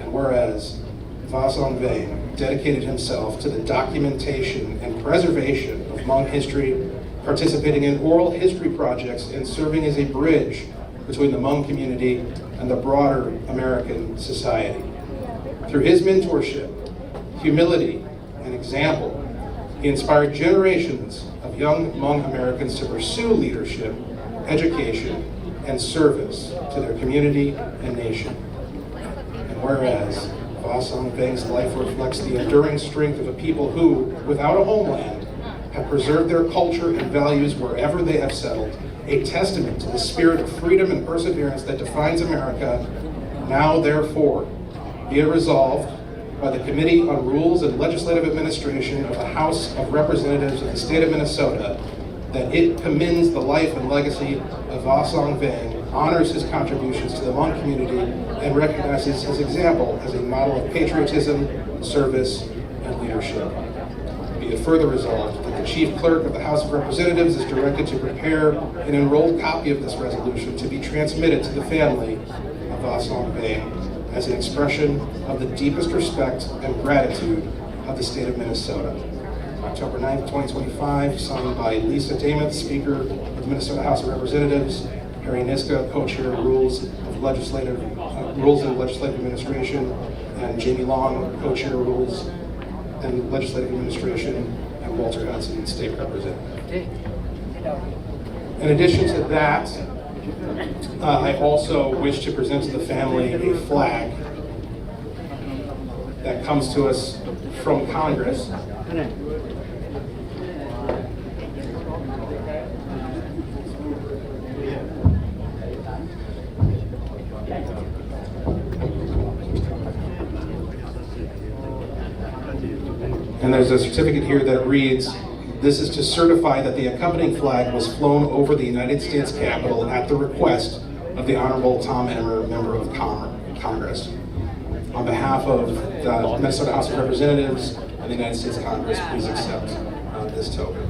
And whereas, Vang dedicated himself to the documentation and preservation of Hmong history, participating in oral history projects and serving as a bridge between the Hmong community and the broader American society. Through his mentorship, humility, and example, he inspired generations of young Hmong Americans to pursue leadership, education, and service to their community and nation. And whereas Vang's life reflects the enduring strength of a people who, without a homeland, have preserved their culture and values wherever they have settled, a testament to the spirit of freedom and perseverance that defines America. Now, therefore, be it resolved by the Committee on Rules and Legislative Administration of the House of Representatives of the State of Minnesota that it commends the life and legacy of Vang, honors his contributions to the Hmong community, and recognizes his example as a model of patriotism, service, and leadership. Be it further resolved that the Chief Clerk of the House of Representatives is directed to prepare an enrolled copy of this resolution to be transmitted to the family of Vang as an expression of the deepest respect and gratitude of the state of Minnesota. October 9th, 2025, signed by Lisa Dameth, Speaker of the Minnesota House of Representatives, Harry Niska, Co-Chair of Rules and Legislative Administration, and Jamie Long, Co-Chair of Rules and Legislative Administration, and Walter Hudson, State Representative. In addition to that, I also wish to present to the family a flag that comes to us from Congress. And there's a certificate here that reads, "This is to certify that the accompanying flag was flown over the United States Capitol at the request of the Honorable Tom Emmer, Member of Congress. On behalf of the Minnesota House of Representatives and the United States Congress, please accept this token."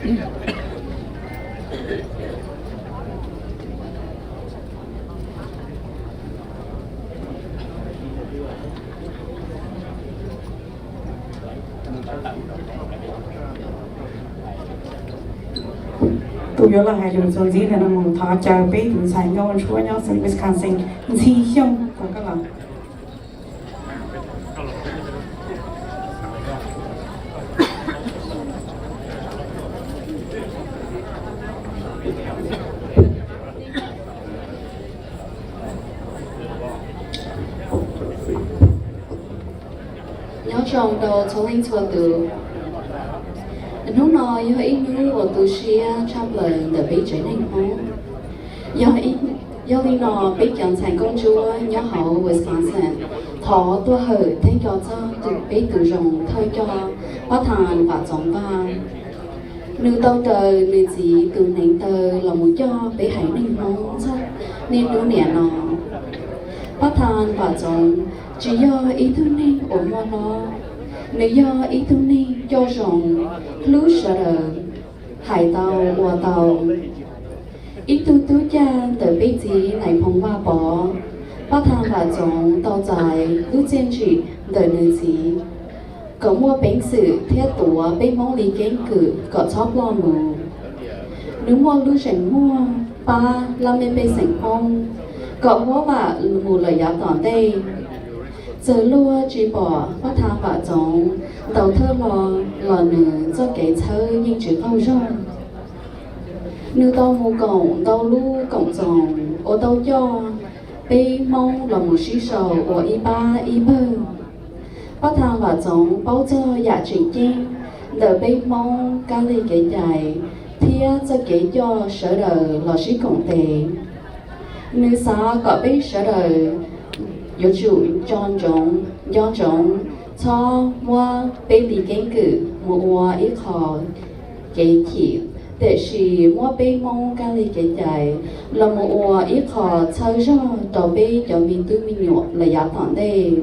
Thank you. Tu yo la hai lu zon zi na mo tha cha pe tu sai nhau chua nhau san Wisconsin Neng Xiong ko ka la nhớ Chong đồ cho linh cho từ nó nói do ít nữ của tu sĩ trong lời để bị trở nên không do linh nó bị chọn thành công chúa nhớ hậu Wisconsin thọ tua hở thế cho từ bị tự rồng thôi cho bắt thàn và giống vang nữ tàu tờ nữ gì từ nền tờ là một cho bị hãy nên không chắc nên nữ nẻ nó bắt thàn và giống chỉ do ý thức nên ổn mua nó nếu do ý thức nên cho rằng lúc sợ đời hải tàu hòa tàu ít tu tu cha từ bây giờ này phong hoa bỏ bắt thang và giống tàu dài lúc trên trị đời nơi gì có mua bánh sự thiết tủa bên mong lý kiến cử có chóp lo mù nếu mua lúc rảnh mua ba làm bên bên sảnh phong có mua và mù lời giá tỏn đây giờ lúa chỉ bỏ bắt thang và giống tàu thơ lò nửa cho kẻ thơ nhưng chỉ câu rong nếu tàu mù cổng tàu lu cổng dòng ô tàu cho bê mong là một sĩ sầu của y ba y bơ bắt thang và giống bao cho dạ trình chinh đợi bê mong ca ly kẻ dài thia cho kẻ cho sở đời là sĩ cổng tề nếu xa có bê sở đời有主庄重cho mua bê lý kiến cử mua ít khó kế thị để chỉ mua bê mong ca lý kế dài là mua ít khó chơi ra tàu bê cho mình tư mình nhộp là giá thẳng đây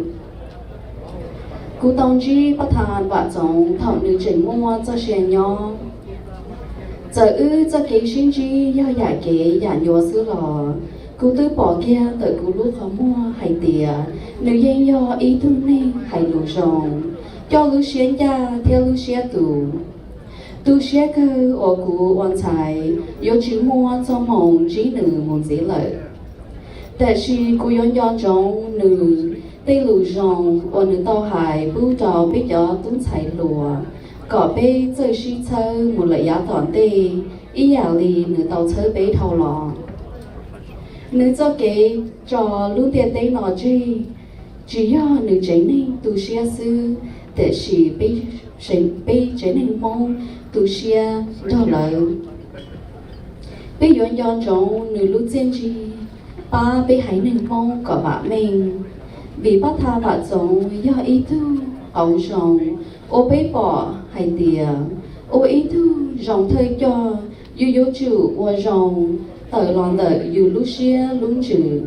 cú tông chi bắt thàn và giống thảo nữ trình mua cho xe nhau giờ cho kế sinh chi do giải kế giả nhua xứ lò cú tư bỏ kia tới cú lúc khó mua hay tìa nếu dân do ý thức nên hay lũ rồng cho lũ xuyên cha theo lũ xuyên tu xuyên cơ ở cú oan trái yếu chữ mua cho mong chỉ nữ muốn dễ lợiแต่ชีกูย้อนจงหนึ่งได้หลู่จงวันหนึ่งต่อหายผู้จอไปยอตุ้งไฉหลัวก่อไปเจอชีเชอหมดระยะตอนเตอีอยากลีหนึ่งต่อเชอไปเท่าหลอnữ cho kế cho lúc tiền tây nó chỉ do nữ chế nên tu sĩ sư để chỉ bị chế nên mong tu sĩ đó lợi bây giờ do trong nữ lúc trên chi ba bị hãy nên mong có bạn mình vì bắt tha bạn giống do ý thức ẩu rồng ô bế bỏ hay tìa ô ý thức rồng thời cho dù chủ ô rồng tờ lon tờ dù lúc xia lúng chữ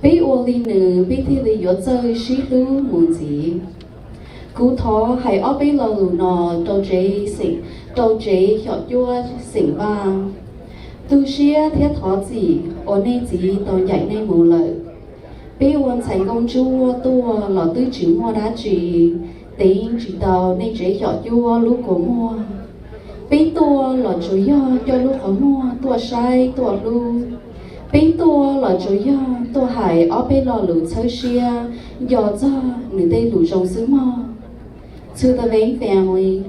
bí ô li nữ bí thi li yếu chơi xí lú muốn gì cú thó hay ó bí lò lù nò tô chế hiểu chua xỉn vang tu xia thiết thó gì ô nê gì tô dạy nê mù lợi bí ôn thành công chua tua lò tư chữ mua đá trì tính chỉ tàu nê chế hiểu chua lúc của mua bí tua là chủ yếu cho lúc họ mua tua sai tua lu bí tua là chủ yếu tua hải ở bên lò lù chơi xia do cho người tây lù rồng xứ mò to the Vang family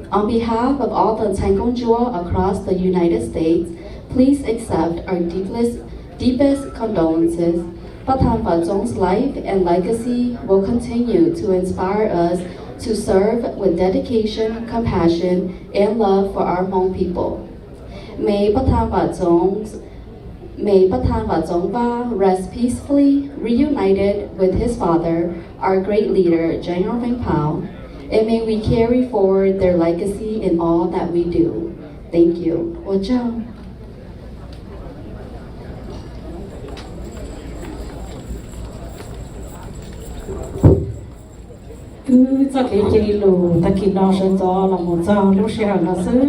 on behalf of all the thành công chúa across the United States please accept our deepest condolences Pathan Vazong's life and legacy will continue to inspire us to serve with dedication, compassion, and love for our Hmong people. May Pathan Vazongva rest peacefully, reunited with his father, our great leader, General Vang Pao, and may we carry forward their legacy in all that we do. Thank you. 我叫 cho cái chế lù ta kịp nào sinh cho là một giờ lúc xưa là xứ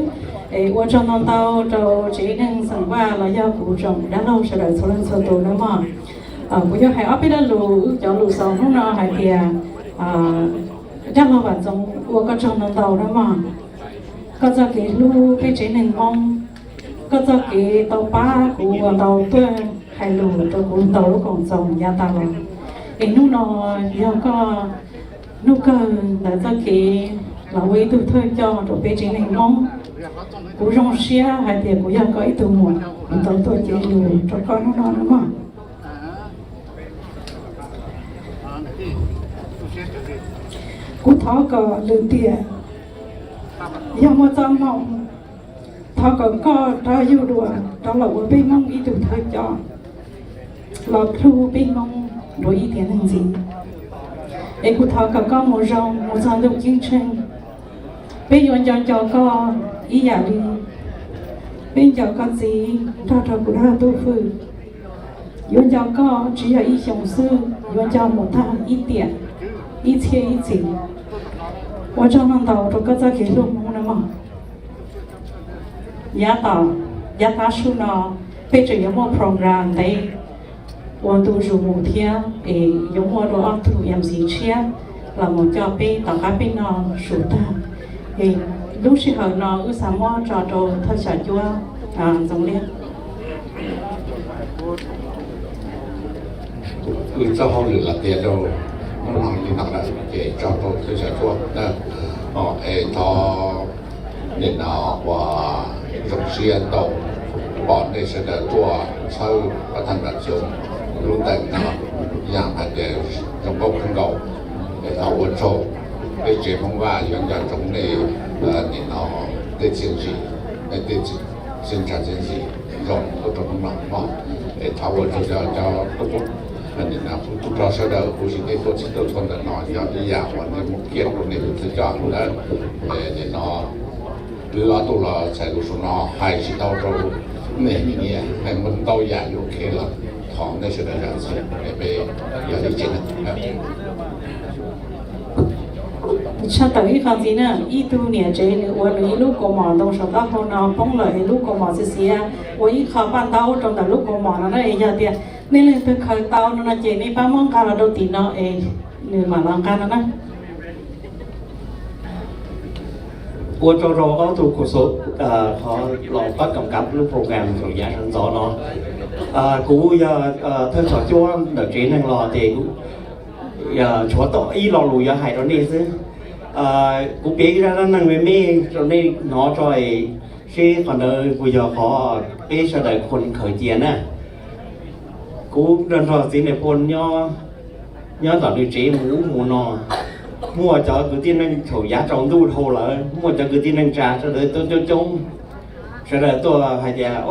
ở trong non tàu cho chế năng sản qua là do cụ trồng đã lâu sẽ đợi số lần số tuổi nữa mà cụ do hay ấp biết lù cho lù sống lúc nào hay thì đã lâu bạn trong của các trong non tàu đó mà có cho cái lù cái chế năng mong có cho cái tàu ba của tàu tuê hay lù cho cụ tàu lúc còn trồng gia tàu thì lúc nào do có lúc đã cho cái là quay từ thôi cho rồi bây giờ này mong cũng rong xia hay thì cũngยังcó ít từ một tao tôi chỉ lừa cho con nó nữa mà cũng tháo có lừa tiền giờ mà cho mong tháo có ra yêu đùa đó là của bên mong ít từ thôi cho là thu bên mong đối ý tiền hình gì để cụ thọ cả con một dòng được chương trình bây giờ cho con ý giả đi bên cho con gì ra cho cụ ra tu phư giờ cho con chỉ là ý sống sư giờ cho một thằng ít tiền ít钱ít gì我cho nó tàu cho các gia đình luôn muốn nữa mà giá ta số nó bây giờ có một program đấy 我读书五天，用我的奥图验时间，那么就被大家被那熟的，lúc时候呢，有什么找到他小舅总理。cứ cho họ lựa là tiền đâu, nó nói như nào là để cho tôi tôi sẽ cho, cho nên nó và dùng xe tàu, bọn này sẽ được cho sau các thành vật dụng. Luôn tại nó dạng phải để trong công không cầu để thảo luận sâu để chế phong và những cái trong này để nó để chiến sĩ để sinh sản chiến sĩ rộng ở trong lòng nó để thảo luận cho tốt nên là cũng cho sơ đầu cũng chỉ tôi chỉ tôi còn là nói cho đi dạng và những một kiện của này tôi cho nó để nó đưa tôi là sẽ lúc nó hay chỉ tao rồi này nhỉ hay mình tao dạng ok làของในส่วนนั้นไปอย่างที่จริงนะชาติที่เขาจีน่ะอีตัวเนี่ยเจนวันนี้ลูกกมอตรงสตาเขานาป้องเลยลูกกมอเสียวันนี้เขาบ้านเต้าตรงแต่ลูกกมอนั่นเองอย่างเดียวนี่เลยเป็นเขาเต้านั่นเจนนี่ป้ามองการเราตีน้อเองนี่มาลังการนั่นนะ我做咗嗰套故事可落筆咁夾啲 program 做嘢上咗咯。cũng theo cho cho đợt trên năng lò thì cũng cho tổ ý lò lùi hại đó này chứ cũng biết ra năng về mê cho nên nó rồi khi còn đời bây giờ họ biết sao đờiคนkhởi tiền á cũng đơn rồi xin để con nhớ là đi chế mũ nọ mua cho cứ tin năng thầu giá trong đu thầu lại mua cho cứ tin năng trả cho đời tôi chung cho đời tôi hay là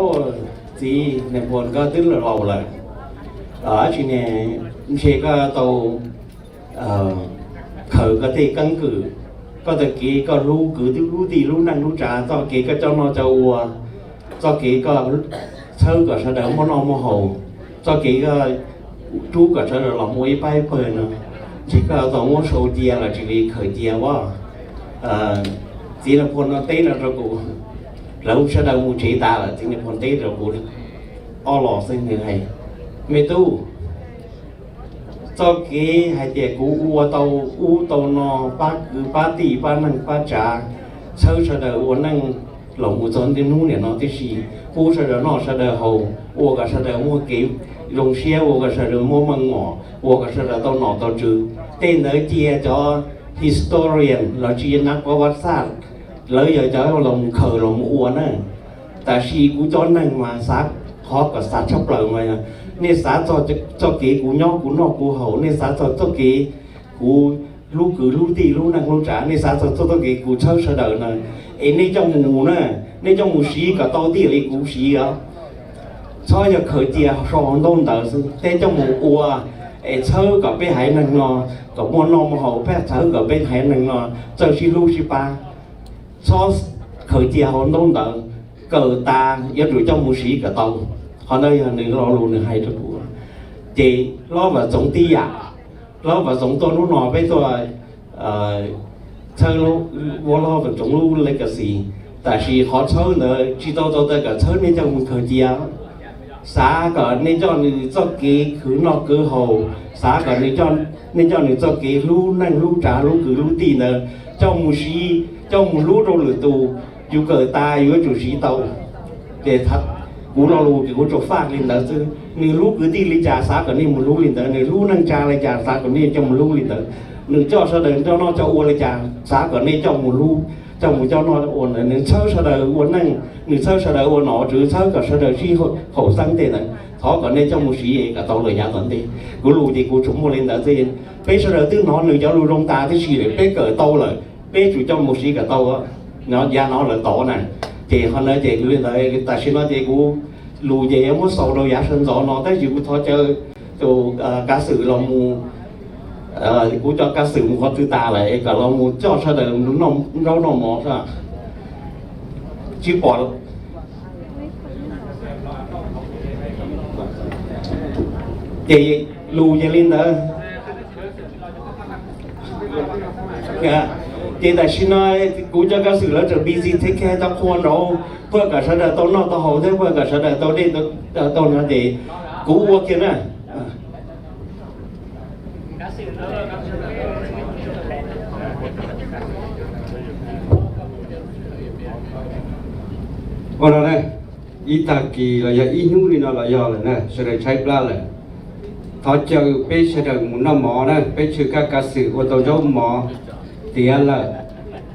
thì nên buồn có tức là lâu rồi ở trên này khi có tàu khởi có thể căn cứ có thể kỹ có lưu cứ lưu thì lưu năng lưu trả cho kỹ có cho nó cho kỹ có sơ có sẽ đỡ món nó món hậu cho kỹ có chú có sẽ đỡ làm muối bay phơi nữa chỉ có tàu món sầu tia là chỉ vì khởi tia quá chỉ là buồn nó tết là rồi cụ lâu sẽ đỡ mua chỉ ta là chỉ là buồn tết rồi cụ o lò sinh như này mẹ tu cho cái hai tiệt cũ u tàu nó ba tỷ ba năng ba trả sau sau đó u năng lồng u chọn đến nu này nó cái gì u sau đó nó sau đó hậu u cả sau đó mua kiếm lồng xe u cả sau đó mua măng ngõ u cả sau đó tàu nọ tàu trừ tên nói chia cho historian là chia nát qua vật sát lấy giờ cho lồng khờ lồng u nữa tại vì cú cho năng mà sát khó cả xã chấp lời mà nên xã cho cái của nhau của nó của hậu nên xã cho cái của lú cử lú tì lú năng lú trả nên xã cho cái của chơi sợ đời này ấy nên trong mù nè nên trong mù xí cả to tì lấy cú xí á cho giờ khởi chia sòng đông tờ tên trong mù ua ấy chơi cả bên hải năng nó cả môn nó mà hậu bé chơi cả bên hải năng nó chơi xí lú xí ba cho khởi chia hòn đông tờ cờ ta giờ rồi trong mù xí cả tàu họ nơi họ lo luôn được hay cho bố chị lo vào giống tí à lo vào giống tôi lúc nào với tôi chơi lo vào giống lu lấy cái gì tại vì họ chơi nữa chỉ tôi cả chơi nên cho mình khởi chia xã cả nên cho cái khứ nó cơ hồ xã cả nên cho cái lu năng lu trả lu cứ lu tì nữa trong mù xí trong mù lu đâu lửa tù dù cờ ta dù chủ sĩ tàu để thật cú lo lù thì cú chọc phát lên đó chứ nếu lú cứ đi lấy trà xã còn đi một lú lên đó nếu lú năng trà lấy trà xã còn đi trong một lú lên đó nếu cho sao đời cho nó cho uốn lấy trà xã còn đi trong một lú trong một cho nó uốn này nếu sao sao đời uốn năng nếu sao đời uốn nó chứ sao cả sao đời chi khẩu sang tiền này thọ còn đi trong một sĩ cả tàu lời giá tận đi cú lù thì cú chúng một lên đó chứ bây giờ đời tiếng nó nếu cho lù rong ta thì sĩ để bé cỡ tàu lời bé chủ trong một sĩ cả tàu á nó giá nó là tổ này chị họ nói chị lên đây tại sao nói chị cú lù về em có sầu đâu giá sinh rõ nó tới chịu thôi chơi cho cá sự là mù cú cho cá sự một con tư ta lại cả là mù cho sao đời nó rau nó mỏ sao chỉ bỏ chị lù về lên đó chị tại sao nói cú cho cá sự là trở busy take care tao khoan đâu vừa cả sao đời tao nó tao hậu thế vừa cả sao đời tao đi tao nó thì cú uống kia nè Ora này, itaki là ya inu ni nó là ya là nè, sẽ được chạy pla là, thọ chờ bé sẽ được muốn nó mỏ nè, bé chưa các sự của tao giống mỏ, tiền là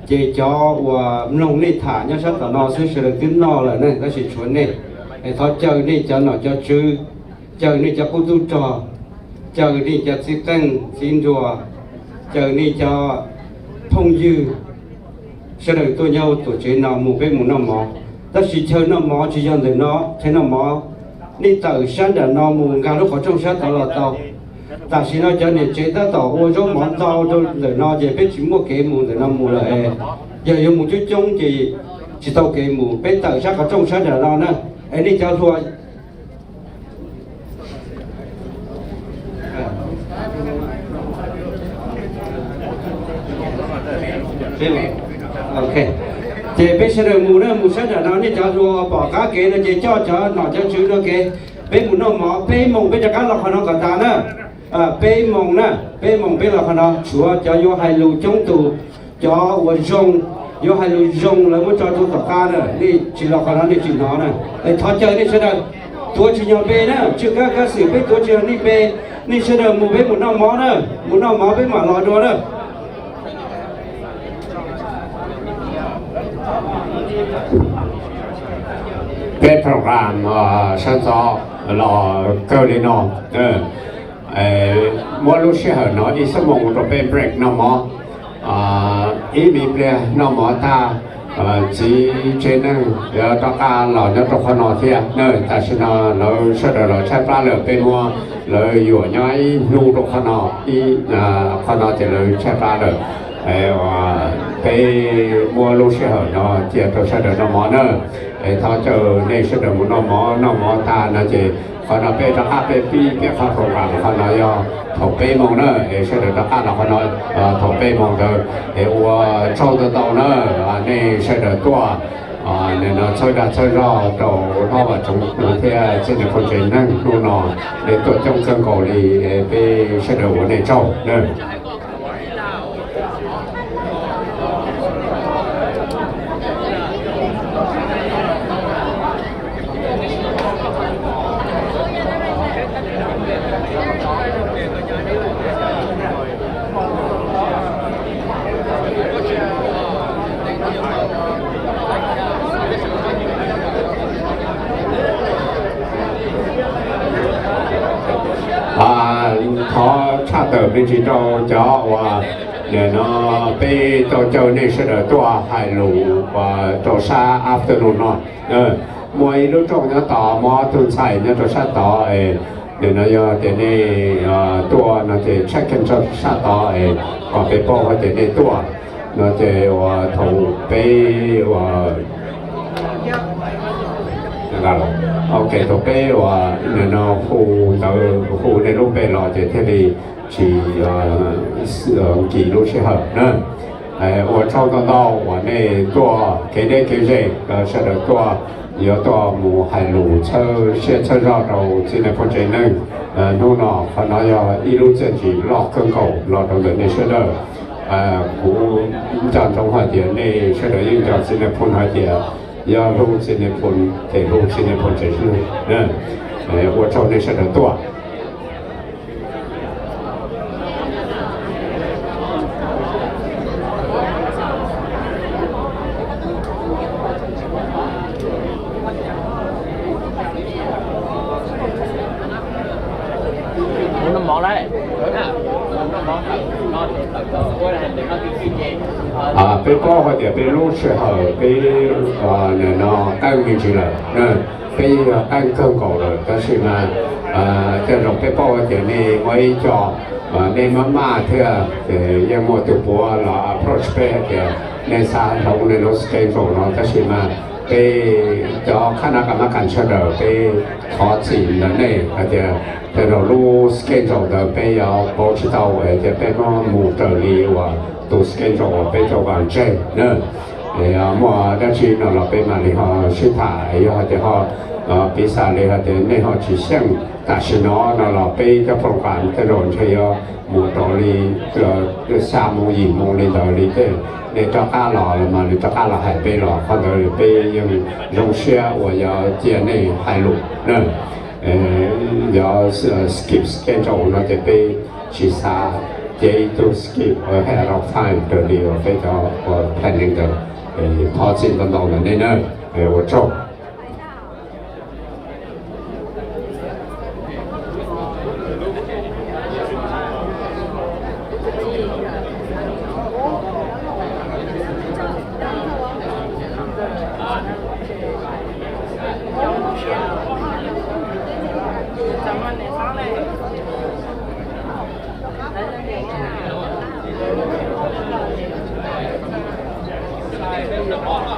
chế cho và nông này thả nhá sao tao nó sẽ được tiếng nó là nè, nó sẽ chuẩn nè, thọ chờ này cho nó cho chữ, chờ này cho cô tu trò, chờ này cho sĩ tăng xin chùa, chờ này cho thông dư, sẽ được tôi nhau tổ chức nào một bé muốn nó mỏ. Đó chỉ chơi nó mỏ chỉ dần để nó thấy nó mỏ đi từ sáng để nó mù ngao lúc ở trong sáng tàu là tàu ta chỉ nó cho nên chế ta tàu ô số món tàu để nó về biết chỉ mua cái mù để nó mù là giờ dùng một chút chung chỉ tàu cái mù biết từ sáng ở trong sáng để nó nè anh đi cho thua ok chị biết sẽ được mù đó mù sát là nó đi cho rùa bỏ cá kế nó chị cho nó cho chữ nó kế bé mù nó mỏ bé mông bé cho cá lọc nó còn ta nữa bé mông nè bé mông bé lọc nó chúa cho vô hai lù chống tù cho quần rong vô hai lù rong là mới cho tôi tập cá nữa đi chỉ lọc nó đi chỉ nó nè để thọ chơi đi sẽ được tôi chỉ nhỏ bé nè chưa các sự bé tôi chưa đi bé đi sẽ được mù bé mù nó mỏ nữa mù nó mỏ bé mà lò đùa nữa cái program sáng gió là cơ đi nó mỗi lúc sẽ hở nó đi sớm mùng rồi bên break nó mò ý bị ple nó mò ta chỉ trên này cho ta là nó trong khoa nó thiệt nơi ta sẽ nó sẽ được là chạy ra được bên mua lời dụ nhái nu trong khoa nó thì lời chạy ra được cái mua lúc sẽ hở nó thì tôi sẽ được nó mò nữa thọ chờ nên sẽ được một nó mò ta nó chỉ còn nó bé cho các bé pi cái các program còn nó do thầu bé mong nữa để sẽ được các nó còn nó thầu bé mong được để cho tới tàu nữa nên sẽ được tua nên nó chơi rõ đầu nó vào trong thế trên được con chuyện năng luôn nó để tụi trong cơn cổ thì bé sẽ được vấn đề trâu nữa khó cha tờ bên chỉ cho và để nó bị cho châu này sẽ được tua hai lũ và cho sa afternoon nó mỗi lúc trong nó tỏ mò tuần sai nó cho sa tỏ để nó do để này tua nó để check in cho sa tỏ còn bị bỏ để này tua nó để và thầu bị và ok thầu bị và nó khu này lúc bị lo để thế thì chỉ几路是好呢。我抽到我那做给的给谁是的做有做母海路车车绕到今天不只能弄了可能要一路自己绕更高绕到的那是的古讲中话点那是的应叫今天碰那点要路今天碰得路今天碰只是我抽那是的多。被包或者被录制后被按进去了，被按更高了，但是呢，这种被包或者呢，我一叫ในมาเถอะยังมอตัวปัวเรา approach ไปในสารเราในรถสเกลของเราแต่ใช่ไหมไปจอคณะกรรมการเฉลิมไปขอจีนแล้วเนี่ยแต่เรารู้สเกลของเราไป要保持到จะไปว่าหมู่เตอรีว่าตัวสเกลของเราไป做完整呢มัวแต่ที่เราไปมาเลยเขาสุดท้ายเขาจะเขา比赛เลยเขาจะไม่เขา只想但是呢เราไปจะโปรแกรมจะโดนใช้หมู่เตอรี3โมง4โมงเลยเตอรีในเจ้าข้าหล่อมาในเจ้าข้าหล่อหายไปหล่อเขาเลยไปยังลงเชื่อว่า要接内海路呢要skip schedule 那就ไป其他这都 skip ahead of time 的理由比较planning 的跑进等等的那呢我做。Hãy subscribe cho kênh Ghiền Mì Gõ để không bỏ lỡ